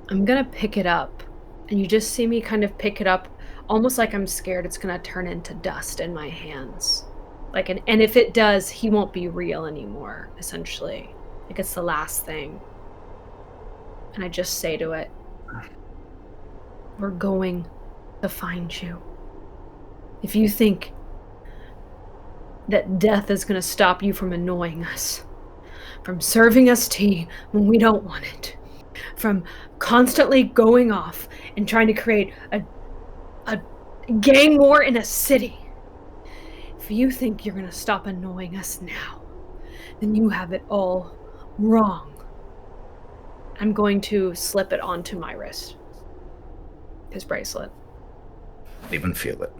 I'm gonna pick it up, and you just see me kind of pick it up, almost like I'm scared it's gonna turn into dust in my hands. And if it does, he won't be real anymore, essentially. Like, it's the last thing. And I just say to it, we're going to find you. If you think that death is gonna stop you from annoying us, from serving us tea when we don't want it, from constantly going off and trying to create a gang war in a city, if you think you're going to stop annoying us now, then you have it all wrong. I'm going to slip it onto my wrist. His bracelet. Even feel it.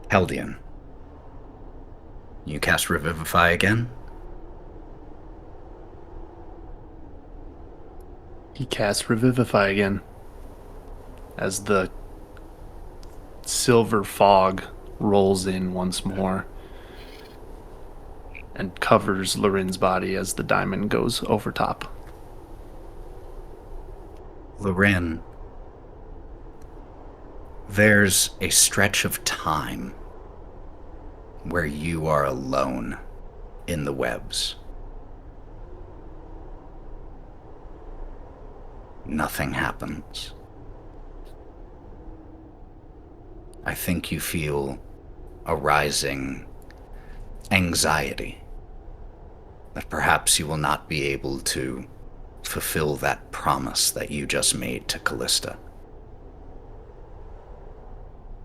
Heldian. You cast Revivify again? He casts Revivify again. As the silver fog rolls in once more and covers Lorwryn's body as the diamond goes over top. Lorwryn, there's a stretch of time where you are alone in the webs. Nothing happens. I think you feel a rising anxiety that perhaps you will not be able to fulfill that promise that you just made to Kalista.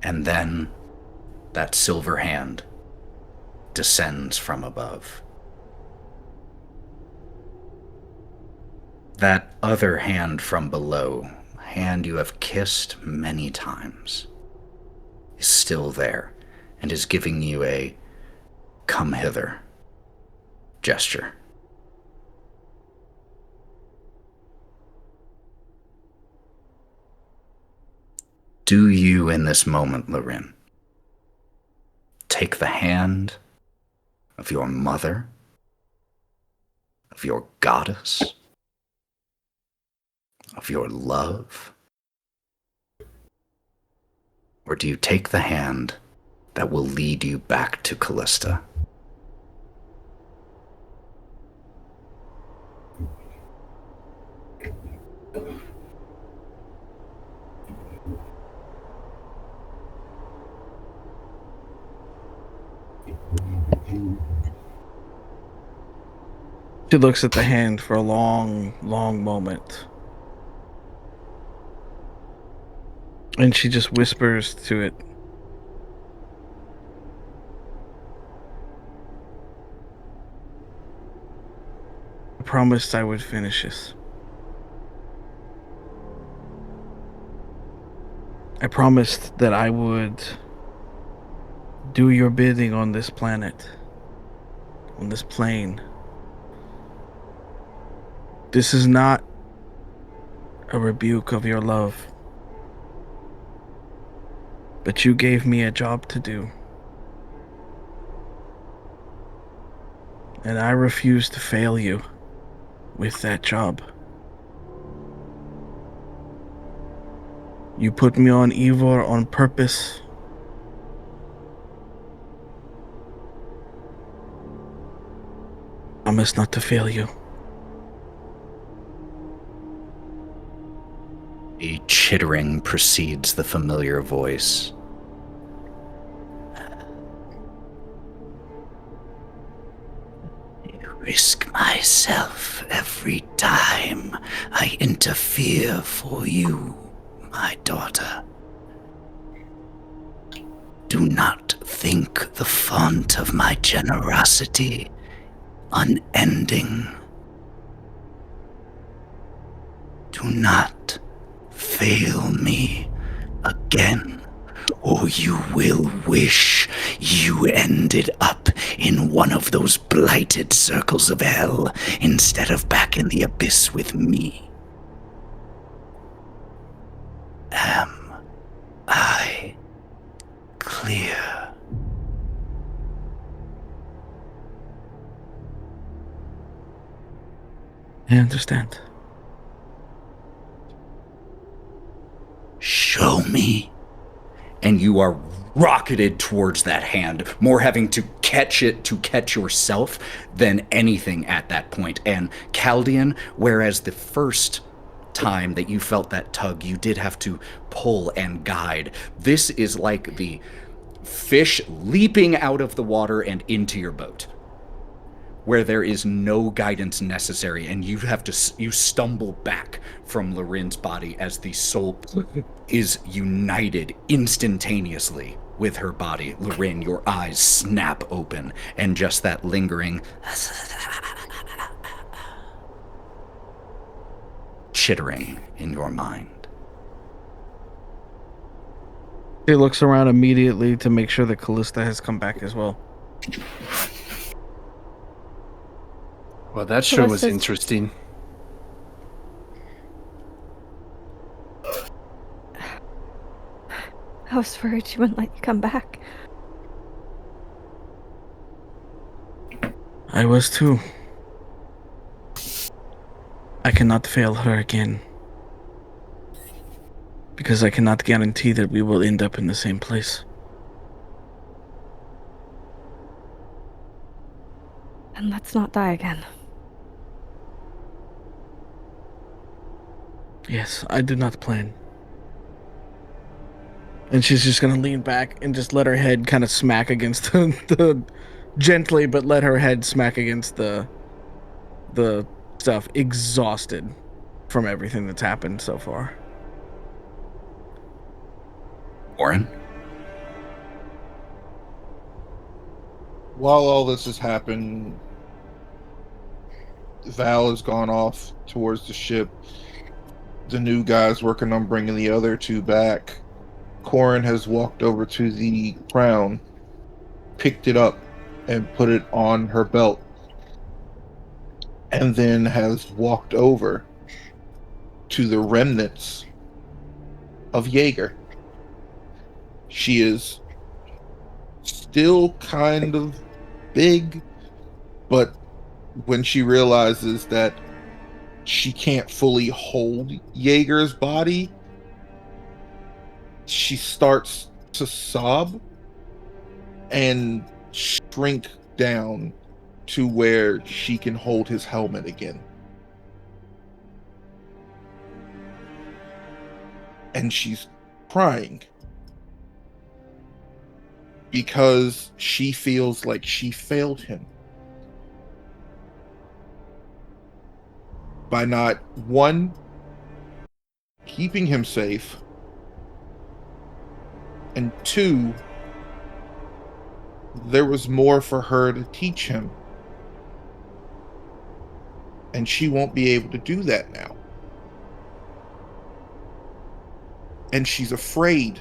And then that silver hand descends from above. That other hand from below, a hand you have kissed many times, is still there and is giving you a come hither gesture. Do you in this moment, Lorwryn, take the hand of your mother, of your goddess, of your love? Or do you take the hand that will lead you back to Kalista? She looks at the hand for a long, long moment. And she just whispers to it. I promised I would finish this. I promised that I would do your bidding on this planet, on this plane. This is not a rebuke of your love, but you gave me a job to do, and I refuse to fail you with that job. You put me on Ivor on purpose. I promise not to fail you. A chittering precedes the familiar voice. I risk myself every time I interfere for you, my daughter. Do not think the font of my generosity unending. Do not fail me again, or you will wish you ended up in one of those blighted circles of hell instead of back in the abyss with me. Am I clear? I understand. Show me. And you are rocketed towards that hand, more having to catch it to catch yourself than anything at that point. And Chaldean, whereas the first time that you felt that tug, you did have to pull and guide. This is like the fish leaping out of the water and into your boat, where there is no guidance necessary, and you stumble back from Lorwryn's body as the soul is united instantaneously with her body. Lorwryn, your eyes snap open, and just that lingering chittering in your mind. She looks around immediately to make sure that Kalista has come back as well. Well, that sure was interesting. I was worried she wouldn't let you come back. I was too. I cannot fail her again. Because I cannot guarantee that we will end up in the same place. And let's not die again. Yes, I did not plan. And she's just gonna lean back and just let her head kind of smack against the gently, but let her head smack against the stuff, exhausted from everything that's happened so far. Korrin? While all this has happened, Val has gone off towards the ship. The new guy's working on bringing the other two back. Korrin has walked over to the crown, picked it up, and put it on her belt, and then has walked over to the remnants of Jaeger. She is still kind of big, but when she realizes that she can't fully hold Jaeger's body, she starts to sob and shrink down to where she can hold his helmet again. And she's crying because she feels like she failed him by not, one, keeping him safe, and two, there was more for her to teach him. And she won't be able to do that now. And she's afraid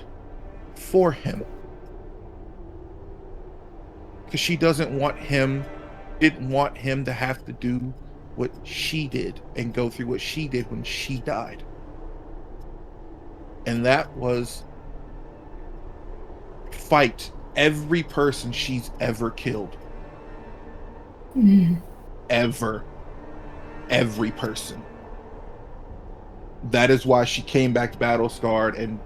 for him. Because she didn't want him to have to do what she did and go through what she did when she died. And that was fight every person she's ever killed. Ever. Every person. That is why she came back battle scarred and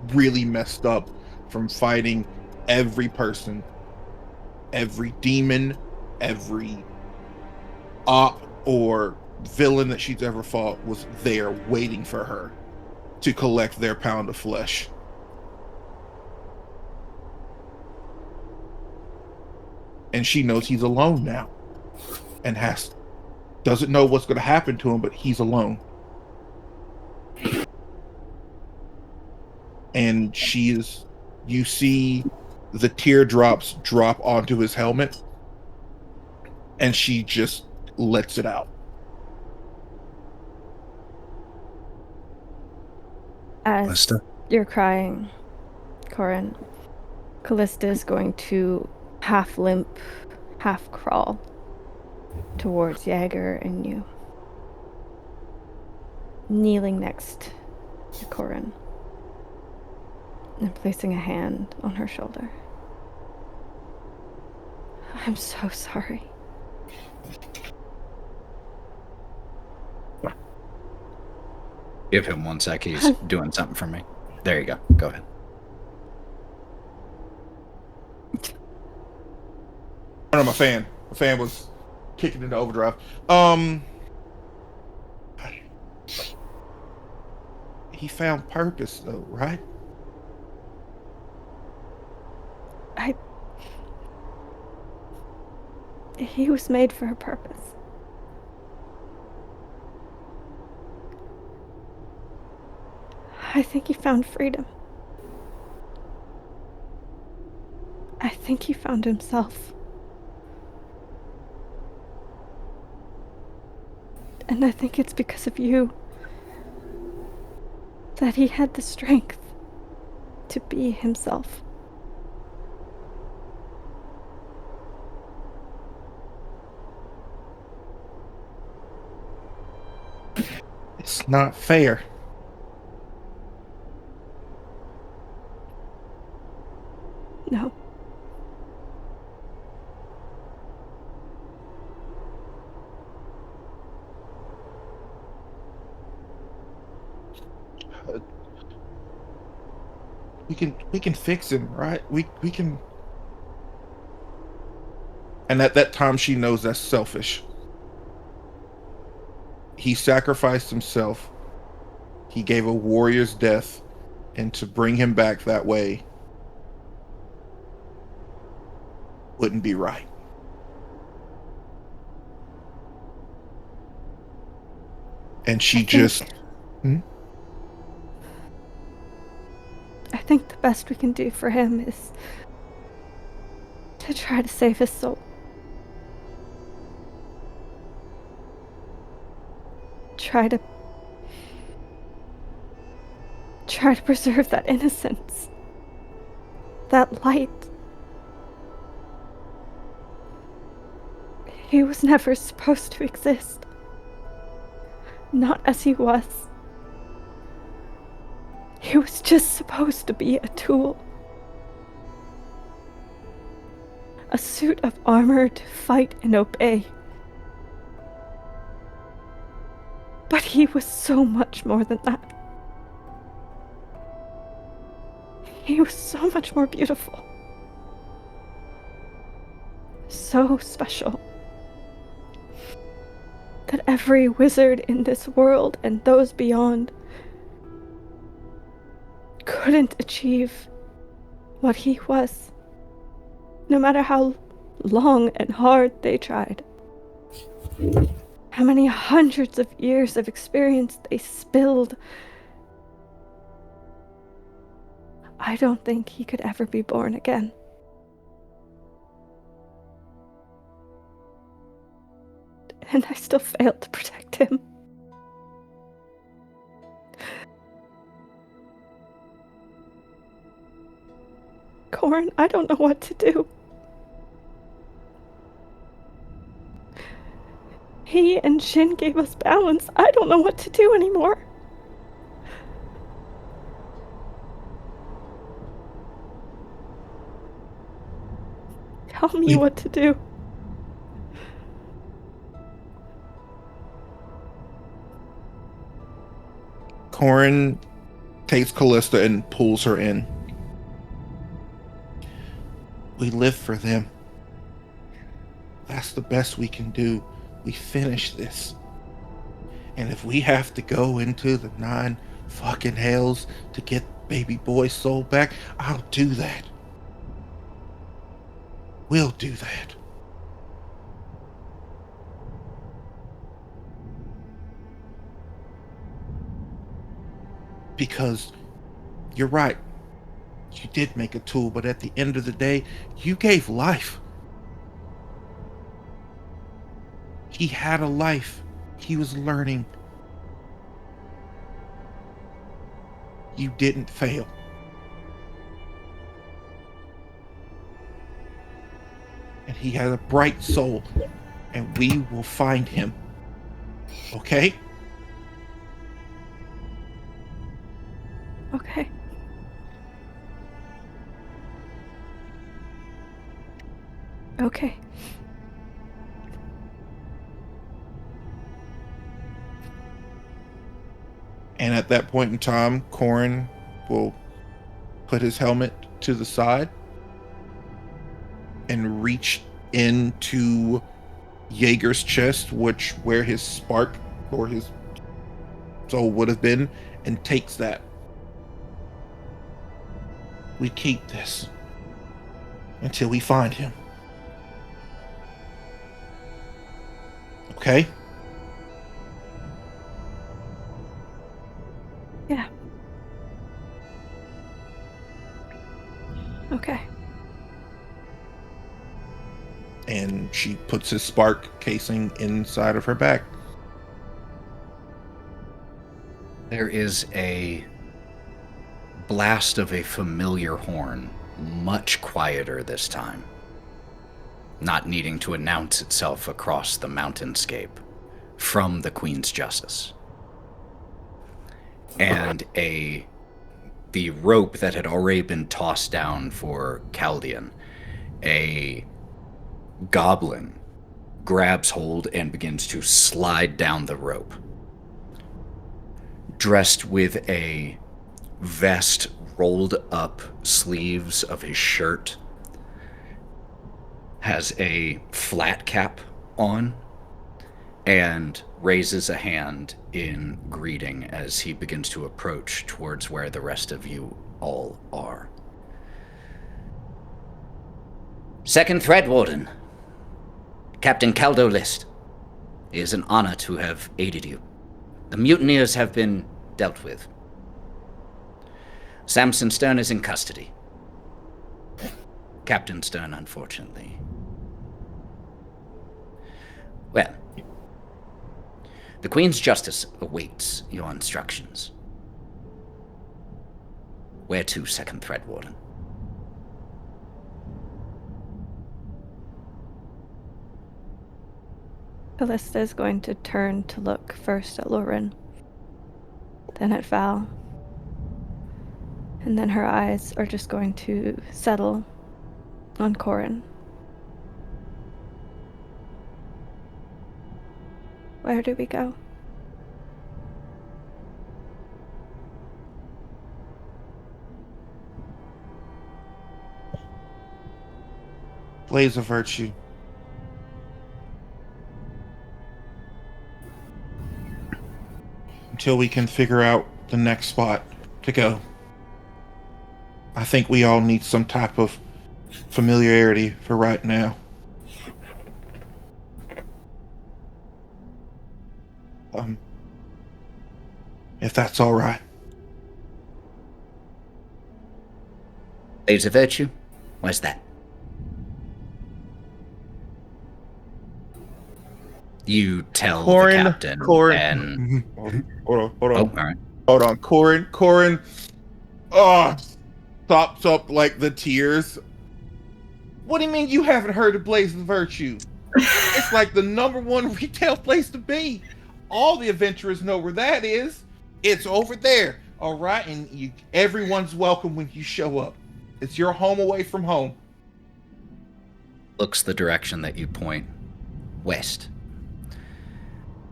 really messed up from fighting every person, every demon, every op or villain that she's ever fought was there waiting for her to collect their pound of flesh. And she knows he's alone now and doesn't know what's going to happen to him, but he's alone. And you see the teardrops drop onto his helmet, and she just lets it out. As Kalista? you're crying, Korrin, Kalista is going to half limp, half crawl towards Jaeger and you, kneeling next to Korrin and placing a hand on her shoulder. I'm so sorry. Give him 1 sec. He's doing something for me. There you go. Go ahead. Oh no, my fan was kicking into overdrive. He found purpose though, right? He was made for a purpose. I think he found freedom. I think he found himself. And I think it's because of you that he had the strength to be himself. It's not fair. No. We can fix him, right? We can. And at that time, she knows that's selfish. He sacrificed himself. He gave a warrior's death, and to bring him back that way wouldn't be right. And she I think the best we can do for him is to try to save his soul. Try to preserve that innocence, that light. He was never supposed to exist. Not as he was. He was just supposed to be a tool. A suit of armor to fight and obey. But he was so much more than that. He was so much more beautiful. So special. That every wizard in this world and those beyond couldn't achieve what he was, no matter how long and hard they tried. How many hundreds of years of experience they spilled. I don't think he could ever be born again. And I still failed to protect him. Korrin, I don't know what to do. He and Shin gave us balance. I don't know what to do anymore. Tell me what to do. Korrin takes Kalista and pulls her in. We live for them. That's the best we can do. We finish this. And if we have to go into the 9 fucking hells to get baby boy's soul back, I'll do that. We'll do that. Because you're right. You did make a tool, but at the end of the day, you gave life. He had a life. He was learning. You didn't fail. And he has a bright soul, and we will find him. Okay? Okay. Okay. And at that point in time, Korrin will put his helmet to the side and reach into Jaeger's chest, where his spark or his soul would have been, and takes that. We keep this until we find him. Okay? Yeah. Okay. And she puts his spark casing inside of her back. There is a blast of a familiar horn, much quieter this time, not needing to announce itself across the mountainscape, from the Queen's Justice. And the rope that had already been tossed down for Chaldean, a goblin grabs hold and begins to slide down the rope. Dressed with a vest rolled up sleeves of his shirt, has a flat cap on and raises a hand in greeting as he begins to approach towards where the rest of you all are. Second Thread Warden, Captain Caldo List. It is an honor to have aided you. The mutineers have been dealt with. Samson Stern is in custody. Captain Stern, unfortunately. Well, the Queen's Justice awaits your instructions. Where to, Second Thread Warden? Kalista is going to turn to look first at Lorwryn, then at Val, and then her eyes are just going to settle on Korrin. Where do we go? Blaze of Virtue. Until we can figure out the next spot to go. I think we all need some type of familiarity for right now. If that's all right. Blaze of Virtue? Where's that? You tell the captain and... Hold on. Oh, all right. Hold on. Korrin. Oh, stops up like the tears. What do you mean you haven't heard of Blaze of Virtue? It's like the #1 retail place to be. All the adventurers know where that is. It's over there. All right, and everyone's welcome when you show up. It's your home away from home. Looks the direction that you point. West.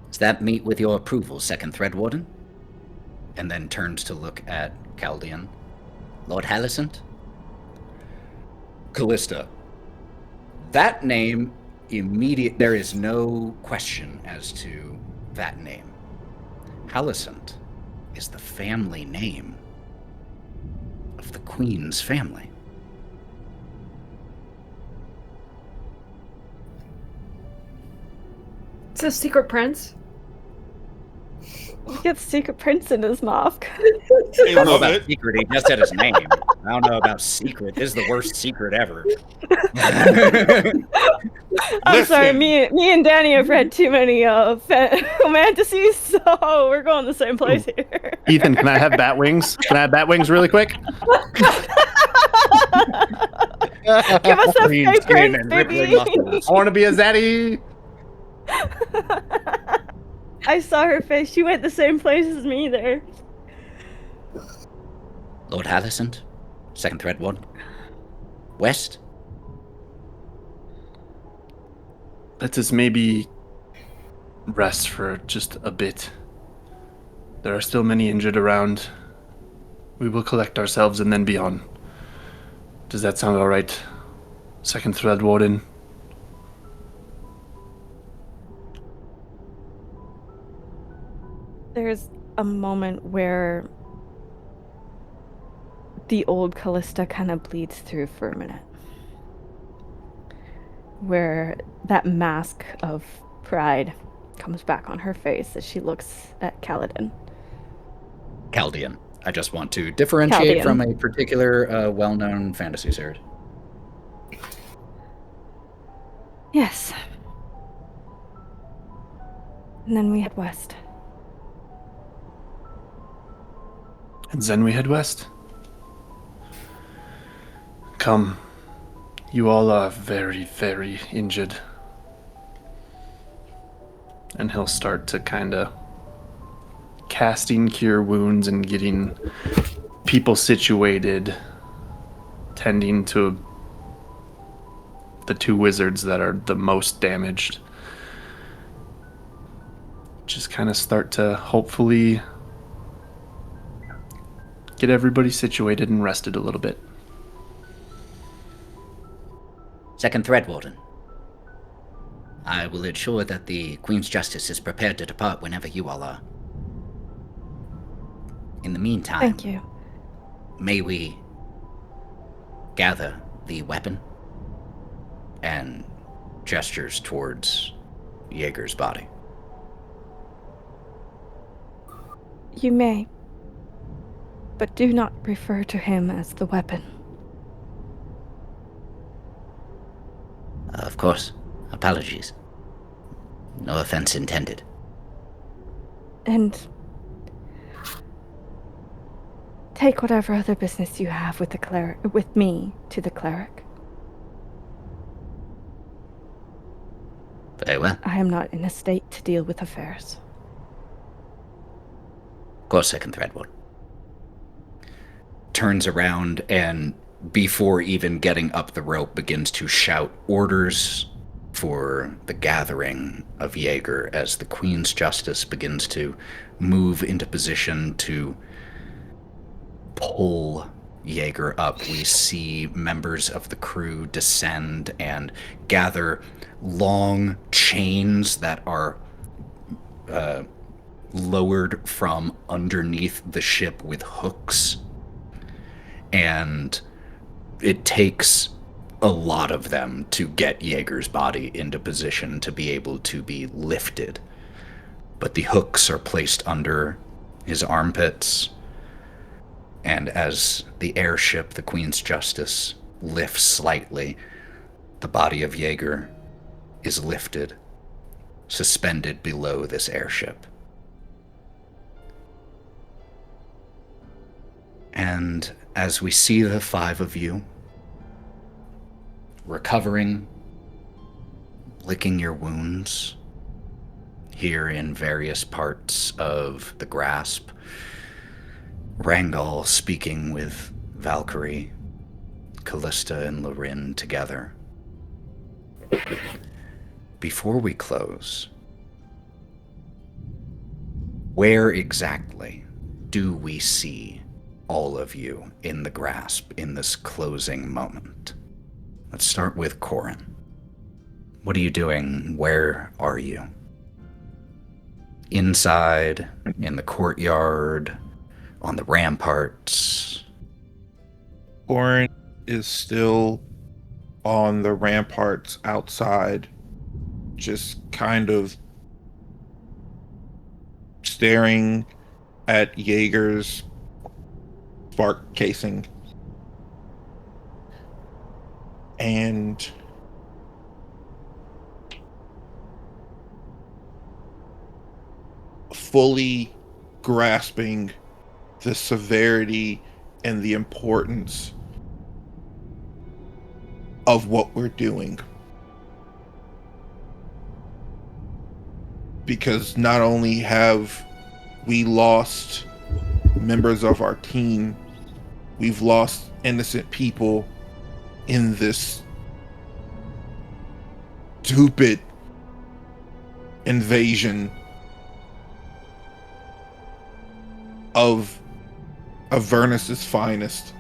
Does that meet with your approval, Second Thread Warden? And then turns to look at Chaldean. Lord Halicent? Kalista. That name, there is no question as to that name. Halicent is the family name of the Queen's family. It's a secret prince. He gets secret prince in his mouth. I don't know about secret, he just said his name. I don't know about secret. This is the worst secret ever. I'm sorry, me and Danny have read too many fantasies, so we're going the same place here. Ethan, can I have bat wings? Can I have bat wings really quick? Give us a fake prince, baby. I want to be a zaddy. I saw her face. She went the same place as me there. Lord Halicent, Second Thread Warden. West? Let us maybe rest for just a bit. There are still many injured around. We will collect ourselves and then be on. Does that sound all right, Second Thread Warden? There's a moment where the old Kalista kind of bleeds through for a minute. Where that mask of pride comes back on her face as she looks at Chaldean. I just want to differentiate from a particular well-known fantasy series. Yes. And then we head west. And then we head west. Come. You all are very, very injured. And he'll start to kind of casting cure wounds and getting people situated, tending to the 2 wizards that are the most damaged. Just kind of start to hopefully get everybody situated and rested a little bit. Second Thread Warden, I will ensure that the Queen's Justice is prepared to depart whenever you all are. In the meantime, Thank you. may we gather the weapon? And gestures towards Jaeger's body. You may, but do not refer to him as the weapon. Of course. Apologies. No offense intended. And take whatever other business you have with the cleric, with me, to the cleric. Very well. I am not in a state to deal with affairs. Of course I can thread one. Turns around and, before even getting up the rope, begins to shout orders for the gathering of Jaeger as the Queen's Justice begins to move into position to pull Jaeger up. We see members of the crew descend and gather long chains that are lowered from underneath the ship with hooks. And it takes a lot of them to get Jaeger's body into position to be able to be lifted. But the hooks are placed under his armpits, and as the airship, the Queen's Justice, lifts slightly, the body of Jaeger is lifted, suspended below this airship. And as we see the five of you recovering, licking your wounds here in various parts of the grasp, Rangal speaking with Valkerie, Kalista, and Lorwryn together. Before we close, where exactly do we see all of you in the grasp in this closing moment? Let's start with Korrin. What are you doing? Where are you? Inside, in the courtyard, on the ramparts? Korrin is still on the ramparts outside, just kind of staring at Jaeger's spark casing. And fully grasping the severity and the importance of what we're doing. Because not only have we lost members of our team, we've lost innocent people in this stupid invasion of Avernus's finest.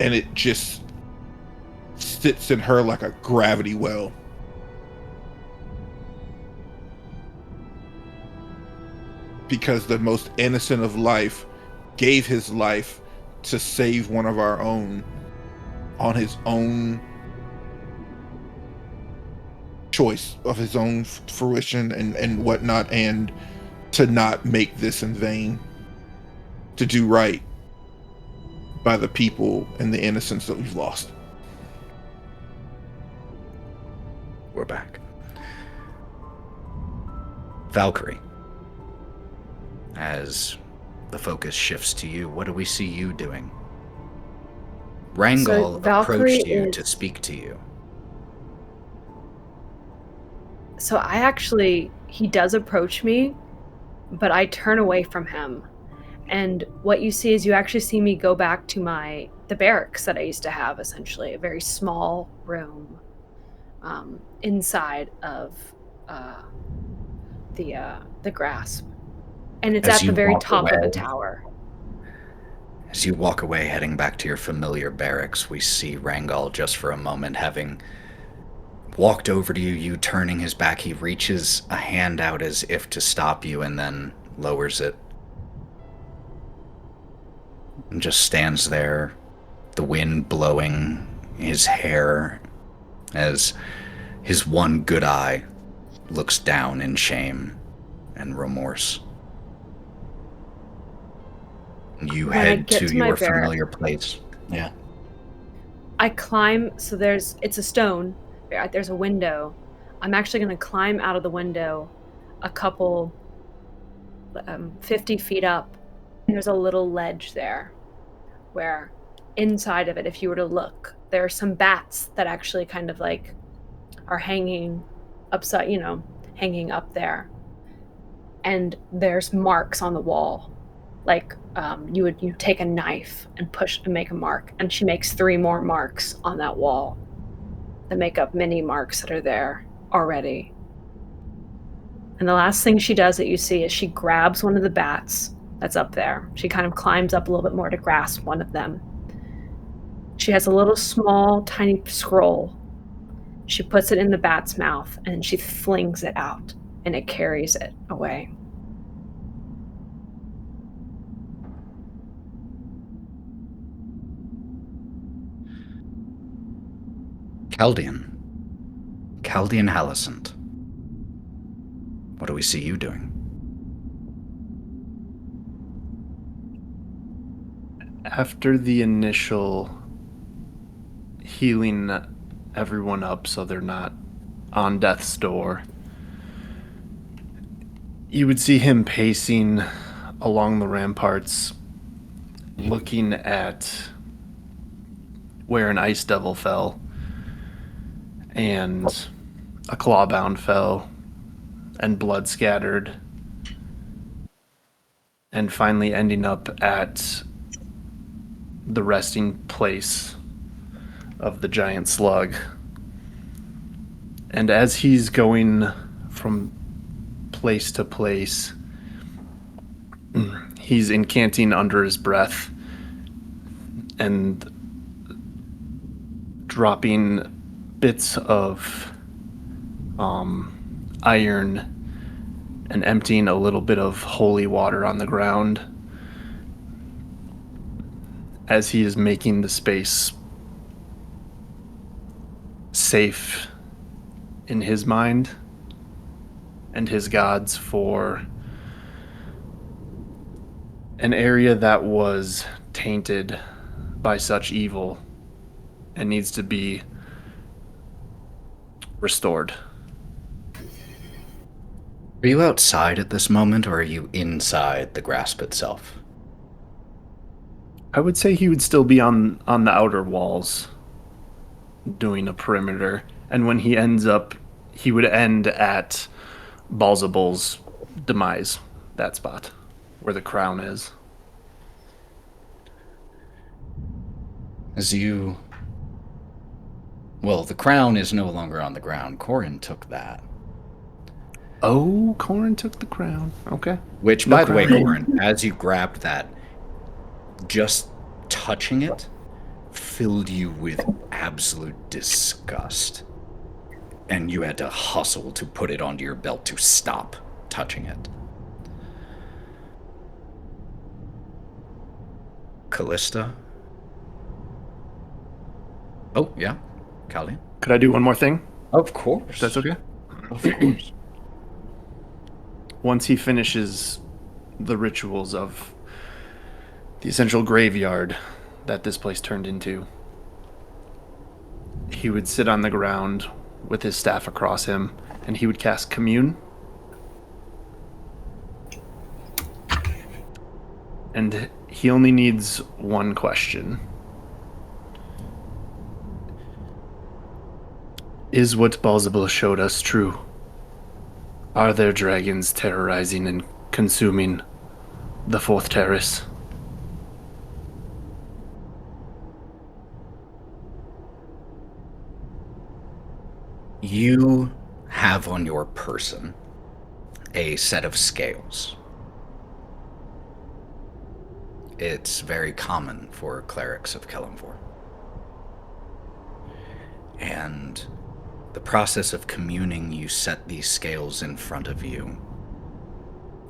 And it just sits in her like a gravity well. Because the most innocent of life gave his life to save one of our own on his own choice of his own fruition and whatnot, and to not make this in vain, to do right by the people and the innocents that we've lost. We're back. Valkerie, as the focus shifts to you, what do we see you doing? Rangal approached you to speak to you. So he does approach me, but I turn away from him. And what you see is you actually see me go back to the barracks that I used to have, essentially, a very small room inside of the grasp. And it's at the very top of the tower. As you walk away, heading back to your familiar barracks, we see Rangal just for a moment, having walked over to you, you turning his back. He reaches a hand out as if to stop you and then lowers it. And just stands there, the wind blowing his hair as his one good eye looks down in shame and remorse. You head to your familiar place. Yeah. I climb, so it's a stone. There's a window. I'm actually going to climb out of the window a couple 50 feet up. And there's a little ledge there where inside of it, if you were to look, there are some bats that actually kind of like are hanging upside, hanging up there. And there's marks on the wall. Like you take a knife and push and make a mark. And she makes 3 more marks on that wall that make up many marks that are there already. And the last thing she does that you see is she grabs one of the bats that's up there. She kind of climbs up a little bit more to grasp one of them. She has a little small, tiny scroll. She puts it in the bat's mouth and she flings it out and it carries it away. Chaldean Halicent. What do we see you doing? After the initial healing everyone up so they're not on death's door, you would see him pacing along the ramparts, looking at where an ice devil fell and a clawbound fell and blood scattered, and finally ending up at the resting place of the giant slug. And as he's going from place to place, he's incanting under his breath and dropping bits of iron and emptying a little bit of holy water on the ground as he is making the space safe in his mind and his gods for an area that was tainted by such evil and needs to be restored. Are you outside at this moment, or are you inside the grasp itself? I would say he would still be on the outer walls doing a perimeter, and when he ends up, he would end at Balzabul's demise, that spot where the crown is. Well, the crown is no longer on the ground. Korrin took that. Oh, Korrin took the crown. Okay. Which, by the way, Korrin, as you grabbed that, just touching it filled you with absolute disgust. And you had to hustle to put it onto your belt to stop touching it. Kalista? Oh, yeah. Chaldean? Could I do one more thing? Of course. If that's okay? Of course. Once he finishes the rituals of the essential graveyard that this place turned into, he would sit on the ground with his staff across him, and he would cast Commune. And he only needs one question. Is what Balzabul showed us true? Are there dragons terrorizing and consuming the fourth terrace? You have on your person a set of scales. It's very common for clerics of Kelemvor. And the process of communing, you set these scales in front of you,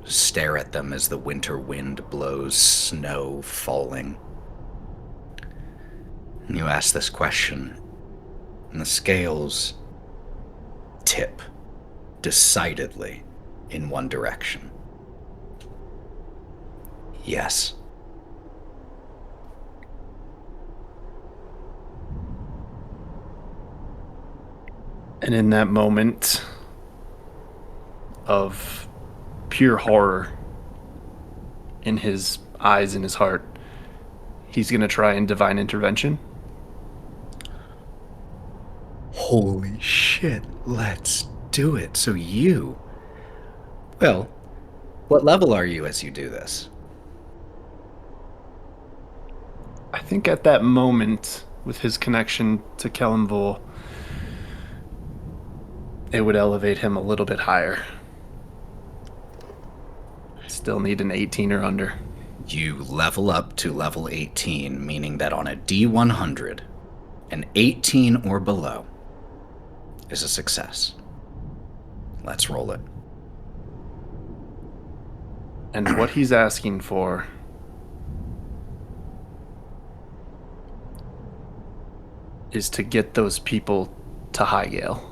stare at them as the winter wind blows, snow falling. And you ask this question, and the scales tip decidedly in one direction. Yes. And in that moment of pure horror in his eyes and his heart, he's going to try and divine intervention. Holy shit, let's do it. So well, what level are you as you do this? I think at that moment, with his connection to Kelemvor, it would elevate him a little bit higher. Still need an 18 or under. You level up to level 18, meaning that on a D100, an 18 or below is a success. Let's roll it. And what he's asking for is to get those people to Highgale.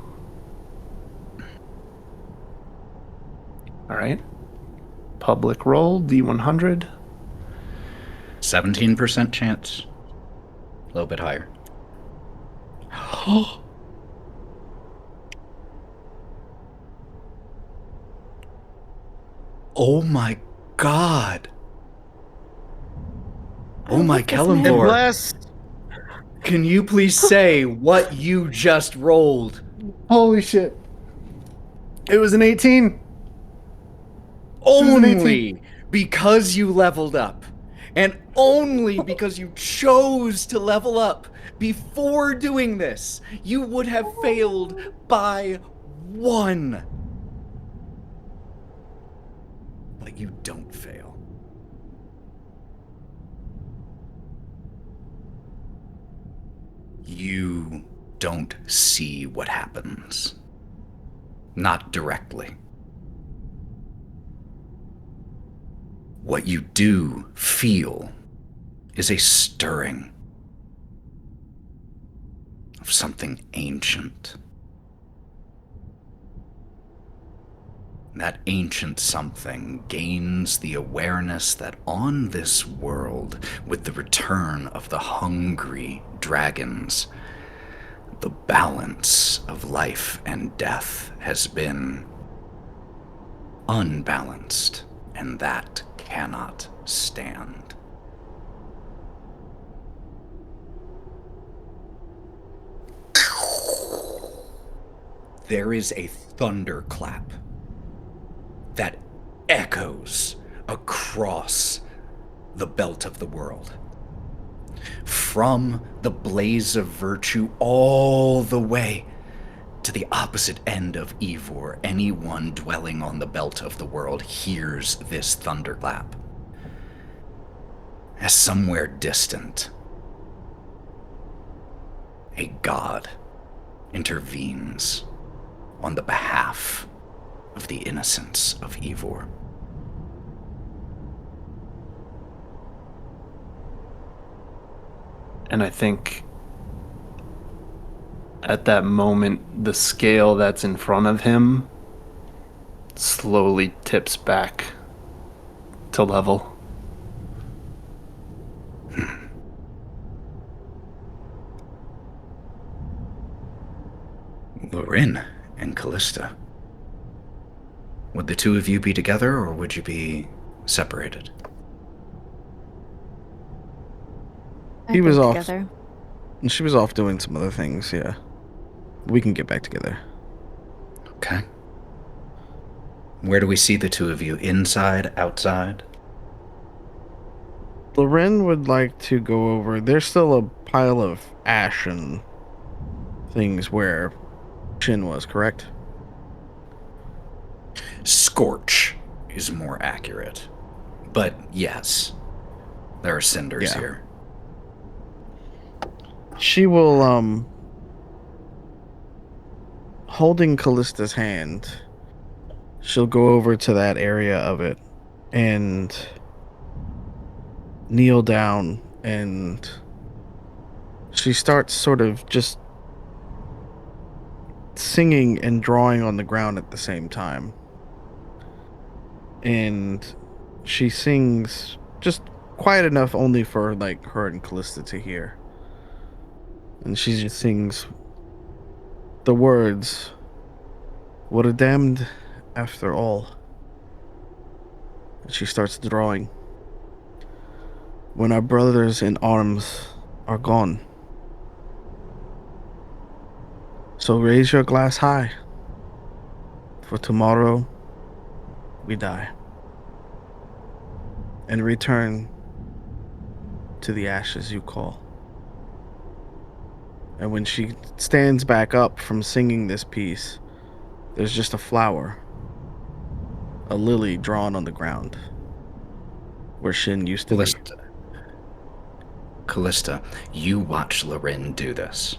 All right. Public roll, D100. 17% chance. A little bit higher. Oh my god. Oh my Kelemvor. Bless. Can you please say what you just rolled? Holy shit. It was an 18. Only because you leveled up. And only because you chose to level up before doing this, you would have failed by 1. But you don't fail. You don't see what happens. Not directly. What you do feel is a stirring of something ancient. That ancient something gains the awareness that on this world, with the return of the hungry dragons, the balance of life and death has been unbalanced, and that cannot stand. There is a thunderclap that echoes across the belt of the world. From the blaze of virtue all the way to the opposite end of Ivor, anyone dwelling on the belt of the world hears this thunderclap. As somewhere distant, a god intervenes on the behalf of the innocence of Ivor. And I think at that moment, the scale that's in front of him slowly tips back to level. Lorwryn and Kalista. Would the two of you be together, or would you be separated? He was off. Together. And she was off doing some other things, yeah. We can get back together. Okay. Where do we see the two of you? Inside, outside? Lorwryn would like to go over. There's still a pile of ash and things where Shin was, correct? Scorch is more accurate. But yes, There are cinders Yeah. here. She will, holding Kalista's hand, she'll go over to that area of it and kneel down, and she starts sort of just singing and drawing on the ground at the same time. And she sings just quiet enough only for like her and Kalista to hear. And she just sings the words, "What a damned after all." And she starts drawing. "When our brothers in arms are gone. So raise your glass high, for tomorrow we die, and return to the ashes you call." And when she stands back up from singing this piece, there's just a flower, a lily drawn on the ground, where Shin used to be. Kalista, you watch Lorwryn do this.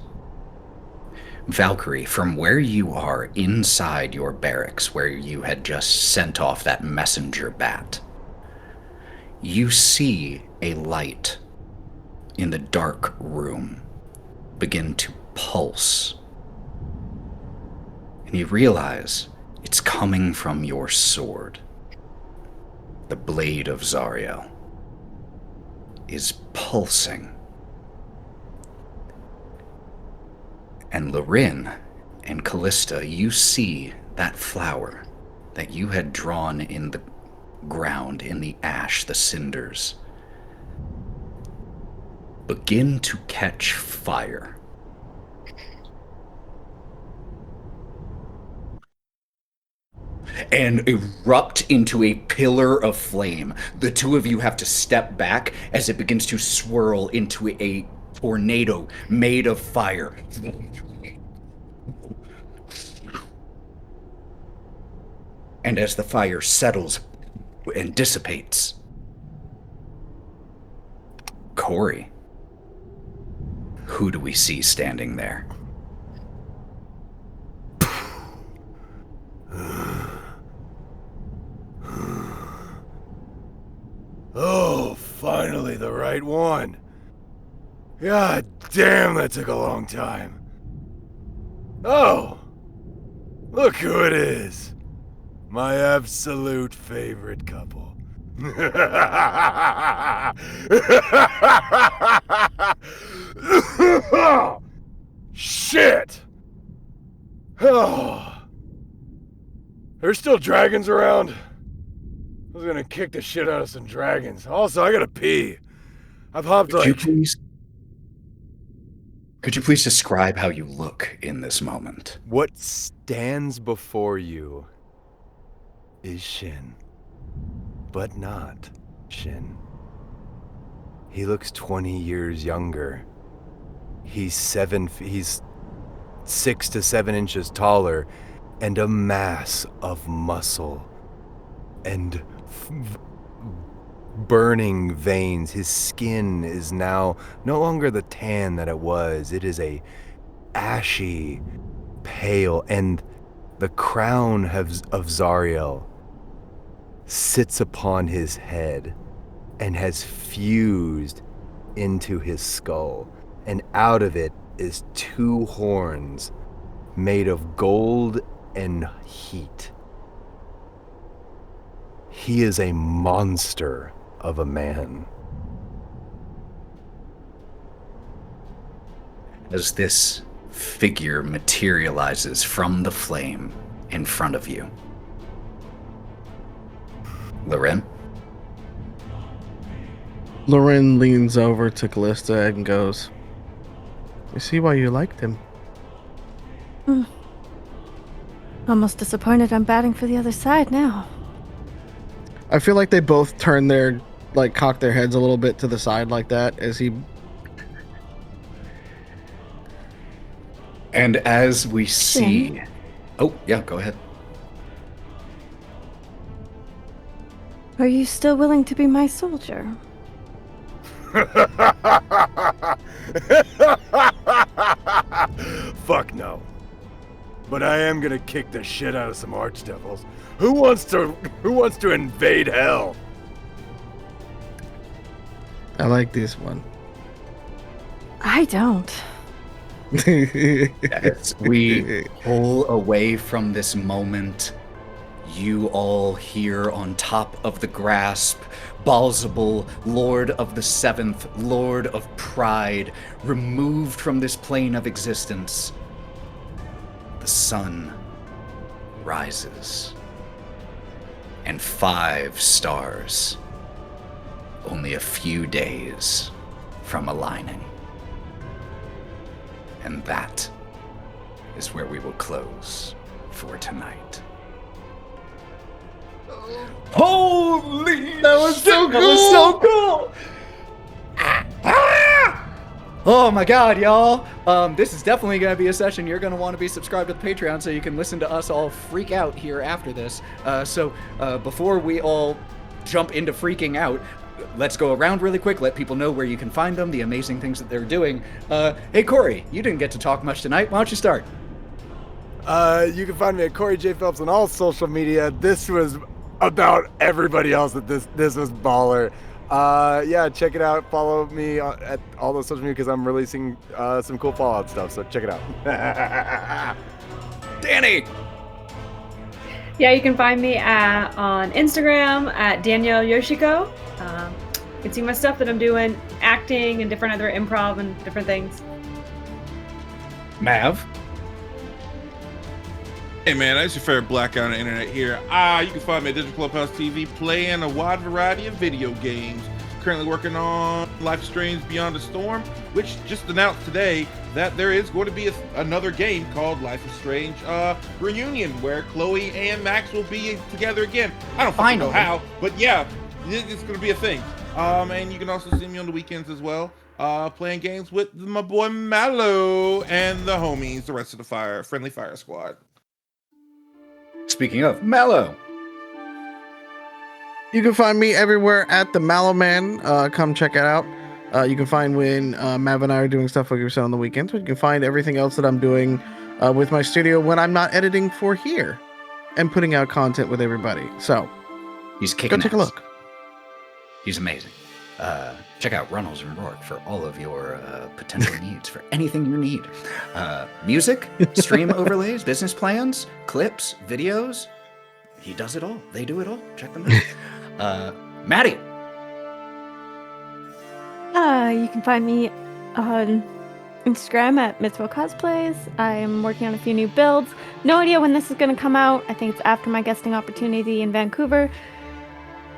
Valkerie, from where you are inside your barracks, where you had just sent off that messenger bat, you see a light in the dark room begin to pulse. And you realize it's coming from your sword. The blade of Zariel is pulsing. And Lorwryn and Kalista, you see that flower that you had drawn in the ground, in the ash, the cinders, begin to catch fire. And erupt into a pillar of flame. The two of you have to step back as it begins to swirl into a tornado made of fire. And as the fire settles and dissipates, Cory, who do we see standing there? Oh, finally the right one. God damn, that took a long time. Oh, look who it is. My absolute favorite couple. Shit! Oh. There's still dragons around? I was gonna kick the shit out of some dragons. Also, I gotta pee. I've hopped Could you please describe how you look in this moment? What stands before you is Shin, but not Shin. He looks 20 years younger. He's 6 to 7 inches taller, and a mass of muscle and burning veins. His skin is now no longer the tan that it was. It is a ashy pale, and the crown of Zariel sits upon his head and has fused into his skull, and out of it is 2 horns made of gold and heat. He is a monster of a man. As this figure materializes from the flame in front of you, Lorwryn? Lorwryn leans over to Kalista and goes, "You see why you liked him?" Almost disappointed I'm batting for the other side now. I feel like they both turn their, cock their heads a little bit to the side like that as he... And as we see... Shin? Oh, yeah, go ahead. Are you still willing to be my soldier? Fuck no. But I am gonna kick the shit out of some archdevils. Who wants to invade hell? I like this one. I don't. As we pull away from this moment, you all here on top of the grasp, Balzabul, Lord of the Seventh, Lord of Pride, removed from this plane of existence. The sun rises, and 5 stars, only a few days from aligning. And that is where we will close for tonight. Holy That was so That was so cool! Oh my god, y'all. This is definitely going to be a session you're going to want to be subscribed to the Patreon so you can listen to us all freak out here after this. So before we all jump into freaking out, let's go around really quick, let people know where you can find them, the amazing things that they're doing. Hey, Cory, you didn't get to talk much tonight. Why don't you start? You can find me at Cory J. Phillips on all social media. This was about everybody else. This was baller. Yeah, check it out. Follow me at all those social media because I'm releasing some cool Fallout stuff. So check it out. Danny! Yeah, you can find me on Instagram at Danielle Yoshiko. You can see my stuff that I'm doing, acting and different other improv and different things. Mav? Hey man, that's your favorite blackout on the internet here. You can find me at Digital Clubhouse TV playing a wide variety of video games. Currently working on Life is Strange Beyond the Storm, which just announced today that there is going to be another game called Life is Strange Reunion, where Chloe and Max will be together again. I don't fucking know how, but yeah, it's going to be a thing. And you can also see me on the weekends as well, playing games with my boy Mallow and the homies, the rest of the friendly fire squad. Speaking of Mallow, you can find me everywhere at TheMalloMan. Come check it out. You can find when Mav and I are doing stuff like you said on the weekends. But you can find everything else that I'm doing with my studio when I'm not editing for here and putting out content with everybody. So he's kicking go take a look. He's amazing. Check out Runnels and Rourke for all of your potential needs, for anything you need. Music, stream overlays, business plans, clips, videos. He does it all. They do it all. Check them out. Matty. You can find me on Instagram at Mitzvah Cosplays. I'm working on a few new builds. No idea when this is going to come out. I think it's after my guesting opportunity in Vancouver.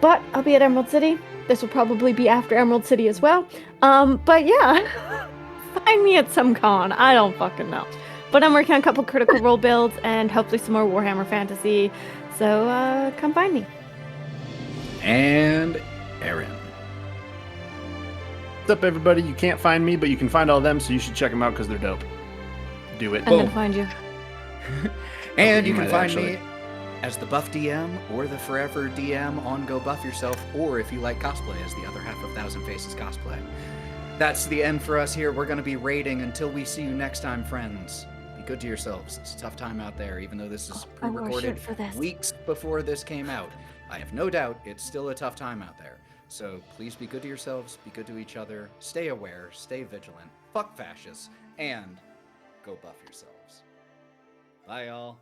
But I'll be at Emerald City. This will probably be after Emerald City as well. But yeah, find me at some con. I don't fucking know. But I'm working on a couple Critical Role builds and hopefully some more Warhammer Fantasy. So come find me. And Aaron. What's up, everybody? You can't find me, but you can find all of them, so you should check them out because they're dope. Do it. I'm going to find you. And you can find me as the Buff DM or the Forever DM on Go Buff Yourself, or if you like cosplay, as the other half of Thousand Faces Cosplay. That's the end for us here. We're going to be raiding until we see you next time, friends. Be good to yourselves. It's a tough time out there, even though this is pre-recorded weeks before this came out. I have no doubt it's still a tough time out there. So please be good to yourselves, be good to each other, stay aware, stay vigilant, fuck fascists, and go buff yourselves. Bye, y'all.